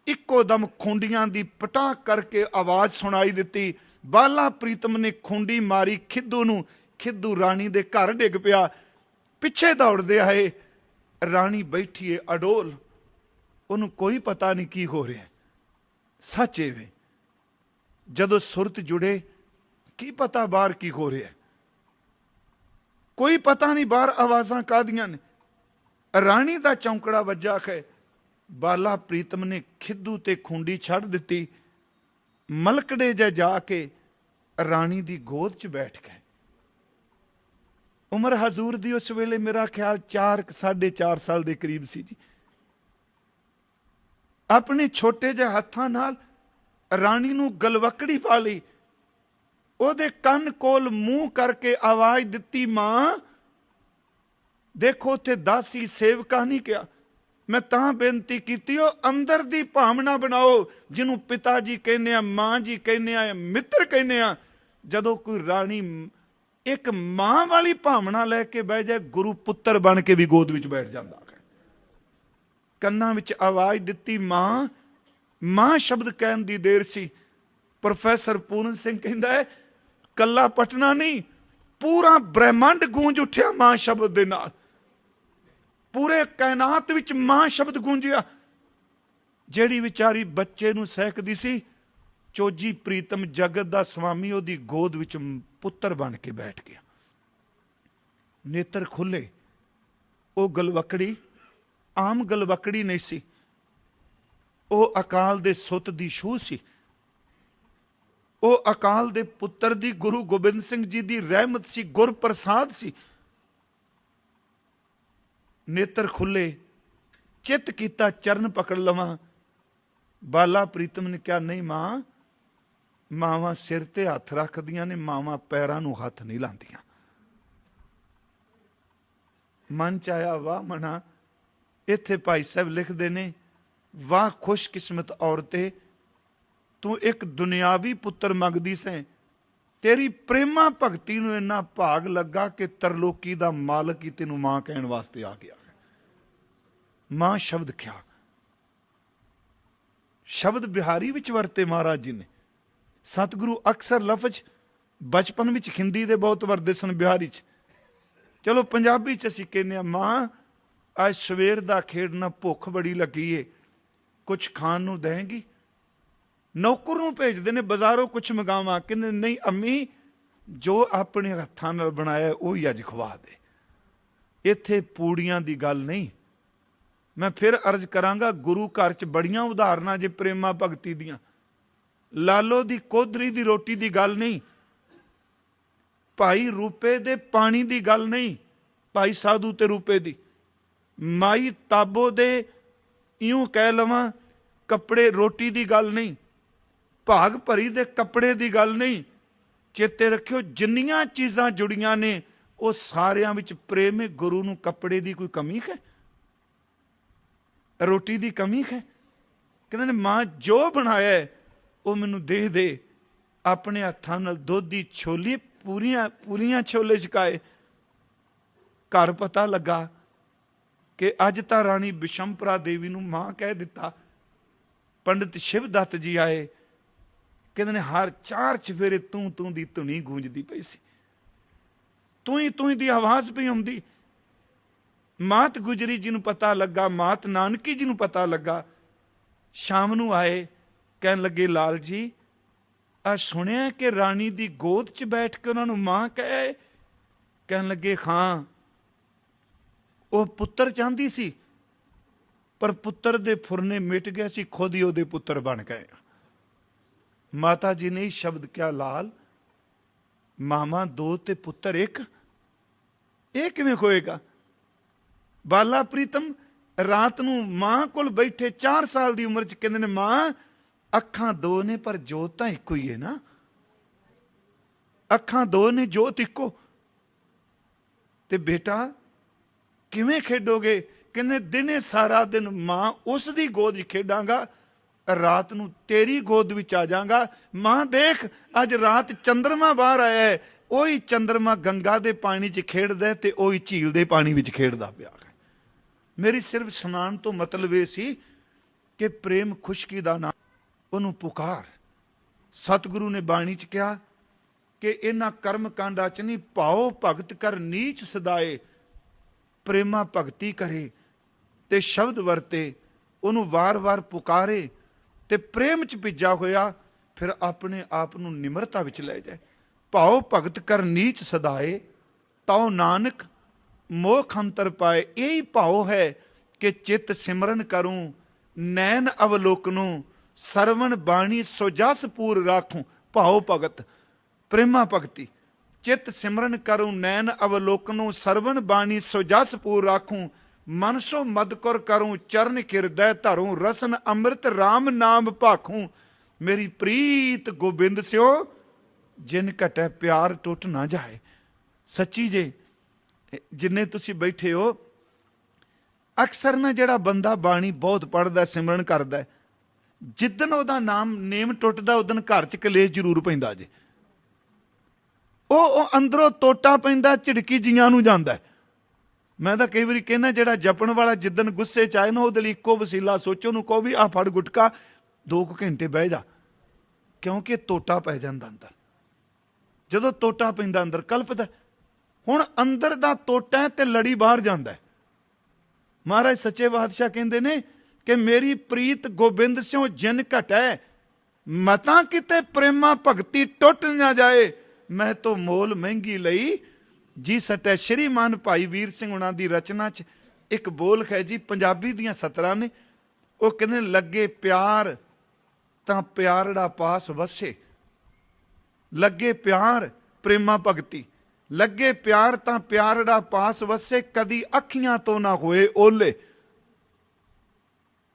ਇੱਕੋ ਦਮ ਖੁੰਡੀਆਂ ਦੀ ਪਟਾਕ ਕਰਕੇ ਆਵਾਜ਼ ਸੁਣਾਈ ਦਿੱਤੀ। ਬਾਲਾ ਪ੍ਰੀਤਮ ਨੇ ਖੁੰਡੀ ਮਾਰੀ ਖਿੱਦੂ ਨੂੰ, ਖਿੱਦੂ ਰਾਣੀ ਦੇ ਘਰ ਡਿੱਗ ਪਿਆ। ਪਿੱਛੇ ਦੌੜਦੇ ਆਏ, ਰਾਣੀ ਬੈਠੀ ਏ ਅਡੋਲ, ਉਹਨੂੰ ਕੋਈ ਪਤਾ ਨਹੀਂ ਕੀ ਹੋ ਰਿਹਾ। ਸੱਚ ਐਵੇਂ ਜਦੋਂ ਸੁਰਤ ਜੁੜੇ, ਕੀ ਪਤਾ ਬਾਹਰ ਕੀ ਹੋ ਰਿਹਾ, ਕੋਈ ਪਤਾ ਨਹੀਂ ਬਾਹਰ ਆਵਾਜ਼ਾਂ ਕਾਹਦੀਆਂ ਨੇ। ਰਾਣੀ ਦਾ ਚੌਂਕੜਾ ਵੱਜਾ ਹੈ। ਬਾਲਾ ਪ੍ਰੀਤਮ ਨੇ ਖਿੱਦੂ ਤੇ ਖੁੰਡੀ ਛੱਡ ਦਿੱਤੀ। ਮਲਕੜੇ ਜਾ ਕੇ ਰਾਣੀ ਦੀ ਗੋਦ 'ਚ ਬੈਠ ਗਏ। ਉਮਰ ਹਜ਼ੂਰ ਦੀ ਉਸ ਵੇਲੇ ਮੇਰਾ ਖਿਆਲ 4-4.5 ਸਾਲ ਦੇ ਕਰੀਬ ਸੀ ਜੀ। ਆਪਣੇ ਛੋਟੇ ਜਿਹੇ ਹੱਥਾਂ ਨਾਲ ਰਾਣੀ ਨੂੰ ਗਲਵਕੜੀ ਪਾ ਲਈ, ਉਹਦੇ ਕੰਨ ਕੋਲ ਮੂੰਹ ਕਰਕੇ ਆਵਾਜ਼ ਦਿੱਤੀ, ਮਾਂ। ਦੇਖੋ ਉੱਥੇ ਦਾਸੀ ਸੇਵਕਾ ਨਹੀਂ ਕਿਹਾ, ਮੈਂ ਤਾਂ ਬੇਨਤੀ ਕੀਤੀ ਉਹ ਅੰਦਰ ਦੀ ਭਾਵਨਾ ਬਣਾਓ, ਜਿਹਨੂੰ ਪਿਤਾ ਜੀ ਕਹਿੰਦੇ ਆ, ਮਾਂ ਜੀ ਕਹਿੰਦੇ ਆ, ਮਿੱਤਰ ਕਹਿੰਦੇ ਆ। ਜਦੋਂ ਕੋਈ ਰਾਣੀ ਇੱਕ ਮਾਂ ਵਾਲੀ ਭਾਵਨਾ ਲੈ ਕੇ ਬਹਿ ਜਾਏ, ਗੁਰੂ ਪੁੱਤਰ ਬਣ ਕੇ ਵੀ ਗੋਦ ਵਿੱਚ ਬੈਠ ਜਾਂਦਾ ਹੈ। ਕੰਨਾਂ ਵਿੱਚ ਆਵਾਜ਼ ਦਿੱਤੀ, ਮਾਂ। ਮਾਂ ਸ਼ਬਦ ਕਹਿਣ ਦੀ ਦੇਰ ਸੀ। ਪ੍ਰੋਫੈਸਰ ਪੂਰਨ ਸਿੰਘ ਕਹਿੰਦਾ ਹੈ, ਕੱਲਾ ਪਟਨਾ ਨਹੀਂ, ਪੂਰਾ ਬ੍ਰਹਿਮੰਡ ਗੂੰਜ ਉੱਠਿਆ ਮਾਂ ਸ਼ਬਦ ਦੇ ਨਾਲ। ਪੂਰੇ ਕਾਇਨਾਤ ਵਿੱਚ ਮਾਂ ਸ਼ਬਦ ਗੂੰਜਿਆ। ਜਿਹੜੀ ਵਿਚਾਰੀ ਬੱਚੇ ਨੂੰ ਸਹਿਕਦੀ ਸੀ, ਚੋਜੀ ਪ੍ਰੀਤਮ ਜਗਤ ਦਾ ਸਵਾਮੀ ਉਹਦੀ ਗੋਦ ਵਿੱਚ ਪੁੱਤਰ ਬਣ ਕੇ ਬੈਠ ਗਿਆ। ਨੇਤਰ ਖੁੱਲੇ। ਉਹ ਗਲਵਕੜੀ ਆਮ ਗਲਵਕੜੀ ਨਹੀਂ ਸੀ, ਉਹ ਅਕਾਲ ਦੇ ਸੁੱਤ ਦੀ ਛੂਹ ਸੀ। ਉਹ ਅਕਾਲ ਦੇ ਪੁੱਤਰ ਦੀ, ਗੁਰੂ ਗੋਬਿੰਦ ਸਿੰਘ ਜੀ ਦੀ ਰਹਿਮਤ ਸੀ, ਗੁਰ ਪ੍ਰਸਾਦ ਸੀ। ਨੇਤਰ ਖੁੱਲੇ, ਚਿੱਤ ਕੀਤਾ ਚਰਨ ਪਕੜ ਲਵਾਂ। ਬਾਲਾ ਪ੍ਰੀਤਮ ਨੇ ਕਿਹਾ, ਨਹੀਂ ਮਾਂ, ਮਾਵਾਂ ਸਿਰ ਤੇ ਹੱਥ ਰੱਖਦੀਆਂ ਨੇ, ਮਾਵਾਂ ਪੈਰਾਂ ਨੂੰ ਹੱਥ ਨਹੀਂ ਲਾਉਂਦੀਆਂ। ਮਨ ਚ ਆਇਆ, ਵਾਹ ਮਨਾ। ਇੱਥੇ ਭਾਈ ਸਾਹਿਬ ਲਿਖਦੇ ਨੇ, ਵਾਹ ਖੁਸ਼ਕਿਸਮਤ ਔਰਤੇ, ਤੂੰ ਇੱਕ ਦੁਨਿਆਵੀ ਪੁੱਤਰ ਮੰਗਦੀ ਸੈਂ, ਤੇਰੀ ਪ੍ਰੇਮਾ ਭਗਤੀ ਨੂੰ ਇੰਨਾ ਭਾਗ ਲੱਗਾ ਕਿ ਤਰਲੋਕੀ ਦਾ ਮਾਲਕ ਹੀ ਤੈਨੂੰ ਮਾਂ ਕਹਿਣ ਵਾਸਤੇ ਆ ਗਿਆ। ਮਾਂ ਸ਼ਬਦ ਕਿਹਾ, ਸ਼ਬਦ ਬਿਹਾਰੀ ਵਿੱਚ ਵਰਤੇ ਮਹਾਰਾਜ ਜੀ ਨੇ। ਸਤਿਗੁਰੂ ਅਕਸਰ ਲਫ਼ਜ਼ ਬਚਪਨ ਵਿੱਚ ਹਿੰਦੀ ਦੇ ਬਹੁਤ ਵਰਤੇ ਸਨ, ਬਿਹਾਰੀ 'ਚ। ਚਲੋ ਪੰਜਾਬੀ 'ਚ ਅਸੀਂ ਕਹਿੰਦੇ ਹਾਂ, ਮਾਂ ਅੱਜ ਸਵੇਰ ਦਾ ਖੇਡਣਾ, ਭੁੱਖ ਬੜੀ ਲੱਗੀ ਏ, ਕੁਛ ਖਾਣ ਨੂੰ ਦੇਂਗੀ? ਨੌਕਰ ਨੂੰ ਭੇਜਦੇ ਨੇ ਬਾਜ਼ਾਰੋਂ ਕੁਛ ਮੰਗਾਵਾਂ, ਕਹਿੰਦੇ ਨਹੀਂ ਅੰਮੀ, ਜੋ ਆਪਣੇ ਹੱਥਾਂ ਨਾਲ ਬਣਾਇਆ ਉਹੀ ਅੱਜ ਖਵਾ ਦੇ। ਇੱਥੇ ਪੂੜੀਆਂ ਦੀ ਗੱਲ ਨਹੀਂ। ਮੈਂ ਫਿਰ ਅਰਜ਼ ਕਰਾਂਗਾ, ਗੁਰੂ ਘਰ 'ਚ ਬੜੀਆਂ ਉਦਾਹਰਨਾਂ ਜੇ ਪ੍ਰੇਮਾ ਭਗਤੀ ਦੀਆਂ। ਲਾਲੋ ਦੀ ਕੋਧਰੀ ਦੀ ਰੋਟੀ ਦੀ ਗੱਲ ਨਹੀਂ, ਭਾਈ ਰੂਪੇ ਦੇ ਪਾਣੀ ਦੀ ਗੱਲ ਨਹੀਂ, ਭਾਈ ਸਾਧੂ ਤੇ ਰੂਪੇ ਦੀ। ਮਾਈ ਤਾਬੋ ਦੇ ਇਉਂ ਕਹਿ ਲਵਾਂ ਕੱਪੜੇ ਰੋਟੀ ਦੀ ਗੱਲ ਨਹੀਂ, ਭਾਗ ਭਰੀ ਦੇ ਕੱਪੜੇ ਦੀ ਗੱਲ ਨਹੀਂ। ਚੇਤੇ ਰੱਖਿਓ, ਜਿੰਨੀਆਂ ਚੀਜ਼ਾਂ ਜੁੜੀਆਂ ਨੇ ਉਹ ਸਾਰਿਆਂ ਵਿੱਚ ਪ੍ਰੇਮ ਹੈ। ਗੁਰੂ ਨੂੰ ਕੱਪੜੇ ਦੀ ਕੋਈ ਕਮੀ ਹੈ? ਰੋਟੀ ਦੀ ਕਮੀ ਹੈ? ਕਹਿੰਦੇ ਨੇ ਮਾਂ ਜੋ ਬਣਾਇਆ ਉਹ ਮੈਨੂੰ ਦੇ ਦੇ। ਆਪਣੇ ਹੱਥਾਂ ਨਾਲ ਦੁੱਧ ਦੀ ਛੋਲੀ, ਪੂਰੀਆਂ ਛੋਲੇ ਛਕਾਏ। ਘਰ ਪਤਾ ਲੱਗਾ ਕਿ ਅੱਜ ਤਾਂ ਰਾਣੀ ਬਿਸ਼ੰਪਰਾ ਦੇਵੀ ਨੂੰ ਮਾਂ ਕਹਿ ਦਿੱਤਾ। ਪੰਡਿਤ ਸ਼ਿਵਦੱਤ ਜੀ ਆਏ, ਕਹਿੰਦੇ ਨੇ ਹਰ 4 ਚਫੇਰੇ ਤੂੰ ਦੀ ਧੁਨੀ ਗੂੰਜਦੀ ਪਈ ਸੀ, ਤੂੰ ਹੀ ਦੀ ਆਵਾਜ਼ ਪਈ ਆਉਂਦੀ। ਮਾਤ ਗੁਜਰੀ ਜੀ ਨੂੰ ਪਤਾ ਲੱਗਾ, ਮਾਤ ਨਾਨਕੀ ਜੀ ਨੂੰ ਪਤਾ ਲੱਗਾ। ਸ਼ਾਮ ਨੂੰ ਆਏ, ਕਹਿਣ ਲੱਗੇ, ਲਾਲ ਜੀ ਆ ਸੁਣਿਆ ਕਿ ਰਾਣੀ ਦੀ ਗੋਦ 'ਚ ਬੈਠ ਕੇ ਉਹਨਾਂ ਨੂੰ ਮਾਂ ਕਹੇ? ਕਹਿਣ ਲੱਗੇ, ਹਾਂ, ਉਹ ਪੁੱਤਰ ਚਾਹੁੰਦੀ ਸੀ, ਪਰ ਪੁੱਤਰ ਦੇ ਫੁਰਨੇ ਮਿਟ ਗਏ ਸੀ, ਖੁਦ ਹੀ ਉਹਦੇ ਪੁੱਤਰ ਬਣ ਗਏ। ਮਾਤਾ ਜੀ ਨੇ ਸ਼ਬਦ ਕਿਹਾ, ਲਾਲ, ਮਾਮਾ 2 ਤੇ ਪੁੱਤਰ 1, ਇਹ ਕਿਵੇਂ ਹੋਏਗਾ? ਬਾਲਾ ਪ੍ਰੀਤਮ ਰਾਤ ਨੂੰ ਮਾਂ ਕੋਲ ਬੈਠੇ 4 ਸਾਲ ਦੀ ਉਮਰ 'ਚ ਕਹਿੰਦੇ ਨੇ, ਮਾਂ ਅੱਖਾਂ 2 ਨੇ ਪਰ ਜੋਤ ਤਾਂ ਇੱਕੋ ਹੀ ਹੈ ਨਾ। ਅੱਖਾਂ 2 ਨੇ, ਜੋਤ ਇੱਕੋ। ਤੇ ਬੇਟਾ ਕਿਵੇਂ ਖੇਡੋਗੇ? ਕਹਿੰਦੇ ਦਿਨੇ ਸਾਰਾ ਦਿਨ ਮਾਂ ਉਸ ਦੀ ਗੋਦ 'ਚ ਖੇਡਾਂਗਾ, ਰਾਤ ਨੂੰ ਤੇਰੀ ਗੋਦ ਵਿੱਚ ਆ ਜਾਵਾਂਗਾ। ਮਾਂ ਦੇਖ ਅੱਜ ਰਾਤ ਚੰਦਰਮਾ ਬਾਹਰ ਆਇਆ ਹੈ, ਉਹੀ ਚੰਦਰਮਾ ਗੰਗਾ ਦੇ ਪਾਣੀ 'ਚ ਖੇਡਦਾ ਤੇ ਉਹੀ ਝੀਲ ਦੇ ਪਾਣੀ ਵਿੱਚ ਖੇਡਦਾ ਪਿਆ ਹੈ। ਮੇਰੀ ਸਿਰਫ ਸੁਣਾਉਣ ਤੋਂ ਮਤਲਬ ਇਹ ਸੀ ਕਿ ਪ੍ਰੇਮ ਖੁਸ਼ਕੀ ਦਾ ਨਾਮ, ਉਹਨੂੰ ਪੁਕਾਰ। ਸਤਿਗੁਰੂ ਨੇ ਬਾਣੀ 'ਚ ਕਿਹਾ ਕਿ ਇਹਨਾਂ ਕਰਮ ਕਾਂਡਾਂ 'ਚ ਨਹੀਂ, ਭਾਉ ਭਗਤ ਕਰ ਨੀਚ ਸਦਾਏ। ਪ੍ਰੇਮਾ ਭਗਤੀ ਕਰੇ ਤੇ ਸ਼ਬਦ ਵਰਤੇ, ਉਹਨੂੰ ਵਾਰ-ਵਾਰ ਪੁਕਾਰੇ ਤੇ ਪ੍ਰੇਮ 'ਚ ਭਿੱਜਾ ਹੋਇਆ ਫਿਰ ਆਪਣੇ ਆਪ ਨੂੰ ਨਿਮਰਤਾ ਵਿੱਚ ਲੈ ਜਾਏ। ਭਾਉ ਭਗਤ ਕਰ ਨੀਚ ਸਦਾਏ, ਤਾਉ ਨਾਨਕ ਮੋਖ ਅੰਤਰ ਪਾਏ। ਇਹੀ ਭਾਉ ਹੈ ਕਿ ਚਿੱਤ ਸਿਮਰਨ ਕਰੂੰ, ਨੈਣ ਅਵਲੋਕਨੂ, ਸਰਵਣ ਬਾਣੀ ਸੋ ਜਸ ਪੂਰ ਰਾਖੂੰ। ਭਾਉ ਭਗਤ ਪ੍ਰੇਮਾ ਭਗਤੀ, ਚਿੱਤ ਸਿਮਰਨ ਕਰੂੰ, ਨੈਣ ਅਵਲੋਕਨੂ, ਸਰਵਣ ਬਾਣੀ ਸੋ ਜਸ ਪੂਰ ਰਾਖੂੰ। ਮਨ ਸੋ ਮਦਕੁਰ ਕਰੂੰ, ਚਰਨ ਕਿਰਦੈ ਧਰੂੰ, ਰਸਨ ਅੰਮ੍ਰਿਤ ਰਾਮ ਨਾਮ ਭਾਖੂੰ। ਮੇਰੀ ਪ੍ਰੀਤ ਗੋਬਿੰਦ ਸਿਓ, ਜਿਨ ਘਟੈ ਪਿਆਰ ਟੁੱਟ ਨਾ ਜਾਏ। ਸੱਚੀ ਜੇ ਜਿੰਨੇ ਤੁਸੀਂ ਬੈਠੇ ਹੋ, ਅਕਸਰ ਨਾ ਜਿਹੜਾ ਬੰਦਾ ਬਾਣੀ ਬਹੁਤ ਪੜ੍ਹਦਾ, ਸਿਮਰਨ ਕਰਦਾ, ਜਿੱਦਣ ਉਹਦਾ ਨੇਮ ਟੁੱਟਦਾ ਉਦਣ ਘਰ 'ਚ ਕਲੇਸ਼ ਜ਼ਰੂਰ ਪੈਂਦਾ ਜੇ। ਉਹ ਅੰਦਰੋਂ ਟੋਟਾ ਪੈਂਦਾ, ਝਿੜਕੀ ਜੀਆਂ ਨੂੰ ਜਾਂਦਾ। ਮੈਂ ਤਾਂ ਕਈ ਵਾਰੀ ਕਹਿੰਦਾ ਜਿਹੜਾ ਜਪਣ ਵਾਲਾ ਜਿੱਦਣ ਗੁੱਸੇ 'ਚ ਆਏ ਨਾ, ਉਹਦੇ ਲਈ ਇੱਕੋ ਵਸੀਲਾ ਸੋਚੋ, ਉਹਨੂੰ ਕਹੋ ਵੀ ਆਹ ਫੜ ਗੁਟਕਾ 2 ਘੰਟੇ ਬਹਿ ਜਾ, ਕਿਉਂਕਿ ਟੋਟਾ ਪੈ ਜਾਂਦਾ ਅੰਦਰ। ਜਦੋਂ ਟੋਟਾ ਪੈਂਦਾ ਅੰਦਰ ਕਲਪਦਾ। ਹੁਣ ਅੰਦਰ ਦਾ ਟੋਟਾ ਹੈ ਤੇ ਲੜੀ ਬਾਹਰ ਜਾਂਦਾ। ਮਹਾਰਾਜ ਸੱਚੇ ਪਾਤਸ਼ਾਹ ਕਹਿੰਦੇ ਨੇ ਕਿ ਮੇਰੀ ਪ੍ਰੀਤ ਗੋਬਿੰਦ ਸਿਓ ਜਿਨ ਘਟੈ, ਮਤਾਂ ਕਿਤੇ ਪ੍ਰੇਮਾ ਭਗਤੀ ਟੁੱਟ ਨਾ ਜਾਏ। ਮੈਂ ਤੋਂ ਮੋਲ ਮਹਿੰਗੀ ਲਈ ਜੀ ਸਟੈ। ਸ਼੍ਰੀਮਾਨ ਭਾਈ ਵੀਰ ਸਿੰਘ ਉਹਨਾਂ ਦੀ ਰਚਨਾ 'ਚ ਇੱਕ ਬੋਲ ਹੈ ਜੀ, ਪੰਜਾਬੀ ਦੀਆਂ 17 ਨੇ। ਉਹ ਕਹਿੰਦੇ ਲੱਗੇ ਪਿਆਰ ਤਾਂ ਪਿਆਰੜਾ ਪਾਸ ਵਸੇ। ਲੱਗੇ ਪਿਆਰ ਪ੍ਰੇਮਾ ਭਗਤੀ, ਲੱਗੇ ਪਿਆਰ ਤਾਂ ਪਿਆਰੜਾ ਪਾਸ ਵਸੇ। ਕਦੀ ਅੱਖੀਆਂ ਤੋਂ ਨਾ ਹੋਏ ਓਲੇ,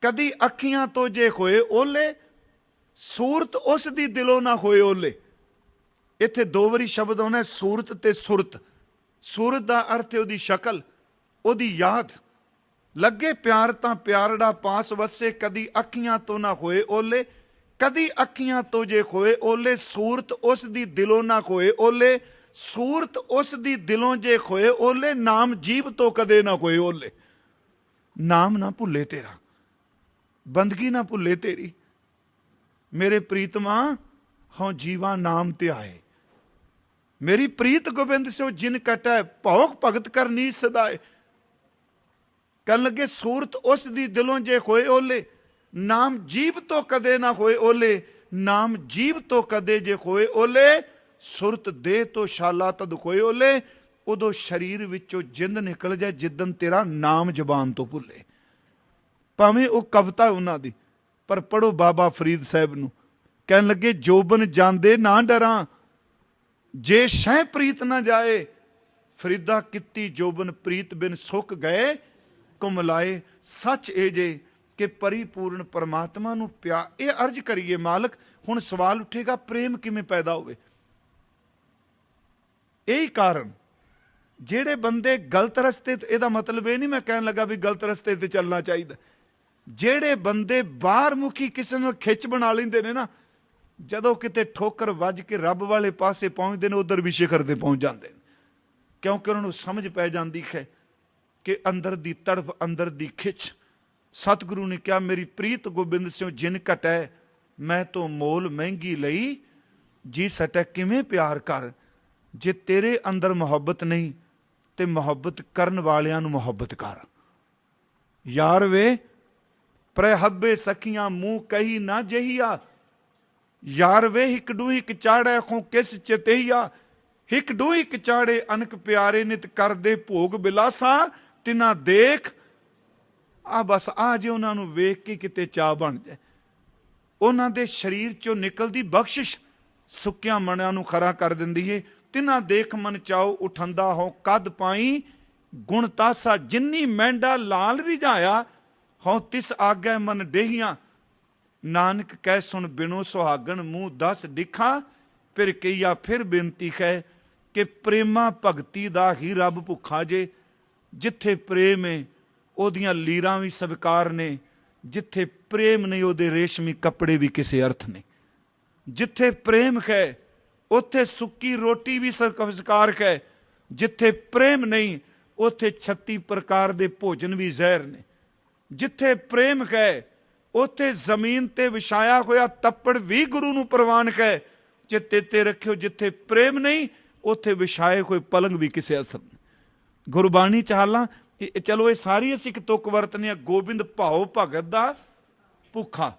ਕਦੀ ਅੱਖੀਆਂ ਤੋਂ ਜੇ ਹੋਏ ਓਲੇ, ਸੂਰਤ ਉਸ ਦੀ ਦਿਲੋਂ ਨਾ ਹੋਏ ਓਲੇ। ਇੱਥੇ 2 ਵਾਰੀ ਸ਼ਬਦ ਆਉਣਾ, ਸੂਰਤ ਤੇ ਸੁਰਤ। ਸੂਰਤ ਦਾ ਅਰਥ ਹੈ ਉਹਦੀ ਸ਼ਕਲ, ਉਹਦੀ ਯਾਦ। ਲੱਗੇ ਪਿਆਰ ਤਾਂ ਪਿਆਰੜਾ ਪਾਸ ਵਸੇ, ਕਦੀ ਅੱਖੀਆਂ ਤੋਂ ਨਾ ਹੋਏ ਓਲੇ, ਕਦੀ ਅੱਖੀਆਂ ਤੋਂ ਜੇ ਹੋਏ ਓਲੇ, ਸੂਰਤ ਉਸ ਦੀ ਦਿਲੋਂ ਨਾ ਹੋਏ ਓਲੇ। ਸੂਰਤ ਉਸ ਦੀ ਦਿਲੋਂ ਜੇ ਹੋਏ ਓਲੇ, ਨਾਮ ਜੀਵ ਤੋਂ ਕਦੇ ਨਾ ਹੋਏ ਓਲੇ। ਨਾਮ ਨਾ ਭੁੱਲੇ ਤੇਰਾ, ਬੰਦਗੀ ਨਾ ਭੁੱਲੇ ਤੇਰੀ। ਮੇਰੇ ਪ੍ਰੀਤਮਾ ਹਉ ਜੀਵਾ ਨਾਮ ਤੇ ਆਏ। ਮੇਰੀ ਪ੍ਰੀਤ ਗੋਬਿੰਦ ਸਿਓ ਜਿਨ ਕਟੈ, ਭੌਕ ਭਗਤ ਕਰ ਨੀਚ ਸਦਾਏ। ਕਹਿਣ ਲੱਗੇ ਸੂਰਤ ਉਸ ਦੀ ਦਿਲੋਂ ਜੇ ਹੋਏ ਓਲੇ, ਨਾਮ ਜੀਵ ਤੋਂ ਕਦੇ ਨਾ ਹੋਏ ਓਲੇ। ਨਾਮ ਜੀਵ ਤੋਂ ਕਦੇ ਜੇ ਹੋਏ ਓਲੇ, ਸੁਰਤ ਦੇਹ ਤੋਂ ਸ਼ਾਲਾ ਤਦ ਹੋਏ ਓਲੇ। ਉਦੋਂ ਸਰੀਰ ਵਿੱਚੋਂ ਜਿੰਦ ਨਿਕਲ ਜਾਏ ਜਿੱਦਨ ਤੇਰਾ ਨਾਮ ਜ਼ਬਾਨ ਤੋਂ ਭੁੱਲੇ। ਭਾਵੇਂ ਉਹ ਕਵਿਤਾ ਉਹਨਾਂ ਦੀ, ਪਰ ਪੜ੍ਹੋ ਬਾਬਾ ਫਰੀਦ ਸਾਹਿਬ ਨੂੰ। ਕਹਿਣ ਲੱਗੇ ਜੋਬਨ ਜਾਂਦੇ ਨਾ ਡਰਾਂ, ਜੇ ਸ਼ਹਿ ਪ੍ਰੀਤ ਨਾ ਜਾਏ। ਫਰੀਦਾ ਕੀਤੀ ਜੋਬਨ ਪ੍ਰੀਤ ਬਿਨ ਸੁੱਕ ਗਏ ਕੁਮਲਾਏ। ਸੱਚ ਇਹ ਜੇ ਕਿ ਪਰਿਪੂਰਨ ਪਰਮਾਤਮਾ ਨੂੰ ਪਿਆਰ। ਇਹ ਅਰਜ਼ ਕਰੀਏ ਮਾਲਕ, ਹੁਣ ਸਵਾਲ ਉੱਠੇਗਾ ਪ੍ਰੇਮ ਕਿਵੇਂ ਪੈਦਾ ਹੋਵੇ। ਇਹੀ ਕਾਰਨ ਜਿਹੜੇ ਬੰਦੇ ਗਲਤ ਰਸਤੇ, ਇਹਦਾ ਮਤਲਬ ਇਹ ਨਹੀਂ ਮੈਂ ਕਹਿਣ ਲੱਗਾ ਵੀ ਗਲਤ ਰਸਤੇ ਤੇ ਚੱਲਣਾ ਚਾਹੀਦਾ। ਜਿਹੜੇ ਬੰਦੇ ਬਾਹਰ ਮੁਖੀ ਕਿਸੇ ਨਾਲ ਖਿੱਚ ਬਣਾ ਲੈਂਦੇ ਨੇ ਨਾ, ਜਦੋਂ ਕਿਤੇ ਠੋਕਰ ਵੱਜ ਕੇ ਰੱਬ ਵਾਲੇ ਪਾਸੇ ਪਹੁੰਚਦੇ ਨੇ, ਉਧਰ ਵੀ ਸਿਖਰ ਤੇ ਪਹੁੰਚ ਜਾਂਦੇ ਨੇ। ਕਿਉਂਕਿ ਉਹਨਾਂ ਨੂੰ ਸਮਝ ਪੈ ਜਾਂਦੀ ਹੈ ਕਿ ਅੰਦਰ ਦੀ ਤੜਫ, ਅੰਦਰ ਦੀ ਖਿੱਚ। ਸਤਿਗੁਰੂ ਨੇ ਕਿਹਾ ਮੇਰੀ ਪ੍ਰੀਤ ਗੋਬਿੰਦ ਸਿਓ ਜਿਨ ਘਟੈ, ਮੈਂ ਤੋਂ ਮੋਲ ਮਹਿੰਗੀ ਲਈ ਜੀ ਸਟੈ। ਕਿਵੇਂ ਪਿਆਰ ਕਰ ਜੇ ਤੇਰੇ ਅੰਦਰ ਮੁਹੱਬਤ ਨਹੀਂ, ਤੇ ਮੁਹੱਬਤ ਕਰਨ ਵਾਲਿਆਂ ਨੂੰ ਮੁਹੱਬਤ ਕਰ। ਯਾਰ ਵੇ ਪ੍ਰਹੱਬੇ ਸਖੀਆਂ ਮੂੰਹ ਕਹੀ ਨਾ ਜਹੀਆ। ਯਾਰ ਵੇ ਹਿਕ ਡੂ ਹਿਕ ਚਾੜੈ ਖੋਂ ਕਿਸ ਚਤਈਆ। ਹਿਕ ਡੂ ਹਿਕ ਚਾੜੇ ਅਨਕ ਪਿਆਰੇ ਨਿਤ ਕਰਦੇ ਭੋਗ ਬਿਲਾਸਾ। ਤਿਨਾ ਦੇਖ ਆ ਬਸ ਆ ਜੇ ਉਹਨਾਂ ਨੂੰ ਵੇਖ ਕੇ ਕਿਤੇ ਚਾਹ ਬਣ ਜਾਏ। ਉਹਨਾਂ ਦੇ ਸਰੀਰ ਚੋਂ ਨਿਕਲਦੀ ਬਖਸ਼ਿਸ਼ ਸੁੱਕਿਆਂ ਮਣਿਆਂ ਨੂੰ ਖਰਾ ਕਰ ਦਿੰਦੀ ਏ। ਤਿਨਾ ਦੇਖ ਮਨ ਚਾਓ ਉਠੰਦਾ ਹੋ ਕਦ ਪਾਈ ਗੁਣ ਤਾਸਾ। ਜਿੰਨੀ ਮਹਿੰਡਾ ਲਾਲ ਰਿਝਾਇਆ ਹਉ ਤਿਸ ਆਗੈ ਮਨ ਡੇਹੀਆਂ। ਨਾਨਕ ਕਹਿ ਸੁਣ ਬਿਨੋ ਸੁਹਾਗਣ ਮੂੰਹ 10 ਡਿੱਖਾਂ। ਫਿਰ ਕਹੀਆ ਫਿਰ ਬੇਨਤੀ ਹੈ ਕਿ ਪ੍ਰੇਮਾ ਭਗਤੀ ਦਾ ਹੀ ਰੱਬ ਭੁੱਖਾ ਜੇ। ਜਿੱਥੇ ਪ੍ਰੇਮ ਏ ਉਹਦੀਆਂ ਲੀਰਾਂ ਵੀ ਸਵੀਕਾਰ ਨੇ, ਜਿੱਥੇ ਪ੍ਰੇਮ ਨਹੀਂ ਉਹਦੇ ਰੇਸ਼ਮੀ ਕੱਪੜੇ ਵੀ ਕਿਸੇ ਅਰਥ ਨਹੀਂ। ਜਿੱਥੇ ਪ੍ਰੇਮ ਹੈ ਉੱਥੇ ਸੁੱਕੀ ਰੋਟੀ ਵੀ ਸਤਿਕਾਰ ਹੈ। ਜਿੱਥੇ ਪ੍ਰੇਮ ਨਹੀਂ ਉੱਥੇ 36 ਪ੍ਰਕਾਰ ਦੇ ਭੋਜਨ ਵੀ ਜ਼ਹਿਰ ਨੇ। ਜਿੱਥੇ ਪ੍ਰੇਮ ਹੈ ਉੱਥੇ ਜ਼ਮੀਨ ਤੇ ਵਿਛਾਇਆ ਹੋਇਆ ਤੱਪੜ ਵੀ ਗੁਰੂ ਨੂੰ ਪ੍ਰਵਾਨ ਹੈ। ਚਿੱਤੇ ਤੇ ਰੱਖਿਓ, ਜਿੱਥੇ ਪ੍ਰੇਮ ਨਹੀਂ ਉੱਥੇ ਵਿਛਾਏ ਹੋਏ ਪਲੰਗ ਵੀ ਕਿਸੇ ਅਸਰ ਨਹੀਂ। ਗੁਰਬਾਣੀ ਚਾਲਾਂ ਚਲੋ ਇਹ ਸਾਰੀ ਅਸੀਂ ਇੱਕ ਤੁਕ ਵਰਤਨੇ ਆ। ਗੋਬਿੰਦ ਭਾਉ ਭਗਤ ਦਾ ਭੁੱਖਾ,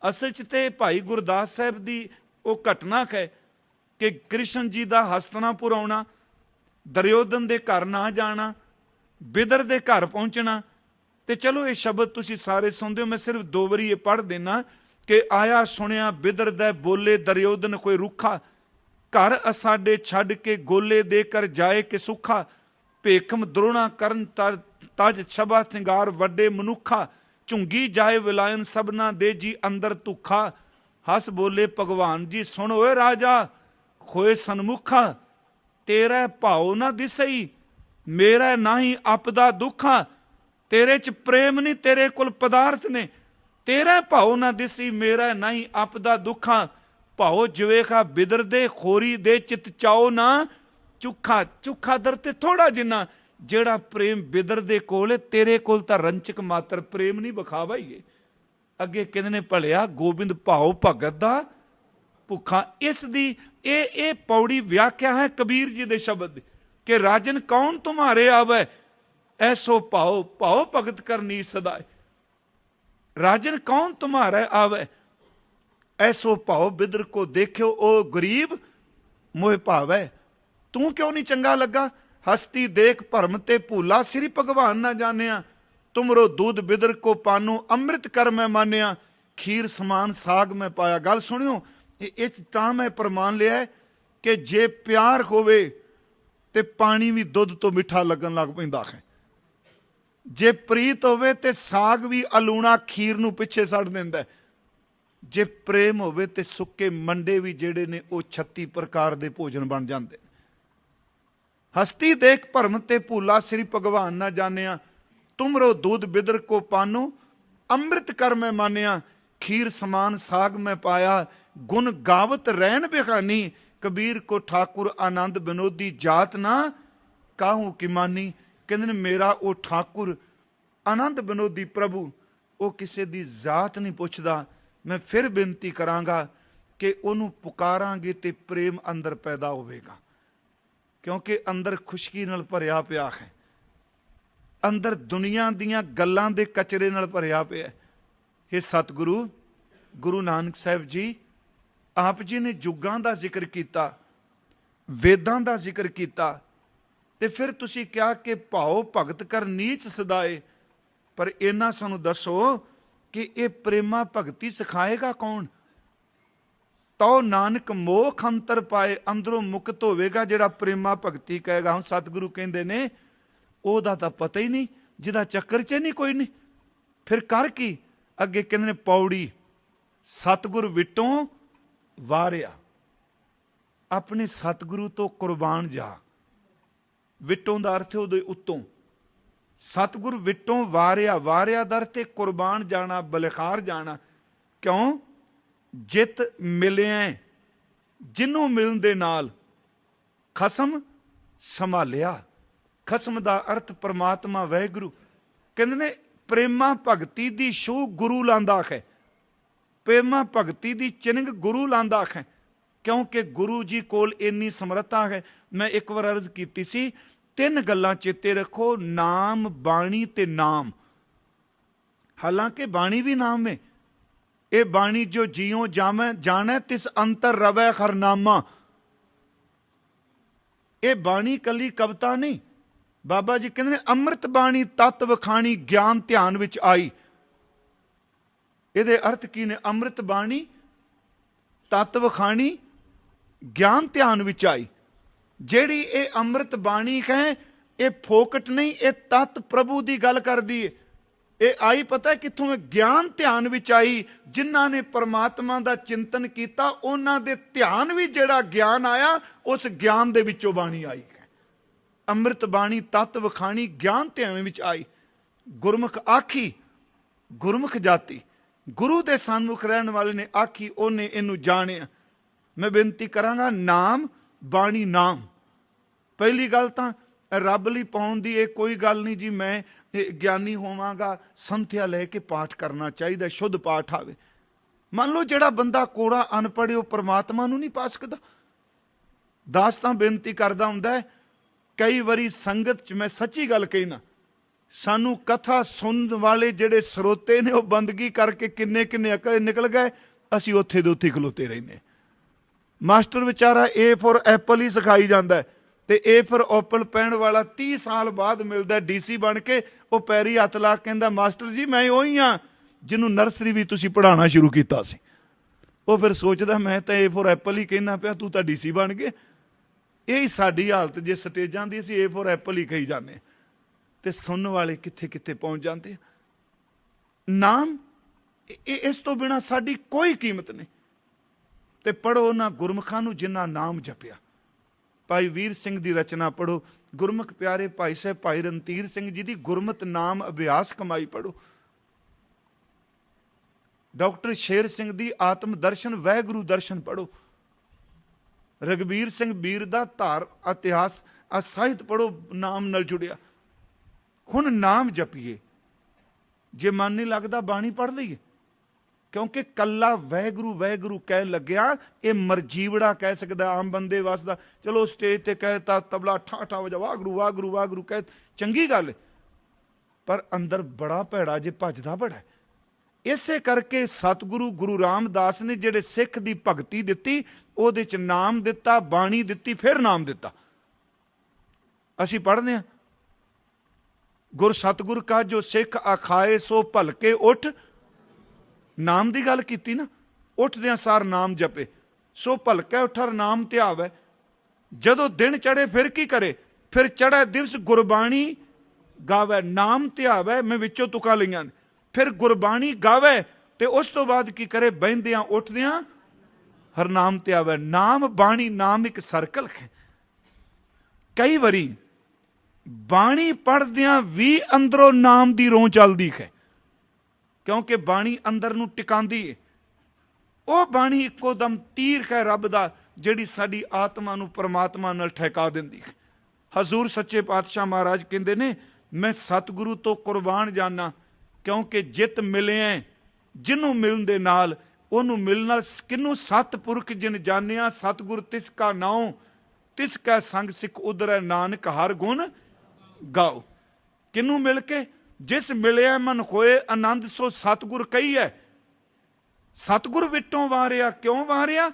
ਅਸਲ 'ਚ ਤੇ ਭਾਈ ਗੁਰਦਾਸ ਸਾਹਿਬ ਦੀ ਉਹ ਘਟਨਾ ਹੈ ਕਿ ਕ੍ਰਿਸ਼ਨ ਜੀ ਦਾ ਹਸਤਨਾਪੁਰ ਆਉਣਾ, ਦੁਰਯੋਧਨ ਦੇ ਘਰ ਨਾ ਜਾਣਾ, ਬਿਦਰ ਦੇ ਘਰ ਪਹੁੰਚਣਾ। ਤੇ ਚਲੋ ਇਹ ਸ਼ਬਦ ਤੁਸੀਂ ਸਾਰੇ ਸੁਣਦੇ ਹੋ, ਮੈਂ ਸਿਰਫ 2 ਵਾਰੀ ਇਹ ਪੜ੍ਹ ਦੇਣਾ ਕਿ ਆਇਆ ਸੁਣਿਆ ਬਿਦਰ ਦਾ ਬੋਲੇ ਦੁਰਯੋਧਨ ਕੋਈ ਰੁੱਖਾ, ਘਰ ਅਸਾਡੇ ਛੱਡ ਕੇ ਗੋਲੇ ਦੇ ਕਰ ਜਾਏ ਕਿ ਸੁੱਖਾ, ਭੇਖਮ ਦਰੋਣਾ ਕਰਨ ਤਜ ਛਬਾ ਸਿੰਗਾਰ ਵੱਡੇ ਮਨੁੱਖਾ, ਝੁੰਗੀ ਜਾਏ ਵਿਲਾਇਨ ਸਭਨਾ ਦੇ ਜੀ ਅੰਦਰ ਧੁੱਖਾ, ਹੱਸ ਬੋਲੇ ਭਗਵਾਨ ਜੀ ਸੁਣ ਓਏ ਰਾਜਾ ਹੋਏ ਸਨਮੁਖਾ, ਤੇਰਾ ਭਾਉ ਨਾ ਦਿਸਈ ਮੇਰਾ ਨਾਹੀ ਆਪਦਾ ਦੁੱਖਾ, ਤੇਰੇ ਚ ਪ੍ਰੇਮ ਨਹੀਂ ਤੇਰੇ ਕੋਲ ਪਦਾਰਥ ਨੇ, ਤੇਰਾ ਭਾਉ ਨਾ ਦਿਸੀ ਮੇਰਾ ਨਾਹੀ ਆਪਦਾ ਦੁੱਖਾ, ਭਾਉ ਜਿਵੇਖਾ ਬਿਦਰ ਦੇ ਖੋਰੀ ਦੇ ਚਿਤ ਚਾਓ ਨਾ ਚੁੱਖਾ, ਚੁੱਖਾ ਦਰ ਤੇ ਥੋੜਾ ਜਿੰਨਾ, ਜਿਹੜਾ ਪ੍ਰੇਮ ਬਿਦਰ ਦੇ ਕੋਲ ਤੇਰੇ ਕੋਲ ਤਾਂ ਰੰਚਕ ਮਾਤਰ ਪ੍ਰੇਮ ਨਹੀਂ ਵਿਖਾਵਾ ਹੀ ਏ। ਅੱਗੇ ਕਹਿੰਦੇ ਨੇ ਭਲਿਆ ਗੋਬਿੰਦ ਭਾਉ ਭਗਤ ਦਾ ਭੁੱਖਾ। ਇਸ ਦੀ ਇਹ ਪੌੜੀ ਵਿਆਖਿਆ ਹੈ ਕਬੀਰ ਜੀ ਦੇ ਸ਼ਬਦ ਕਿ ਰਾਜਨ ਕੌਣ ਤੁਮਾਰੇ ਆਵੇ ਐਸੋ ਭਾਉ, ਭਾਉ ਭਗਤ ਕਰਨੀ ਸਦਾਏ। ਰਾਜਨ ਕੌਣ ਤੁਮਾਰੇ ਆਵੇ ਐਸੋ ਭਾਉ, ਬਿਦਰ ਕੋ ਦੇਖਿਓ ਉਹ ਗਰੀਬ ਮੋਹ ਭਾਵੈ। ਤੂੰ ਕਿਉਂ ਨਹੀਂ ਚੰਗਾ ਲੱਗਾ? ਹਸਤੀ ਦੇਖ ਭਰਮ ਤੇ ਭੂਲਾ, ਸ੍ਰੀ ਭਗਵਾਨ ਨਾ ਜਾਣਿਆ, ਤੁਮਰੋ ਦੂਧ ਬਿਦਰ ਕੋ ਪਾਨੋ, ਅੰਮ੍ਰਿਤ ਕਰ ਮੈਂ ਮਾਨਿਆ, ਖੀਰ ਸਮਾਨ ਸਾਗ ਮੈਂ ਪਾਇਆ। ਗੱਲ ਸੁਣਿਓ, ਇਹ ਤਾਂ ਮੈਂ ਪ੍ਰਮਾਣ ਲਿਆ ਕਿ ਜੇ ਪਿਆਰ ਹੋਵੇ ਤੇ ਪਾਣੀ ਵੀ ਦੁੱਧ ਤੋਂ ਮਿੱਠਾ ਲੱਗਣ ਲੱਗ ਪੈਂਦਾ ਹੈ। ਜੇ ਪ੍ਰੀਤ ਹੋਵੇ ਤੇ ਸਾਗ ਵੀ ਅਲੂਣਾ ਖੀਰ ਨੂੰ ਪਿੱਛੇ ਛੱਡ ਦਿੰਦਾ। ਜੇ ਪ੍ਰੇਮ ਹੋਵੇ ਤੇ ਸੁੱਕੇ ਮੰਡੇ ਵੀ ਜਿਹੜੇ ਨੇ ਉਹ 36 ਪ੍ਰਕਾਰ ਦੇ ਭੋਜਨ ਬਣ ਜਾਂਦੇ। ਹਸਤੀ ਦੇਖ ਭਰਮ ਤੇ ਭੂਲਾ, ਸ੍ਰੀ ਭਗਵਾਨ ਨਾ ਜਾਣਿਆ, ਤੁਮਰੋ दूध बिदर को पानो, अमृत कर मैं मानिया, खीर समान साग में पाया, गुण गावत रैन बेखानी, कबीर को ठाकुर आनंद बिनोदी, जात ना काहू की मानी। कहते ने मेरा वो ठाकुर आनंद बिनोदी प्रभु वो किसी दी जात नहीं पुछदा। मैं फिर बेनती करांगा कि उन्होंने पुकारांगे तो प्रेम अंदर पैदा होवेगा, क्योंकि अंदर खुशकी नाल भरिया पिया है, अंदर दुनिया दियां गल्लां दे कचरे नाल भरिया पिया। हे सतगुरु गुरु नानक साहब जी, आप जी ने जुगां दा जिक्र किया, वेदां दा जिक्र किया, ते फिर तुसी क्या कि भाओ भगत कर नीच सदाए। पर इन्ना सानू दसो कि ये प्रेमा भगती सिखाएगा कौन? तो नानक मोख अंतर पाए, अंदरों मुक्त होवेगा जिहड़ा प्रेमा भगती कहेगा। हम सतगुरु कहंदे ने ਉਹਦਾ ਤਾਂ ਪਤਾ ਹੀ ਨਹੀਂ, ਜਿਹਦਾ ਚੱਕਰ 'ਚ ਨਹੀਂ ਕੋਈ ਨਹੀਂ, ਫਿਰ ਕਰ ਕੀ? ਅੱਗੇ ਕਹਿੰਦੇ ਨੇ ਪੌੜੀ, ਸਤਿਗੁਰ ਵਿਟੋਂ ਵਾਰਿਆ, ਆਪਣੇ ਸਤਿਗੁਰੂ ਤੋਂ ਕੁਰਬਾਨ ਜਾ। ਵਿਟੋਂ ਦਾ ਅਰਥ ਉਹਦੇ ਉੱਤੋਂ, ਸਤਿਗੁਰ ਵਿਟੋਂ ਵਾਰਿਆ, ਵਾਰਿਆ ਦਾ ਅਰਥ ਕੁਰਬਾਨ ਜਾਣਾ, ਬਲਿਖਾਰ ਜਾਣਾ। ਕਿਉਂ? ਜਿਤ ਮਿਲਿਆ, ਜਿਹਨੂੰ ਮਿਲਣ ਦੇ ਨਾਲ ਖਸਮ ਸੰਭਾਲਿਆ। ਖਸਮ ਦਾ ਅਰਥ ਪਰਮਾਤਮਾ ਵਾਹਿਗੁਰੂ। ਕਹਿੰਦੇ ਨੇ ਪ੍ਰੇਮਾ ਭਗਤੀ ਦੀ ਛੂਹ ਗੁਰੂ ਲਾਂਦਾ ਹੈ, ਪ੍ਰੇਮਾ ਭਗਤੀ ਦੀ ਚਿੰਨ੍ਹ ਗੁਰੂ ਲਾਂਦਾ ਹੈ, ਕਿਉਂਕਿ ਗੁਰੂ ਜੀ ਕੋਲ ਇੰਨੀ ਸਮਰੱਥਾ ਹੈ। ਮੈਂ ਇੱਕ ਵਾਰ ਅਰਜ਼ ਕੀਤੀ ਸੀ, 3 ਗੱਲਾਂ ਚੇਤੇ ਰੱਖੋ, ਨਾਮ, ਬਾਣੀ ਤੇ ਨਾਮ। ਹਾਲਾਂਕਿ ਬਾਣੀ ਵੀ ਨਾਮ ਹੈ। ਇਹ ਬਾਣੀ ਜੋ ਜਿਉ ਜਾਵੇਂ ਜਾਣੈ ਤਿਸ ਅੰਤਰ ਰਵੈ ਹਰਨਾਮਾ। ਇਹ ਬਾਣੀ ਕੱਲੀ ਕਵਿਤਾ ਨਹੀਂ। ਬਾਬਾ ਜੀ ਕਹਿੰਦੇ ਨੇ ਅੰਮ੍ਰਿਤ ਬਾਣੀ ਤਤ ਵਖਾਣੀ, ਗਿਆਨ ਧਿਆਨ ਵਿੱਚ ਆਈ। ਇਹਦੇ ਅਰਥ ਕੀ ਨੇ? ਅੰਮ੍ਰਿਤ ਬਾਣੀ ਤਤ ਵਖਾਣੀ, ਗਿਆਨ ਧਿਆਨ ਵਿੱਚ ਆਈ। ਜਿਹੜੀ ਇਹ ਅੰਮ੍ਰਿਤ ਬਾਣੀ ਹੈ ਇਹ ਫੋਕਟ ਨਹੀਂ, ਇਹ ਤਤ ਪ੍ਰਭੂ ਦੀ ਗੱਲ ਕਰਦੀ ਹੈ। ਇਹ ਆਈ ਪਤਾ ਕਿੱਥੋਂ ਹੈ? ਗਿਆਨ ਧਿਆਨ ਵਿੱਚ ਆਈ। ਜਿਨ੍ਹਾਂ ਨੇ ਪਰਮਾਤਮਾ ਦਾ ਚਿੰਤਨ ਕੀਤਾ ਉਹਨਾਂ ਦੇ ਧਿਆਨ ਵੀ ਜਿਹੜਾ ਗਿਆਨ ਆਇਆ, ਉਸ ਗਿਆਨ ਦੇ ਵਿੱਚੋਂ ਬਾਣੀ ਆਈ। ਅੰਮ੍ਰਿਤ ਬਾਣੀ ਤਤ ਵਖਾਣੀ, ਗਿਆਨ ਧਿਆਨ ਵਿੱਚ ਆਈ। ਗੁਰਮੁਖ ਆਖੀ ਗੁਰਮੁਖ ਜਾਤੀ ਗੁਰੂ ਦੇ ਸਨਮੁਖ ਰਹਿਣ ਵਾਲੇ ਨੇ ਆਖੀ, ਉਹਨੇ ਇਹਨੂੰ ਜਾਣਿਆ। ਮੈਂ ਬੇਨਤੀ ਕਰਾਂਗਾ, ਨਾਮ ਬਾਣੀ ਨਾਮ। ਪਹਿਲੀ ਗੱਲ ਤਾਂ ਰੱਬ ਲਈ ਪਾਉਣ ਦੀ ਇਹ ਕੋਈ ਗੱਲ ਨਹੀਂ ਜੀ ਮੈਂ ਗਿਆਨੀ ਹੋਵਾਂਗਾ, ਸੰਥਿਆ ਲੈ ਕੇ ਪਾਠ ਕਰਨਾ ਚਾਹੀਦਾ, ਸ਼ੁੱਧ ਪਾਠ ਆਵੇ। ਮੰਨ ਲਓ ਜਿਹੜਾ ਬੰਦਾ ਕੋੜਾ ਅਨਪੜ੍ਹ ਉਹ ਪਰਮਾਤਮਾ ਨੂੰ ਨਹੀਂ ਪਾ ਸਕਦਾ। ਦਾਸ ਤਾਂ ਬੇਨਤੀ ਕਰਦਾ ਹੁੰਦਾ ਹੈ, ਕਈ ਵਾਰੀ ਸੰਗਤ 'ਚ ਮੈਂ ਸੱਚੀ ਗੱਲ ਕਹਿਣਾ, ਸਾਨੂੰ ਕਥਾ ਸੁਣਨ ਵਾਲੇ ਜਿਹੜੇ ਸਰੋਤੇ ਨੇ ਉਹ ਬੰਦਗੀ ਕਰਕੇ ਕਿੰਨੇ ਕਿੰਨੇ ਅਕਲ ਨਿਕਲ ਗਏ, ਅਸੀਂ ਉੱਥੇ ਦੇ ਉੱਥੇ ਖਲੋਤੇ ਰਹਿੰਦੇ। ਮਾਸਟਰ ਵਿਚਾਰਾ ਏ ਫॉर ਐਪਲ ਹੀ ਸਿਖਾਈ ਜਾਂਦਾ, ਤੇ ਏ ਫॉर ਐਪਲ ਪੈਣ ਵਾਲਾ 30 ਸਾਲ ਬਾਅਦ ਮਿਲਦਾ ਡੀਸੀ ਬਣ ਕੇ, ਉਹ ਪੈਰੀ ਹੱਥ ਲਾ ਕਹਿੰਦਾ ਮਾਸਟਰ ਜੀ ਮੈਂ ਉਹੀ ਹਾਂ ਜਿਹਨੂੰ ਨਰਸਰੀ ਵੀ ਤੁਸੀਂ ਪੜ੍ਹਾਉਣਾ ਸ਼ੁਰੂ ਕੀਤਾ ਸੀ। ਉਹ ਫਿਰ ਸੋਚਦਾ ਮੈਂ ਤਾਂ ਏ ਫॉर ਐਪਲ ਹੀ ਕਹਿਣਾ ਪਿਆ, ਤੂੰ ਤਾਂ ਡੀਸੀ ਬਣ ਗਏ। ਇਹ ਹੀ ਸਾਡੀ ਹਾਲਤ ਜੇ ਸਟੇਜਾਂ ਦੀ, ਅਸੀਂ ਏ ਫॉर ਐਪਲ ਹੀ ਕਹੀ ਜਾਂਦੇ, ਤੇ ਸੁਣਨ ਵਾਲੇ ਕਿੱਥੇ ਕਿੱਥੇ ਪਹੁੰਚ ਜਾਂਦੇ। ਨਾਮ ਇਸ ਤੋਂ ਬਿਨਾਂ ਸਾਡੀ ਕੋਈ ਕੀਮਤ ਨਹੀਂ। ਤੇ ਪੜ੍ਹੋ ਉਹਨਾਂ ਗੁਰਮੁਖਾਂ ਨੂੰ ਜਿਨ੍ਹਾਂ ਨਾਮ ਜਪਿਆ। ਭਾਈ ਵੀਰ ਸਿੰਘ ਦੀ ਰਚਨਾ ਪੜ੍ਹੋ, ਗੁਰਮੁਖ ਪਿਆਰੇ ਭਾਈ ਸਾਹਿਬ ਭਾਈ ਰਣਧੀਰ ਸਿੰਘ ਜੀ ਦੀ ਗੁਰਮਤਿ ਨਾਮ ਅਭਿਆਸ ਕਮਾਈ ਪੜ੍ਹੋ। ਡਾਕਟਰ ਸ਼ੇਰ ਸਿੰਘ ਦੀ ਆਤਮ ਦਰਸ਼ਨ ਵਾਹਿਗੁਰੂ ਦਰਸ਼ਨ ਪੜ੍ਹੋ। ਰਘਬੀਰ ਸਿੰਘ ਵੀਰ ਦਾ ਧਾਰ ਇਤਿਹਾਸ ਸਾਹਿਤ ਪੜ੍ਹੋ, ਨਾਮ ਨਾਲ ਜੁੜਿਆ। ਹੁਣ ਨਾਮ ਜਪੀਏ, ਜੇ ਮਨ ਨਹੀਂ ਲੱਗਦਾ ਬਾਣੀ ਪੜ੍ਹ ਲਈਏ, ਕਿਉਂਕਿ ਕੱਲਾ ਵਾਹਿਗੁਰੂ ਵਾਹਿਗੁਰੂ ਕਹਿ ਲੱਗਿਆ ਇਹ ਮਰਜੀਵੜਾ ਕਹਿ ਸਕਦਾ, ਆਮ ਬੰਦੇ ਵਾਸਦਾ ਚਲੋ ਸਟੇਜ ਤੇ ਕਹਿਤਾ ਤਬਲਾ ਠਾ ਵਜਾ ਵਾਹਿਗੁਰੂ ਵਾਹਿਗੁਰੂ ਵਾਹਿਗੁਰੂ ਕਹਿ, ਚੰਗੀ ਗੱਲ, ਪਰ ਅੰਦਰ ਬੜਾ ਭੈੜਾ ਜੇ ਭੱਜਦਾ ਬੜਾ। ਇਸੇ ਕਰਕੇ ਸਤਿਗੁਰੂ ਗੁਰੂ ਰਾਮਦਾਸ ਨੇ ਜਿਹੜੇ ਸਿੱਖ ਦੀ ਭਗਤੀ ਦਿੱਤੀ, ਉਹਦੇ ਚ ਨਾਮ ਦਿੱਤਾ, ਬਾਣੀ ਦਿੱਤੀ, ਫਿਰ ਨਾਮ ਦਿੱਤਾ। ਅਸੀਂ ਪੜ੍ਹਦੇ ਹਾਂ, ਗੁਰ ਸਤਿਗੁਰ ਕਾ ਜੋ ਸਿੱਖ ਆਖਾਏ ਸੋ ਭਲਕੇ ਉੱਠ, ਨਾਮ ਦੀ ਗੱਲ ਕੀਤੀ ਨਾ, ਉੱਠਦਿਆਂ ਸਾਰ ਨਾਮ ਜਪੇ, ਸੋ ਭਲਕੇ ਉੱਠਰ ਨਾਮ ਧਿਆਵੈ। ਜਦੋਂ ਦਿਨ ਚੜੇ ਫਿਰ ਕੀ ਕਰੇ, ਫਿਰ ਚੜ੍ਹੇ ਦਿਵਸ ਗੁਰਬਾਣੀ ਗਾਵੇ, ਨਾਮ ਧਿਆਵੈ। ਮੈਂ ਵਿੱਚੋਂ ਤੁਕਾਂ ਲਈਆਂ ਨੇ, ਫਿਰ ਗੁਰਬਾਣੀ ਗਾਵੇ, ਤੇ ਉਸ ਤੋਂ ਬਾਅਦ ਕੀ ਕਰੇ, ਬਹਿੰਦਿਆਂ ਉੱਠਦਿਆਂ ਹਰ ਨਾਮ ਧਿਆਵੈ। ਨਾਮ ਬਾਣੀ ਨਾਮ ਇੱਕ ਸਰਕਲ ਹੈ। ਕਈ ਵਾਰੀ ਬਾਣੀ ਪੜ੍ਹਦਿਆਂ ਵੀ ਅੰਦਰੋਂ ਨਾਮ ਦੀ ਰੋਂ ਚੱਲਦੀ ਹੈ, ਕਿਉਂਕਿ ਬਾਣੀ ਅੰਦਰ ਨੂੰ ਟਿਕਾਉਂਦੀ ਹੈ। ਉਹ ਬਾਣੀ ਇੱਕੋ ਦਮ ਤੀਰ ਹੈ ਰੱਬ ਦਾ, ਜਿਹੜੀ ਸਾਡੀ ਆਤਮਾ ਨੂੰ ਪਰਮਾਤਮਾ ਨਾਲ ਠਹਿਕਾ ਦਿੰਦੀ ਹੈ। ਹਜ਼ੂਰ ਸੱਚੇ ਪਾਤਸ਼ਾਹ ਮਹਾਰਾਜ ਕਹਿੰਦੇ ਨੇ, ਮੈਂ ਸਤਿਗੁਰੂ ਤੋਂ ਕੁਰਬਾਨ ਜਾਨਾ, ਕਿਉਂਕਿ ਜਿਤ ਮਿਲਿਆ ਜਿਹਨੂੰ ਮਿਲਣ ਦੇ ਨਾਲ ਉਹਨੂੰ ਮਿਲਣਾ। ਕਿਹਨੂੰ? ਸਤਿਪੁਰਖ ਜਿਨ ਜਾਣਿਆ, ਸਤਿਗੁਰ ਤਿਸ ਕਾ ਨਾਉ, ਤਿਸ ਕਾ ਸੰਗ ਸਿੱਖ ਉਧਰੈ, ਨਾਨਕ ਹਰ ਗੁਣ ਗਾਓ। ਕਿਹਨੂੰ ਮਿਲ ਕੇ? ਜਿਸ ਮਿਲਿਆ ਮਨ ਹੋਏ ਆਨੰਦ, ਸੋ ਸਤਿਗੁਰ ਕਹੀਐ। ਸਤਿਗੁਰ ਵਿਟੋਂ ਵਾਰਿਆ, ਕਿਉਂ ਵਾਰਿਆ?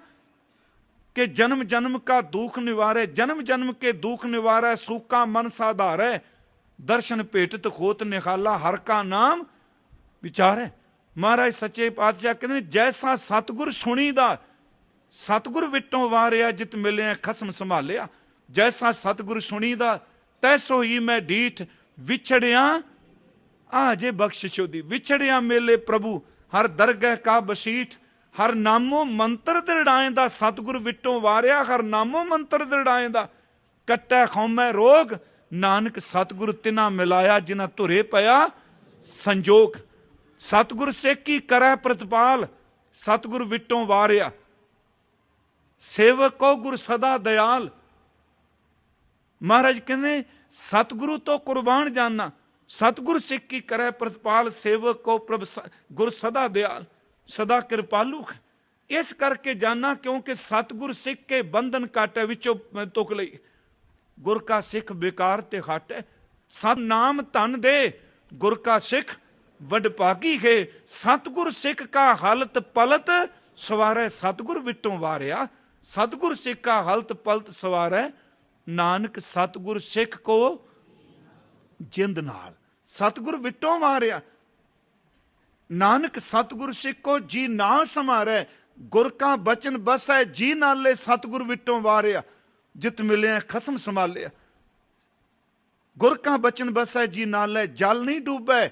ਕਿ ਜਨਮ ਜਨਮ ਕਾ ਦੁਖ ਨਿਵਾਰੈ, ਜਨਮ ਜਨਮ ਕੇ ਦੁਖ ਨਿਵਾਰੈ, ਸੂਕਾ ਮਨ ਸਾਧਾਰੈ, ਦਰਸ਼ਨ ਭੇਟਤ ਹੋਤ ਨਿਹਾਲਾ, ਹਰ ਕਾ ਨਾਮ ਵਿਚਾਰੈ। ਮਹਾਰਾਜ ਸੱਚੇ ਪਾਤਸ਼ਾਹ ਕਹਿੰਦੇ ਨੇ, ਜੈਸਾ ਸਤਿਗੁਰ ਸੁਣੀਦਾ, ਸਤਿਗੁਰ ਵਿਟੋਂ ਵਾਰਿਆ, ਜਿਤ ਮਿਲਿਆ ਖਸਮ ਸੰਭਾਲਿਆ। ਜੈਸਾ ਸਤਿਗੁਰ ਸੁਣੀਦਾ, ਤੈਸੋ ਹੀ ਮੈਂ ਡੀਠ, ਵਿਛੜਿਆ ਆ ਜੇ ਬਖਸ਼ਿਸ਼ੋ ਦੀ। ਵਿਛੜਿਆ ਮੇਲੇ ਪ੍ਰਭੂ, ਹਰ ਦਰਗਹਿ ਕਾ ਬਸੀਠ, ਹਰ ਨਾਮੋ ਮੰਤਰ ਦ੍ਰਿੜਾਏਂਦਾ। ਸਤਿਗੁਰ ਵਿਟੋਂ ਵਾਰਿਆ, ਹਰ ਨਾਮੋ ਮੰਤਰ ਦ੍ਰਿੜਾਏਂਦਾ। ਕੱਟੈ ਖੌਮੈ ਰੋਗ, ਨਾਨਕ ਸਤਿਗੁਰ ਤਿਨਾ ਮਿਲਾਇਆ, ਜਿਨਾ ਧੁਰੇ ਪਿਆ ਸੰਜੋਗ। ਸਤਿਗੁਰ ਸੇਕੀ ਕਰੈ ਪ੍ਰਤਪਾਲ, ਸਤਿਗੁਰ ਵਿਟੋਂ ਵਾਰਿਆ। ਸੇਵਕ ਕੋ ਗੁਰ ਸਦਾ ਦਇਆਲ। ਮਹਾਰਾਜ ਕਹਿੰਦੇ ਸਤਿਗੁਰੂ ਤੋਂ ਕੁਰਬਾਨ ਜਾਨਾ, ਸਤਿਗੁਰ ਸਿੱਖ ਕੀ ਕਰੈ ਪ੍ਰਤਪਾਲ, ਸੇਵਕ ਕੋ ਪ੍ਰਭ ਗੁਰ ਸਦਾ ਦਿਆਲ, ਸਦਾ ਕਿਰਪਾਲੂ ਹੈ। ਇਸ ਕਰਕੇ ਜਾਨਾ ਕਿਉਂਕਿ ਸਤਿਗੁਰ ਸਿੱਖ ਕੇ ਬੰਧਨ ਕਾਟੈ, ਵਿੱਚੋਂ ਤੁਕ ਲਈ। ਗੁਰ ਕਾ ਸਿੱਖ ਬੇਕਾਰ ਤੇ ਖਾਟੈ, ਸਤ ਨਾਮ ਧਨ ਦੇ, ਗੁਰ ਕਾ ਸਿੱਖ ਵਡ ਭਾਗੀ ਹੈ। ਸਤਿਗੁਰ ਸਿੱਖ ਕਾ ਹਾਲਤ ਪਲਤ ਸਵਾਰੈ, ਸਤਿਗੁਰ ਵਿਟੋਂ ਵਾਰਿਆ। ਸਤਿਗੁਰ ਸਿੱਖ ਕਾ ਹਾਲਤ ਪਲਤ ਸਵਾਰੈ, ਨਾਨਕ ਸਤਿਗੁਰ ਸਿੱਖ ਕੋ ਜਿੰਦ ਨਾਲ। ਸਤਿਗੁਰ ਵਿਟੋਂ ਵਾਰਿਆ, ਨਾਨਕ ਸਤਿਗੁਰ ਸਿੱਖ ਕੋ ਜੀ ਨਾਲ ਸਮਾਰੈ। ਗੁਰ ਕਾ ਬਚਨ ਬਸੈ, ਜੀ ਨਾਲੇ ਸਤਿਗੁਰ ਵਿਟੋਂ ਵਾਰਿਆ, ਜਿਤ ਮਿਲਿਆ ਖਸਮ ਸੰਭਾਲਿਆ। ਗੁਰ ਕਾ ਬਚਨ ਬਸੈ ਜੀ ਨਾਲੇ, ਜਲ ਨਹੀਂ ਡੂਬੈ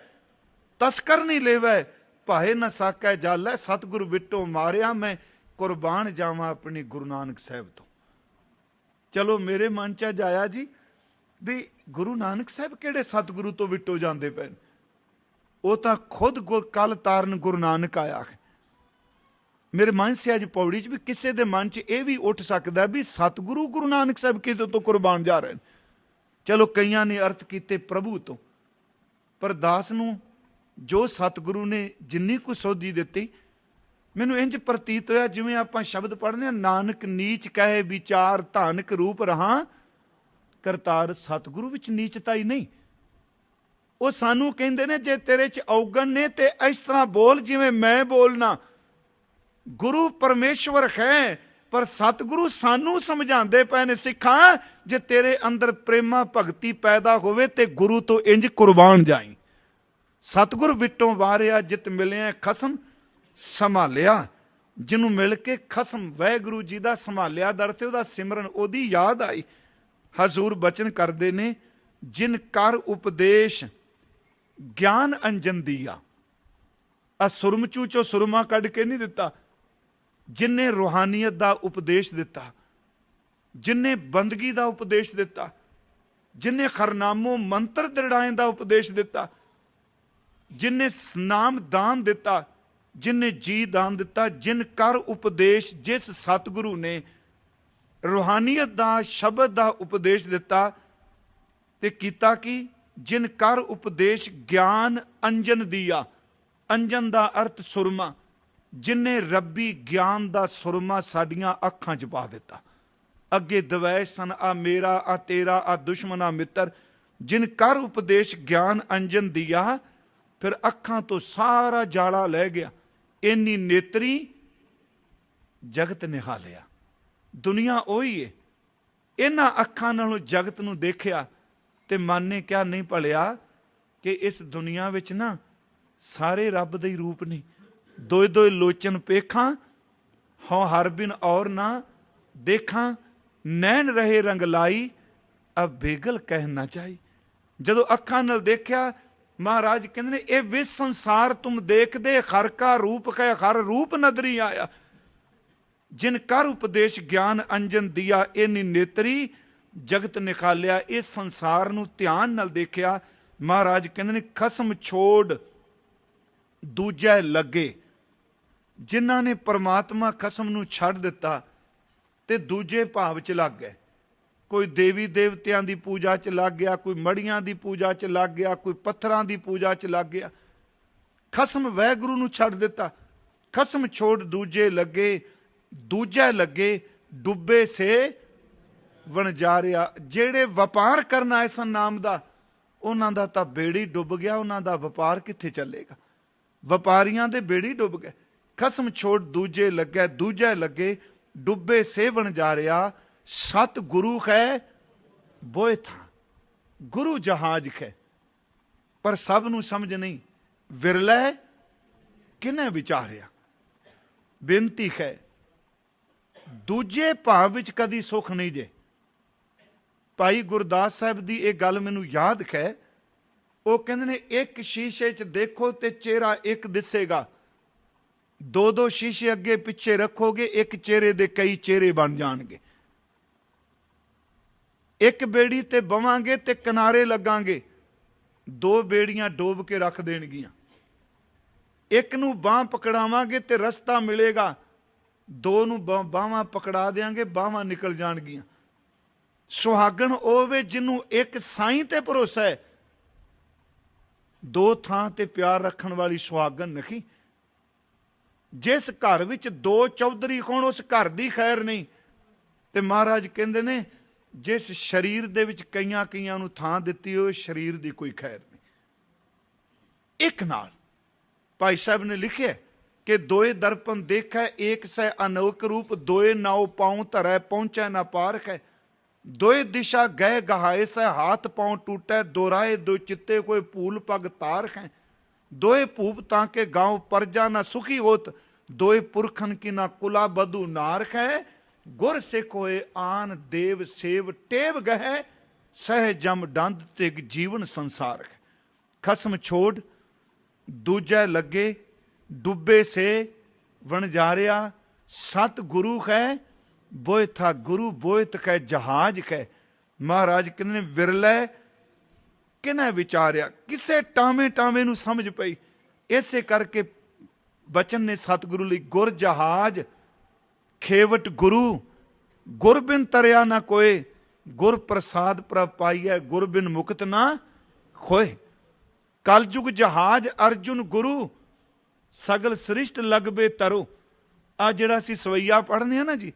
ਤਸਕਰ ਨਹੀਂ ਲੇਵੈ, ਭਾਏ ਨਾ ਸਾਕੈ ਜਾਲੈ। ਸਤਿਗੁਰ ਵਿਟੋਂ ਮਾਰਿਆ, ਮੈਂ ਕੁਰਬਾਨ ਜਾਵਾਂ ਆਪਣੀ ਗੁਰੂ ਨਾਨਕ ਸਾਹਿਬ ਤੋਂ। ਚਲੋ ਮੇਰੇ ਮਨ ਚ ਜਾਇਆ ਜੀ ਵੀ ਗੁਰੂ ਨਾਨਕ ਸਾਹਿਬ ਕਿਹੜੇ ਸਤਿਗੁਰੂ ਤੋਂ ਵਿਟੋ ਜਾਂਦੇ ਪਏ। ਉਹ ਤਾਂ ਖੁਦ ਕੱਲ ਤਾਰਨ ਗੁਰੂ ਨਾਨਕ ਆਇਆ ਹੈ। ਮੇਰੇ ਮਨ ਸੇ ਅੱਜ ਪੌੜੀ 'ਚ ਵੀ ਕਿਸੇ ਦੇ ਮਨ 'ਚ ਇਹ ਵੀ ਉੱਠ ਸਕਦਾ ਵੀ ਸਤਿਗੁਰੂ ਗੁਰੂ ਨਾਨਕ ਸਾਹਿਬ ਕਿਤੇ ਤੋਂ ਕੁਰਬਾਨ ਜਾ ਰਹੇ ਨੇ। ਚਲੋ ਕਈਆਂ ਨੇ ਅਰਥ ਕੀਤੇ ਪ੍ਰਭੂ ਤੋਂ, ਪਰ ਦਾਸ ਨੂੰ ਜੋ ਸਤਿਗੁਰੂ ਨੇ ਜਿੰਨੀ ਕੁ ਸੋਧੀ ਦਿੱਤੀ, ਮੈਨੂੰ ਇੰਝ ਪ੍ਰਤੀਤ ਹੋਇਆ ਜਿਵੇਂ ਆਪਾਂ ਸ਼ਬਦ ਪੜ੍ਹਦੇ ਹਾਂ, ਨਾਨਕ ਨੀਚ ਕਹੇ ਵਿਚਾਰ ਧਾਨਕ ਰੂਪ ਰਹਾ ਕਰਤਾਰ। ਸਤਿਗੁਰੂ ਵਿੱਚ ਨੀਚਤਾ ਹੀ ਨਹੀਂ। ਉਹ ਸਾਨੂੰ ਕਹਿੰਦੇ ਨੇ ਜੇ ਤੇਰੇ 'ਚ ਔਗਣ ਨੇ ਤੇ ਇਸ ਤਰ੍ਹਾਂ ਬੋਲ ਜਿਵੇਂ ਮੈਂ ਬੋਲਣਾ। ਗੁਰੂ ਪਰਮੇਸ਼ਵਰ ਹੈ, ਪਰ ਸਤਿਗੁਰੂ ਸਾਨੂੰ ਸਮਝਾਉਂਦੇ ਪਏ ਨੇ, ਸਿੱਖਾਂ ਜੇ ਤੇਰੇ ਅੰਦਰ ਪ੍ਰੇਮਾ ਭਗਤੀ ਪੈਦਾ ਹੋਵੇ ਤੇ ਗੁਰੂ ਤੋਂ ਇੰਜ ਕੁਰਬਾਨ ਜਾਈ। ਸਤਿਗੁਰ ਵਿਟੋਂ ਵਾਰਿਆ ਜਿਤ ਮਿਲਿਆ ਖਸਮ ਸੰਭਾਲਿਆ। ਜਿਹਨੂੰ ਮਿਲ ਕੇ ਖਸਮ ਵਾਹਿਗੁਰੂ ਜੀ ਦਾ ਸੰਭਾਲਿਆ ਦਰ ਤੇ ਉਹਦਾ ਸਿਮਰਨ, ਉਹਦੀ ਯਾਦ ਆਈ। ਹਜ਼ੂਰ ਬਚਨ ਕਰਦੇ ਨੇ, ਜਿਨ ਕਰ ਉਪਦੇਸ਼ ਗਿਆਨ ਅੰਜਨ ਦੀਆ। ਆ ਸੁਰਮਚੂ ਚੋਂ ਸੁਰਮਾ ਕੱਢ ਕੇ ਨਹੀਂ ਦਿੱਤਾ। ਜਿਨਨੇ ਰੂਹਾਨੀਅਤ ਦਾ ਉਪਦੇਸ਼ ਦਿੱਤਾ, ਜਿਨਨੇ ਬੰਦਗੀ ਦਾ ਉਪਦੇਸ਼ ਦਿੱਤਾ, ਜਿਨਨੇ ਖਰਨਾਮੋ ਮੰਤਰ ਦ੍ਰਿੜਾਏ ਦਾ ਉਪਦੇਸ਼ ਦਿੱਤਾ, ਜਿਨਨੇ ਨਾਮ ਦਾਨ ਦਿੱਤਾ, ਜਿਨਨੇ ਜੀ ਦਾਨ ਦਿੱਤਾ, ਜਿਨ ਕਰ ਉਪਦੇਸ਼, ਜਿਸ ਸਤਿਗੁਰੂ ਨੇ ਰੂਹਾਨੀਅਤ ਦਾ ਸ਼ਬਦ ਦਾ ਉਪਦੇਸ਼ ਦਿੱਤਾ ਤੇ ਕੀਤਾ ਕਿ ਜਿਨ ਕਰ ਉਪਦੇਸ਼ ਗਿਆਨ ਅੰਜਨ ਦੀਆ। ਅੰਜਨ ਦਾ ਅਰਥ ਸੁਰਮਾ। ਜਿਨਨੇ ਰੱਬੀ ਗਿਆਨ ਦਾ ਸੁਰਮਾ ਸਾਡੀਆਂ ਅੱਖਾਂ 'ਚ ਪਾ ਦਿੱਤਾ। ਅੱਗੇ ਦਵੈਸ਼ ਸਨ, ਆ ਮੇਰਾ, ਆ ਤੇਰਾ, ਆ ਦੁਸ਼ਮਨ, ਆ ਮਿੱਤਰ। ਜਿਨ ਕਰ ਉਪਦੇਸ਼ ਗਿਆਨ ਅੰਜਨ ਦੀਆ, ਫਿਰ ਅੱਖਾਂ ਤੋਂ ਸਾਰਾ ਜਾਲਾ ਲੈ ਗਿਆ। ਇੰਨੀ ਨੇਤਰੀ ਜਗਤ ਨਿਹਾਲਿਆ। ਦੁਨੀਆ ਉਹੀ ਏ। ਇਹਨਾਂ ਅੱਖਾਂ ਨਾਲੋਂ ਜਗਤ ਨੂੰ ਦੇਖਿਆ ਤੇ ਮਨ ਨੇ ਕਿਹਾ ਨਹੀਂ ਭਲਿਆ ਕਿ ਇਸ ਦੁਨੀਆ ਵਿੱਚ ਨਾ ਸਾਰੇ ਰੱਬ ਦੇ ਹੀ ਰੂਪ ਨਹੀਂ। ਦੋਏ ਦੋਏ ਲੋਚਨ ਪੇਖਾਂ ਹਉ ਹਰ ਬਿਨ ਔਰ ਨਾ ਦੇਖਾਂ। ਨੈਣ ਰਹੇ ਰੰਗ ਲਾਈ ਅਬ ਬੇਗਲ ਕਹਿ ਨਾ ਚਾਹੀ। ਜਦੋਂ ਅੱਖਾਂ ਨਾਲ ਦੇਖਿਆ, ਮਹਾਰਾਜ ਕਹਿੰਦੇ ਨੇ ਇਹ ਵਿਸ ਸੰਸਾਰ ਤੁਮ ਦੇਖਦੇ ਹਰ ਕਾ ਰੂਪ ਕਹਿ ਹਰ ਰੂਪ ਨਦਰੀ ਆਇਆ। ਜਿਨ ਕਰ ਉਪਦੇਸ਼ ਗਿਆਨ ਅੰਜਨ ਦੀਆ। ਇਹਨੀ ਨੇਤਰੀ ਜਗਤ ਨਿਖਾਲਿਆ। ਇਸ ਸੰਸਾਰ ਨੂੰ ਧਿਆਨ ਨਾਲ ਦੇਖਿਆ। ਮਹਾਰਾਜ ਕਹਿੰਦੇ ਨੇ ਖਸਮ ਛੋੜ ਦੂਜੇ ਲੱਗੇ। ਜਿਨ੍ਹਾਂ ਨੇ ਪਰਮਾਤਮਾ ਖਸਮ ਨੂੰ ਛੱਡ ਦਿੱਤਾ ਤੇ ਦੂਜੇ ਭਾਵ 'ਚ ਲੱਗ ਗਏ। ਕੋਈ ਦੇਵੀ ਦੇਵਤਿਆਂ ਦੀ ਪੂਜਾ 'ਚ ਲੱਗ ਗਿਆ, ਕੋਈ ਮੜੀਆਂ ਦੀ ਪੂਜਾ 'ਚ ਲੱਗ ਗਿਆ, ਕੋਈ ਪੱਥਰਾਂ ਦੀ ਪੂਜਾ 'ਚ ਲੱਗ ਗਿਆ। ਖਸਮ ਵਾਹਿਗੁਰੂ ਨੂੰ ਛੱਡ ਦਿੱਤਾ। ਖਸਮ ਛੋੜ ਦੂਜੇ ਲੱਗੇ। ਦੂਜੇ ਲੱਗੇ ਡੁੱਬੇ ਸੇ ਵਣਜਾਰਿਆ। ਜਿਹੜੇ ਵਪਾਰ ਕਰਨਾ ਇਸ ਨਾਮ ਦਾ, ਉਹਨਾਂ ਦਾ ਤਾਂ ਬੇੜੀ ਡੁੱਬ ਗਿਆ। ਉਹਨਾਂ ਦਾ ਵਪਾਰ ਕਿੱਥੇ ਚੱਲੇਗਾ? ਵਪਾਰੀਆਂ ਦੇ ਬੇੜੀ ਡੁੱਬ ਗਏ। ਖਸਮ ਛੋੜ ਦੂਜੇ ਲੱਗੇ। ਦੂਜੇ ਲੱਗੇ ਡੁੱਬੇ ਸੇ ਵਣਜਾਰਿਆ। ਸਤ ਗੁਰੂ ਹੈ ਬੋਏ ਥਾਂ। ਗੁਰੂ ਜਹਾਜ਼ ਹੈ, ਪਰ ਸਭ ਨੂੰ ਸਮਝ ਨਹੀਂ। ਵਿਰਲਾ ਕਿਨੇ ਵਿਚਾਰਿਆ। ਬੇਨਤੀ ਹੈ, ਦੂਜੇ ਭਾਵ ਵਿੱਚ ਕਦੀ ਸੁੱਖ ਨਹੀਂ ਜੇ। ਭਾਈ ਗੁਰਦਾਸ ਸਾਹਿਬ ਦੀ ਇਹ ਗੱਲ ਮੈਨੂੰ ਯਾਦ ਹੈ। ਉਹ ਕਹਿੰਦੇ ਨੇ ਇੱਕ ਸ਼ੀਸ਼ੇ 'ਚ ਦੇਖੋ ਤੇ ਚਿਹਰਾ ਇੱਕ ਦਿਸੇਗਾ। ਦੋ ਦੋ ਸ਼ੀਸ਼ੇ ਅੱਗੇ ਪਿੱਛੇ ਰੱਖੋਗੇ, ਇੱਕ ਚਿਹਰੇ ਦੇ ਕਈ ਚਿਹਰੇ ਬਣ ਜਾਣਗੇ। ਇੱਕ ਬੇੜੀ ਤੇ ਬਵਾਂਗੇ ਤੇ ਕਿਨਾਰੇ ਲੱਗਾਂਗੇ, ਦੋ ਬੇੜੀਆਂ ਡੋਬ ਕੇ ਰੱਖ ਦੇਣਗੀਆਂ। ਇੱਕ ਨੂੰ ਬਾਂਹ ਪਕੜਾਵਾਂਗੇ ਤੇ ਰਸਤਾ ਮਿਲੇਗਾ, ਦੋ ਨੂੰ ਬਾਹਾਂ ਪਕੜਾ ਦੇਾਂਗੇ, ਬਾਹਾਂ ਨਿਕਲ ਜਾਣਗੀਆਂ। ਸੁਹਾਗਣ ਹੋਵੇ ਜਿਹਨੂੰ ਇੱਕ ਸਾਈਂ ਤੇ ਭਰੋਸਾ ਹੈ। ਦੋ ਥਾਂ ਤੇ ਪਿਆਰ ਰੱਖਣ ਵਾਲੀ ਸੁਹਾਗਣ ਨਹੀਂ। ਜਿਸ ਘਰ ਵਿੱਚ ਦੋ ਚੌਧਰੀ ਹੋਣ ਉਸ ਘਰ ਦੀ ਖੈਰ ਨਹੀਂ। ਤੇ ਮਹਾਰਾਜ ਕਹਿੰਦੇ ਨੇ ਜਿਸ ਸਰੀਰ ਦੇ ਵਿੱਚ ਕਈਆਂ ਕਈਆਂ ਨੂੰ ਥਾਂ ਦਿੱਤੀ ਹੋਏ, ਸਰੀਰ ਦੀ ਕੋਈ ਖੈਰ ਨਹੀਂ। ਇੱਕ ਨਾਲ ਭਾਈ ਸਾਹਿਬ ਨੇ ਲਿਖਿਆ ਕਿ ਦੋਏ ਦਰਪਨ ਦੇਖੈ ਏਕ ਸੈ ਅਨੋਕ ਰੂਪ। ਦੋਏ ਨਾਉ ਪਾਉ ਧਰੈ ਪਹੁੰਚੈ ਨਾ ਪਾਰਖ ਹੈ। ਦੋਏ ਦਿਸ਼ਾ ਗਏ ਗਹਾਏ ਸੈ ਹਾਥ ਪਾਉ ਟੂਟੈ। ਦੋਰਾਏ ਦੋ ਚਿੱਤੇ ਕੋਈ ਭੂਲ ਪਗ ਤਾਰਖ ਹੈ। ਦੋਏ ਭੂਪ ਤਾਂ ਕੇ ਗਾਉ ਪਰਜਾ ਨਾ ਸੁਖੀ ਹੋਤ। ਦੋਏ ਪੁਰਖਨ ਕੀ ਨਾ ਕੁਲਾ ਬਧੂ ਨਾਰਖ ਹੈ। ਗੁਰ ਸਿੱਖ ਹੋਏ ਆਨ ਦੇਵ ਸੇਵ ਟੇਵ ਗਹਿ। ਸਹਿ ਜਮ ਡੰਦ ਤਿਗ ਜੀਵਨ ਸੰਸਾਰ। ਖਸਮ ਛੋੜ ਦੂਜੇ ਲੱਗੇ ਡੁੱਬੇ ਸੇ ਵਣਜਾਰਿਆ। ਸਤ ਗੁਰੂ ਹੈ ਬੋਏ ਥਾ। ਗੁਰੂ ਬੋਏ ਤਕੈ ਜਹਾਜ਼ ਕੈ। ਮਹਾਰਾਜ ਕਹਿੰਦੇ ਨੇ ਵਿਰਲੇ ਕਿਨੇ ਵਿਚਾਰਿਆ, ਕਿਸੇ ਟਾਵੇਂ ਟਾਵੇਂ ਨੂੰ ਸਮਝ ਪਈ। ਇਸੇ ਕਰਕੇ ਬਚਨ ਨੇ ਸਤਿਗੁਰੂ ਲਈ, ਗੁਰ ਜਹਾਜ਼ ਖੇਵਟ ਗੁਰੂ, ਗੁਰ ਬਿਨ ਤਰਿਆ ਨਾ ਕੋਏ, ਗੁਰ ਪ੍ਰਸਾਦ ਪ੍ਰਭ ਪਾਈਐ, ਗੁਰ ਬਿਨ ਮੁਕਤ ਨਾ ਖੋਏ। ਕਲਯੁਗ ਜਹਾਜ਼ ਅਰਜੁਨ ਗੁਰੂ, ਸਗਲ ਸ੍ਰਿਸ਼ਟ ਲਗਬੇ ਤਰੋ। ਆ ਜਿਹੜਾ ਅਸੀਂ ਸਵਈਆ ਪੜ੍ਹਦੇ ਹਾਂ ਨਾ ਜੀ,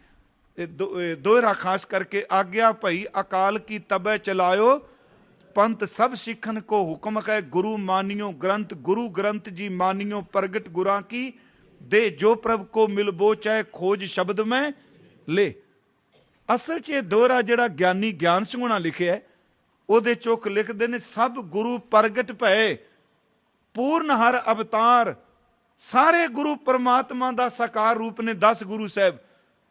ਇਹ ਦੋਹਰਾ ਖਾਸ ਕਰਕੇ, ਆਗਿਆ ਭਈ ਅਕਾਲ ਕੀ ਤਬੈ ਚਲਾਇਓ, ਪੰਥ ਸਭ ਸਿੱਖਨ ਕੋ ਹੁਕਮ ਕਹੇ, ਗੁਰੂ ਮਾਨਿਓ ਗ੍ਰੰਥ, ਗੁਰੂ ਗ੍ਰੰਥ ਜੀ ਮਾਨਿਓ ਪ੍ਰਗਟ ਗੁਰਾਂ ਕੀ ਦੇ, ਜੋ ਪ੍ਰਭ ਕੋ ਮਿਲਬੋ ਚਾਹੇ ਖੋਜ ਸ਼ਬਦ ਮੈਂ ਲੈ। ਅਸਲ 'ਚ ਇਹ ਦੋਹਰਾ ਜਿਹੜਾ ਗਿਆਨੀ ਗਿਆਨ ਸਿੰਘੂਣਾ ਲਿਖਿਆ, ਉਹਦੇ ਚੁੱਕ ਲਿਖਦੇ ਨੇ, ਸਭ ਗੁਰੂ ਪ੍ਰਗਟ ਭਏ ਪੂਰਨ ਹਰ ਅਵਤਾਰ। ਸਾਰੇ ਗੁਰੂ ਪਰਮਾਤਮਾ ਦਾ ਸਾਕਾਰ ਰੂਪ ਨੇ, 10 ਗੁਰੂ ਸਾਹਿਬ।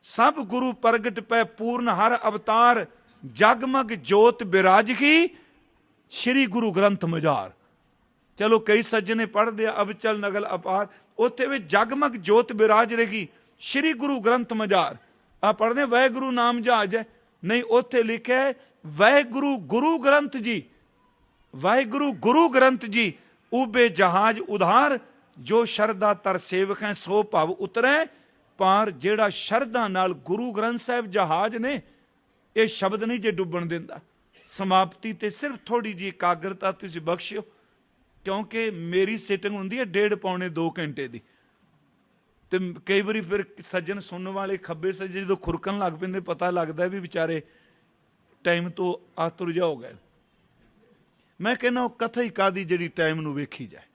ਸਭ ਗੁਰੂ ਪ੍ਰਗਟ ਪਏ ਪੂਰਨ ਹਰ ਅਵਤਾਰ, ਜਗਮਗ ਜੋਤ ਬਿਰਾਜਗੀ ਸ਼੍ਰੀ ਗੁਰੂ ਗ੍ਰੰਥ ਮਝਾਰ। ਚਲੋ ਕਈ ਸੱਜਣੇ ਪੜ੍ਹਦੇ ਆ ਅਬਚਲ ਨਗਲ ਅਪਾਰ, ਉੱਥੇ ਵੀ ਜਗਮਗ ਜੋਤ ਬਿਰਾਜ ਰਹੀ ਸ਼੍ਰੀ ਗੁਰੂ ਗ੍ਰੰਥ ਮਝਾਰ। ਆ ਪੜ੍ਹਦੇ ਵਾਹਿਗੁਰੂ ਨਾਮ ਜਹਾਜ ਹੈ, ਨਹੀਂ ਉੱਥੇ ਲਿਖਿਆ ਵਾਹਿਗੁਰੂ ਗੁਰੂ ਗ੍ਰੰਥ ਜੀ, ਵਾਹਿਗੁਰੂ ਗੁਰੂ ਗ੍ਰੰਥ ਜੀ ਉਬੇ ਜਹਾਜ਼ ਉਧਾਰ, ਜੋ ਸ਼ਰਧਾ ਤਰ ਸੇਵਕ ਹੈ ਸੋ ਭਵ ਉਤਰੈ ਪਾਰ। ਜਿਹੜਾ ਸ਼ਰਧਾ ਨਾਲ ਗੁਰੂ ਗ੍ਰੰਥ ਸਾਹਿਬ ਜਹਾਜ਼ ਨੇ, ਇਹ ਸ਼ਬਦ ਨਹੀਂ ਜੇ ਡੁੱਬਣ ਦਿੰਦਾ। ਸਮਾਪਤੀ ਤੇ ਸਿਰਫ ਥੋੜੀ ਜਿਹੀ ਇਕਾਗਰਤਾ ਤੁਸੀਂ ਬਖਸ਼ਿਓ, ਕਿਉਂਕਿ ਮੇਰੀ ਸਿਟਿੰਗ ਹੁੰਦੀ ਹੈ 1.5 ਪੌਣੇ 2 ਘੰਟੇ ਦੀ, ਤੇ ਕਈ ਵਾਰੀ ਫਿਰ ਸੱਜਣ ਸੁਣਨ ਵਾਲੇ ਖੱਬੇ ਸੱਜੇ ਜਦੋਂ ਖੁਰਕਣ ਲੱਗ ਪੈਂਦੇ, ਪਤਾ ਲੱਗਦਾ ਵੀ ਵਿਚਾਰੇ ਟਾਈਮ ਤੋਂ ਆਤੁਰ ਜਾ ਹੋ ਗਏ। ਮੈਂ ਕਹਿੰਦਾ ਉਹ ਕਥਾ ਹੀ ਕਾਦੀ ਜਿਹੜੀ ਟਾਈਮ ਨੂੰ ਵੇਖੀ ਜਾਏ,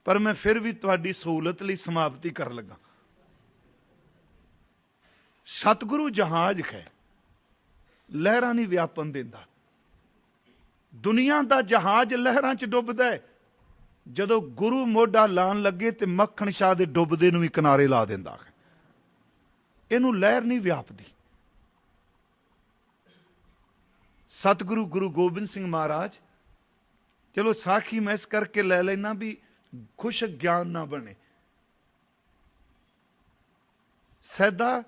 ਪਰ ਮੈਂ ਫਿਰ ਵੀ ਤੁਹਾਡੀ ਸਹੂਲਤ ਲਈ ਸਮਾਪਤੀ ਕਰਨ ਲੱਗਾ। ਸਤਿਗੁਰੂ ਜਹਾਜ਼ ਹੈ, ਲਹਿਰਾਂ ਨਹੀਂ ਵਿਆਪਨ ਦਿੰਦਾ। ਦੁਨੀਆ ਦਾ ਜਹਾਜ਼ ਲਹਿਰਾਂ 'ਚ ਡੁੱਬਦਾ ਹੈ, ਜਦੋਂ ਗੁਰੂ ਮੋਢਾ ਲਾਉਣ ਲੱਗੇ ਤੇ ਮੱਖਣ ਸ਼ਾਹ ਦੇ ਡੁੱਬਦੇ ਨੂੰ ਵੀ ਕਿਨਾਰੇ ਲਾ ਦਿੰਦਾ ਹੈ। ਇਹਨੂੰ ਲਹਿਰ ਨਹੀਂ ਵਿਆਪਦੀ। ਸਤਿਗੁਰੂ ਗੁਰੂ ਗੋਬਿੰਦ ਸਿੰਘ ਮਹਾਰਾਜ, ਚਲੋ ਸਾਖੀ ਮੈਂ ਇਸ ਕਰਕੇ ਲੈ ਲੈਣਾ ਵੀ ਖੁਸ਼ ਗਿਆਨ ਨਾ ਬਣੇ। ਸੈਦਾ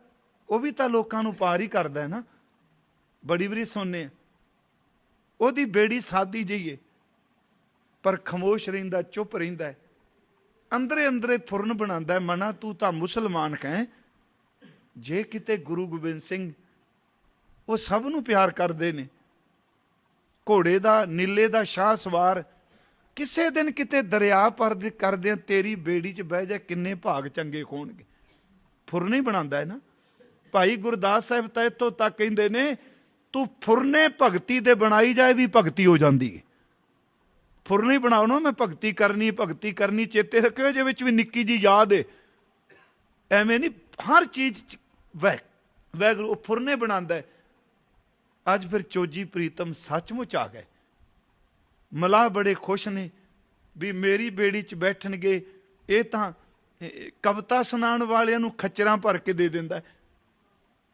ਉਹ ਵੀ ਤਾਂ ਲੋਕਾਂ ਨੂੰ ਪਾਰ ਹੀ ਕਰਦਾ ਹੈ ਨਾ, ਬੜੀ ਵਾਰੀ ਸੁਣਨੇ ਆ। ਉਹਦੀ ਬੇੜੀ ਸਾਦੀ ਜਿਹੀ ਹੈ, ਪਰ ਖਾਮੋਸ਼ ਰਹਿੰਦਾ, ਚੁੱਪ ਰਹਿੰਦਾ, ਅੰਦਰੇ ਅੰਦਰੇ ਫੁਰਨ ਬਣਾਉਂਦਾ। ਮਨਾ ਤੂੰ ਤਾਂ ਮੁਸਲਮਾਨ ਕਹਿ, ਜੇ ਕਿਤੇ ਗੁਰੂ ਗੋਬਿੰਦ ਸਿੰਘ, ਉਹ ਸਭ ਨੂੰ ਪਿਆਰ ਕਰਦੇ ਨੇ। ਘੋੜੇ ਦਾ ਨੀਲੇ ਦਾ ਸ਼ਾਹ ਸਵਾਰ, ਕਿਸੇ ਦਿਨ ਕਿਤੇ ਦਰਿਆ ਪਾਰ ਕਰਦੇ ਤੇਰੀ ਬੇੜੀ 'ਚ ਬਹਿ ਜਾ, ਕਿੰਨੇ ਭਾਗ ਚੰਗੇ ਹੋਣਗੇ। ਫੁਰਨੇ ਹੀ ਬਣਾਉਂਦਾ ਹੈ ਨਾ। ਭਾਈ ਗੁਰਦਾਸ ਸਾਹਿਬ ਤਾਂ ਇੱਥੋਂ ਤੱਕ ਕਹਿੰਦੇ ਨੇ, ਤੂੰ ਫੁਰਨੇ ਭਗਤੀ ਦੇ ਬਣਾਈ ਜਾਏ ਵੀ ਭਗਤੀ ਹੋ ਜਾਂਦੀ ਹੈ। ਫੁਰਨੇ ਹੀ ਬਣਾਓ ਨਾ, ਮੈਂ ਭਗਤੀ ਕਰਨੀ, ਭਗਤੀ ਕਰਨੀ, ਚੇਤੇ ਰੱਖਿਓ ਇਹਦੇ ਵਿੱਚ ਵੀ ਨਿੱਕੀ ਜੀ ਯਾਦ ਹੈ। ਐਵੇਂ ਨਹੀਂ ਹਰ ਚੀਜ਼ 'ਚ ਵਾਹਿਗੁਰੂ ਉਹ ਫੁਰਨੇ ਬਣਾਉਂਦਾ ਹੈ। ਅੱਜ ਫਿਰ ਚੋਜੀ ਪ੍ਰੀਤਮ ਸੱਚਮੁੱਚ ਆ ਗਏ। ਮਲਾਹ ਬੜੇ ਖੁਸ਼ ਨੇ ਵੀ ਮੇਰੀ ਬੇੜੀ 'ਚ ਬੈਠਣਗੇ। ਇਹ ਤਾਂ ਕਵਿਤਾ ਸੁਣਾਉਣ ਵਾਲਿਆਂ ਨੂੰ ਖੱਚਰਾਂ ਭਰ ਕੇ ਦੇ ਦਿੰਦਾ,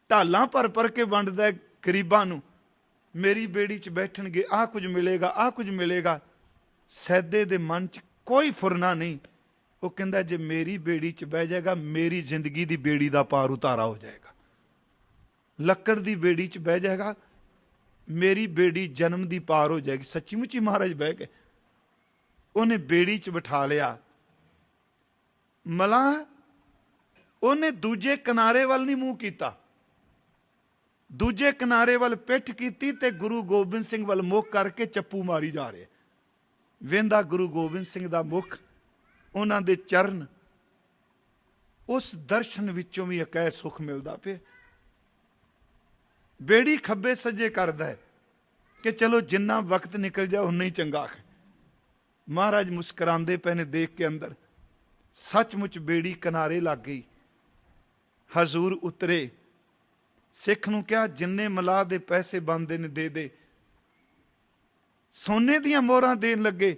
ਢਾਲਾਂ ਭਰ ਭਰ ਕੇ ਵੰਡਦਾ ਗਰੀਬਾਂ ਨੂੰ। ਮੇਰੀ ਬੇੜੀ 'ਚ ਬੈਠਣਗੇ, ਆਹ ਕੁਝ ਮਿਲੇਗਾ, ਆਹ ਕੁਝ ਮਿਲੇਗਾ। ਸੈਦੇ ਦੇ ਮਨ 'ਚ ਕੋਈ ਫੁਰਨਾ ਨਹੀਂ। ਉਹ ਕਹਿੰਦਾ ਜੇ ਮੇਰੀ ਬੇੜੀ 'ਚ ਬਹਿ ਜਾਏਗਾ, ਮੇਰੀ ਜ਼ਿੰਦਗੀ ਦੀ ਬੇੜੀ ਦਾ ਪਾਰ ਉਤਾਰਾ ਹੋ ਜਾਏਗਾ। ਲੱਕੜ ਦੀ ਬੇੜੀ 'ਚ ਬਹਿ ਜਾਏਗਾ, ਮੇਰੀ ਬੇੜੀ ਜਨਮ ਦੀ ਪਾਰ ਹੋ ਜਾਏਗੀ। ਸੱਚੀ ਮੁੱਚੀ ਮਹਾਰਾਜ ਬਹਿ ਗਏ, ਉਹਨੇ ਬੇੜੀ 'ਚ ਬਿਠਾ ਲਿਆ। ਮਲਾਹ ਉਹਨੇ ਦੂਜੇ ਕਿਨਾਰੇ ਵੱਲ ਨਹੀਂ ਮੂੰਹ ਕੀਤਾ, ਦੂਜੇ ਕਿਨਾਰੇ ਵੱਲ ਪਿੱਠ ਕੀਤੀ ਤੇ ਗੁਰੂ ਗੋਬਿੰਦ ਸਿੰਘ ਵੱਲ ਮੁੱਖ ਕਰਕੇ ਚੱਪੂ ਮਾਰੀ ਜਾ ਰਿਹਾ। ਵੇਂਦਾ ਗੁਰੂ ਗੋਬਿੰਦ ਸਿੰਘ ਦਾ ਮੁੱਖ, ਉਹਨਾਂ ਦੇ ਚਰਨ, ਉਸ ਦਰਸ਼ਨ ਵਿੱਚੋਂ ਵੀ ਅਕੈ ਸੁੱਖ ਮਿਲਦਾ ਪਿਆ। ਬੇੜੀ ਖੱਬੇ ਸੱਜੇ ਕਰਦਾ ਹੈ ਕਿ ਚਲੋ ਜਿੰਨਾ ਵਕਤ ਨਿਕਲ ਜਾ ਉਨਾ ਹੀ ਚੰਗਾ ਹੈ। ਮਹਾਰਾਜ ਮੁਸਕਰਾਉਂਦੇ ਪਏ ਨੇ ਦੇਖ ਕੇ ਅੰਦਰ। ਸੱਚਮੁੱਚ ਬੇੜੀ ਕਿਨਾਰੇ ਲੱਗ ਗਈ। ਹਜ਼ੂਰ ਉਤਰੇ, ਸਿੱਖ ਨੂੰ ਕਿਹਾ ਜਿੰਨੇ ਮਲਾਹ ਦੇ ਪੈਸੇ ਬਣਦੇ ਨੇ ਦੇ ਦੇ। ਸੋਨੇ ਦੀਆਂ ਮੋਹਰਾਂ ਦੇਣ ਲੱਗੇ।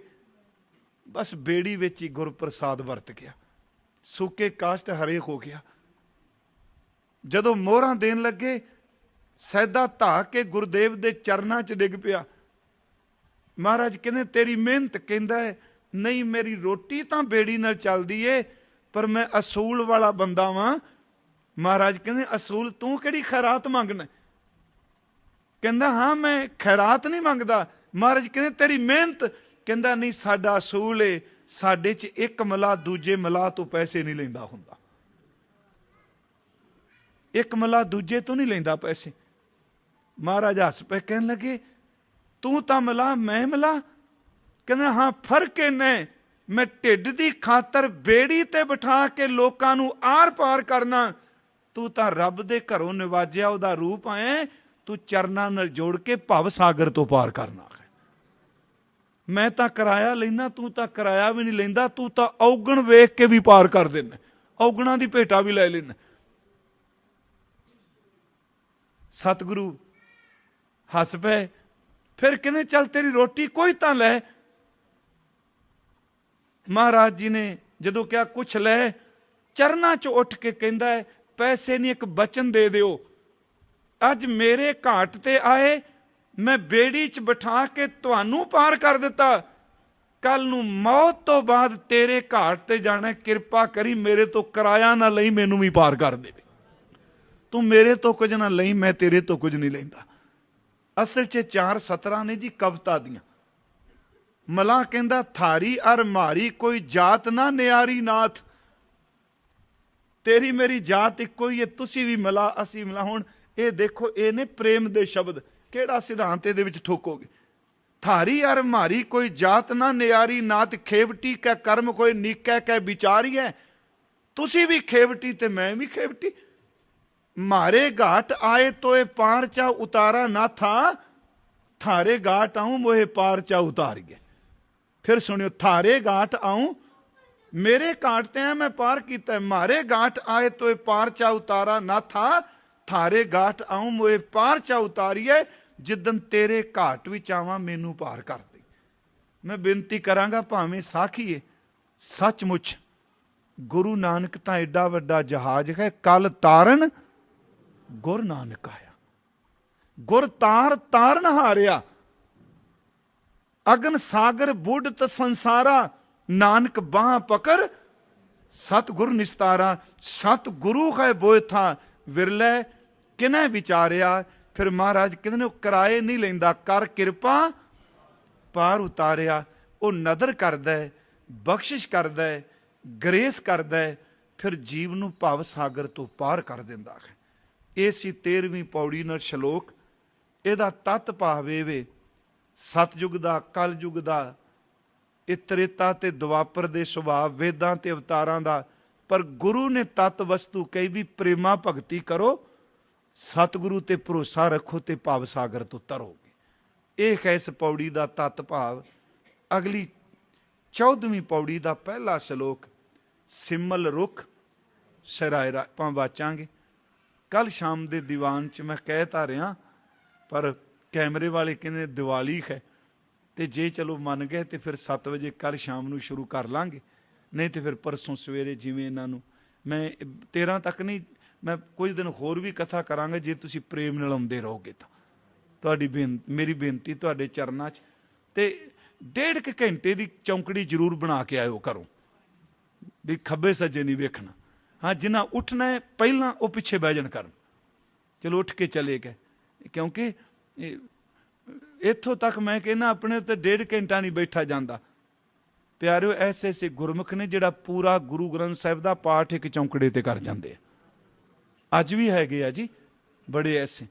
ਬਸ ਬੇੜੀ ਵਿੱਚ ਹੀ ਗੁਰਪ੍ਰਸਾਦ ਵਰਤ ਗਿਆ, ਸੁੱਕੇ ਕਾਸ਼ਟ ਹਰੇ ਹੋ ਗਿਆ। ਜਦੋਂ ਮੋਹਰਾਂ ਦੇਣ ਲੱਗੇ, ਸੈਦਾ ਧਾ ਕੇ ਗੁਰਦੇਵ ਦੇ ਚਰਨਾਂ 'ਚ ਡਿੱਗ ਪਿਆ। ਮਹਾਰਾਜ ਕਹਿੰਦੇ ਤੇਰੀ ਮਿਹਨਤ, ਕਹਿੰਦਾ ਹੈ ਨਹੀਂ ਮੇਰੀ ਰੋਟੀ ਤਾਂ ਬੇੜੀ ਨਾਲ ਚੱਲਦੀ ਏ, ਪਰ ਮੈਂ ਅਸੂਲ ਵਾਲਾ ਬੰਦਾ ਵਾਂ। ਮਹਾਰਾਜ ਕਹਿੰਦੇ ਅਸੂਲ ਤੂੰ ਕਿਹੜੀ ਖੈਰਾਤ ਮੰਗਣਾ? ਕਹਿੰਦਾ ਹਾਂ ਮੈਂ ਖੈਰਾਤ ਨਹੀਂ ਮੰਗਦਾ। ਮਹਾਰਾਜ ਕਹਿੰਦੇ ਤੇਰੀ ਮਿਹਨਤ। ਕਹਿੰਦਾ ਨਹੀਂ, ਸਾਡਾ ਅਸੂਲ ਏ, ਸਾਡੇ 'ਚ ਇੱਕ ਮਲਾਹ ਦੂਜੇ ਮਲਾਹ ਤੋਂ ਪੈਸੇ ਨਹੀਂ ਲੈਂਦਾ ਹੁੰਦਾ। ਇੱਕ ਮਲਾਹ ਦੂਜੇ ਤੋਂ ਨਹੀਂ ਲੈਂਦਾ ਪੈਸੇ। ਮਹਾਰਾਜ ਹੱਸ ਪਏ, ਕਹਿਣ ਲੱਗੇ ਤੂੰ ਤਾਂ ਮਲਾਹ, ਮੈਂ ਮਲਾਹ? ਕਹਿੰਦਾ ਹਾਂ, ਫਰਕ ਇੰਨਾ, ਮੈਂ ਢਿੱਡ ਦੀ ਖਾਤਰ ਬੇੜੀ ਤੇ ਬਿਠਾ ਕੇ ਲੋਕਾਂ ਨੂੰ ਆਰ ਪਾਰ ਕਰਨਾ, ਤੂੰ ਤਾਂ ਰੱਬ ਦੇ ਘਰੋਂ ਨਿਵਾਜਿਆ ਉਹਦਾ ਰੂਪ ਆਇਆ, ਤੂੰ ਚਰਨਾਂ ਨਾਲ ਜੋੜ ਕੇ ਭਵ ਸਾਗਰ ਤੋਂ ਪਾਰ ਕਰਨਾ ਹੈ। ਮੈਂ ਤਾਂ ਕਿਰਾਇਆ ਲੈਣਾ, ਤੂੰ ਤਾਂ ਕਿਰਾਇਆ ਵੀ ਨਹੀਂ ਲੈਂਦਾ, ਤੂੰ ਤਾਂ ਔਗਣ ਵੇਖ ਕੇ ਵੀ ਪਾਰ ਕਰ ਦੇਣਾ, ਔਗਣਾਂ ਦੀ ਭੇਟਾ ਵੀ ਲੈ ਲੈਣਾ। ਸਤਿਗੁਰੂ ਹੱਸ ਪਏ। ਫਿਰ ਕਹਿੰਦੇ ਚੱਲ ਤੇਰੀ ਰੋਟੀ ਕੋਈ ਤਾਂ ਲੈ। ਮਹਾਰਾਜ ਜੀ ਨੇ ਜਦੋਂ ਕਿਹਾ ਕੁਛ ਲੈ, ਚਰਨਾਂ 'ਚ ਉੱਠ ਕੇ ਕਹਿੰਦਾ ਹੈ ਪੈਸੇ ਨਹੀਂ, ਇੱਕ ਬਚਨ ਦੇ ਦਿਓ। ਅੱਜ ਮੇਰੇ ਘਾਟ ਤੇ ਆਏ, ਮੈਂ ਬੇੜੀ 'ਚ ਬਿਠਾ ਕੇ ਤੁਹਾਨੂੰ ਪਾਰ ਕਰ ਦਿੱਤਾ, ਕੱਲ ਨੂੰ ਮੌਤ ਤੋਂ ਬਾਅਦ ਤੇਰੇ ਘਾਟ ਤੇ ਜਾਣਾ, ਕਿਰਪਾ ਕਰੀ ਮੇਰੇ ਤੋਂ ਕਿਰਾਇਆ ਨਾ ਲਈ, ਮੈਨੂੰ ਵੀ ਪਾਰ ਕਰ ਦੇਵੇ। ਤੂੰ ਮੇਰੇ ਤੋਂ ਕੁਝ ਨਾ ਲਈ, ਮੈਂ ਤੇਰੇ ਤੋਂ ਕੁਝ ਨਹੀਂ ਲੈਂਦਾ। ਅਸਲ 'ਚ 4 ਸਤਰਾਂ ਨੇ ਜੀ ਕਵਿਤਾ ਦੀਆਂ। ਮਲਾਹ ਕਹਿੰਦਾ ਥਾਰੀ ਅਰ ਮਾਰੀ ਕੋਈ ਜਾਤ ਨਾ ਨਿਆਰੀ ਨਾਥ। ਤੇਰੀ ਮੇਰੀ ਜਾਤ ਇੱਕੋ ਹੀ ਹੈ, ਤੁਸੀਂ ਵੀ ਮਲਾਹ ਅਸੀਂ ਮਲਾਹ। ਹੁਣ ਇਹ ਦੇਖੋ, ਇਹ ਨੇ ਪ੍ਰੇਮ ਦੇ ਸ਼ਬਦ, ਕਿਹੜਾ ਸਿਧਾਂਤ ਇਹਦੇ ਵਿੱਚ ਠੋਕੋਗੇ? ਥਾਰੀ ਅਰ ਮਾਰੀ ਕੋਈ ਜਾਤ ਨਾ ਨਿਆਰੀ ਨਾਥ, ਖੇਵਟੀ ਕੈ ਕਰਮ ਕੋਈ ਨੀਕੈ ਕੈ ਵਿਚਾਰੀ ਹੈ। ਤੁਸੀਂ ਵੀ ਖੇਵਟੀ ਤੇ ਮੈਂ ਵੀ ਖੇਵਟੀ। ਮਾਰੇ घाट आए तो ये पार चा उतारा ना था, थारे घाट आऊं मोहे पार चा उतारिए। फिर सुनियो, थारे घाट आऊं, मेरे घाट ते हैं मैं पार किया। मारे घाट आए तो ये पार चा उतारा ना था, थारे घाट आऊं मोहे पार चा उतारिए। जिदन तेरे घाट विच आवां मैनू पार कर दे। मैं बेनती करांगा, भावें साखी है, सचमुच गुरु नानक तां एडा वड्डा जहाज है, कल तारन गुर नानक आया। गुर तार तारन हारिया, अगन सागर बुढ़त संसारा, नानक बाह पकड़ सतगुर निस्तारा। सतगुरु है बोए था विरले किने विचारिया। फिर महाराज कहते किराए नहीं लेंदा, कर किरपा पार उतारिया। वो नदर करदा है, बख्शिश करदा है, ग्रेस करदा है, फिर जीव नूं भव सागर तो पार कर दिंदा है। ਇਹ ਸੀ 13ਵੀਂ ਪੌੜੀ ਨਾਲ ਸ਼ਲੋਕ। ਇਹਦਾ ਤੱਤ ਭਾਵ ਇਹ ਵੇ, ਸਤਯੁਗ ਦਾ, ਕਲਯੁਗ ਦਾ, ਇਹ ਤ੍ਰੇਤਾ ਤੇ ਦੁਆਪਰ ਦੇ ਸੁਭਾਅ, ਵੇਦਾਂ ਤੇ ਅਵਤਾਰਾਂ ਦਾ। ਪਰ ਗੁਰੂ ਨੇ ਤੱਤ ਵਸਤੂ ਕਹੀ ਵੀ ਪ੍ਰੇਮਾ ਭਗਤੀ ਕਰੋ, ਸਤਿਗੁਰੂ ਤੇ ਭਰੋਸਾ ਰੱਖੋ ਤੇ ਭਵ ਸਾਗਰ ਤੋਂ ਤਰੋਗੇ। ਇਹ ਹੈ ਇਸ ਪੌੜੀ ਦਾ ਤੱਤ ਭਾਵ। ਅਗਲੀ 14ਵੀਂ ਪੌੜੀ ਦਾ ਪਹਿਲਾ ਸ਼ਲੋਕ, ਸਿਮਲ ਰੁੱਖ ਸਰਾਇਰਾ, ਆਪਾਂ ਵਾਚਾਂਗੇ। ਕੱਲ ਸ਼ਾਮ ਦੇ ਦੀਵਾਨ 'ਚ ਮੈਂ ਕਹਿ ਤਾਂ ਰਿਹਾ, ਪਰ ਕੈਮਰੇ ਵਾਲੇ ਕਹਿੰਦੇ ਦੀਵਾਲੀ ਹੈ, ਤੇ ਜੇ ਚਲੋ ਮੰਨ ਗਏ ਤੇ ਫਿਰ 7 ਵਜੇ ਕੱਲ ਸ਼ਾਮ ਨੂੰ ਸ਼ੁਰੂ ਕਰ ਲਾਂਗੇ, ਨਹੀਂ ਤੇ ਫਿਰ ਪਰਸੋਂ ਸਵੇਰੇ ਜਿਵੇਂ ਇਹਨਾਂ ਨੂੰ ਮੈਂ 13 ਤੱਕ ਨਹੀਂ, ਮੈਂ ਕੁਝ ਦਿਨ ਹੋਰ ਵੀ ਕਥਾ ਕਰਾਂਗਾ ਜੇ ਤੁਸੀਂ ਪ੍ਰੇਮ ਨਾਲ ਆਉਂਦੇ ਰਹੋਗੇ ਤਾਂ। ਤੁਹਾਡੀ ਮੇਰੀ ਬੇਨਤੀ ਤੁਹਾਡੇ ਚਰਨਾਂ 'ਚ। ਤੇ 1.5 ਘੰਟੇ ਦੀ ਚੌਂਕੜੀ ਜ਼ਰੂਰ ਬਣਾ ਕੇ ਆਇਓ ਘਰੋਂ, ਵੀ ਖੱਬੇ ਸੱਜੇ ਨਹੀਂ ਵੇਖਣਾ। हाँ, जिन्ना उठना है पहला वो पिछे बह जान कर, चलो उठ के चले गए। क्योंकि इत्थों तक मैं कहना अपने तो 1.5 घंटा नहीं बैठा जाता। प्यारिओ, ऐसे ऐसे गुरमुख ने जिहड़ा पूरा गुरु ग्रंथ साहिब का पाठ एक चौंकड़े ते कर जाते। अज भी हैगे आ जी बड़े ऐसे।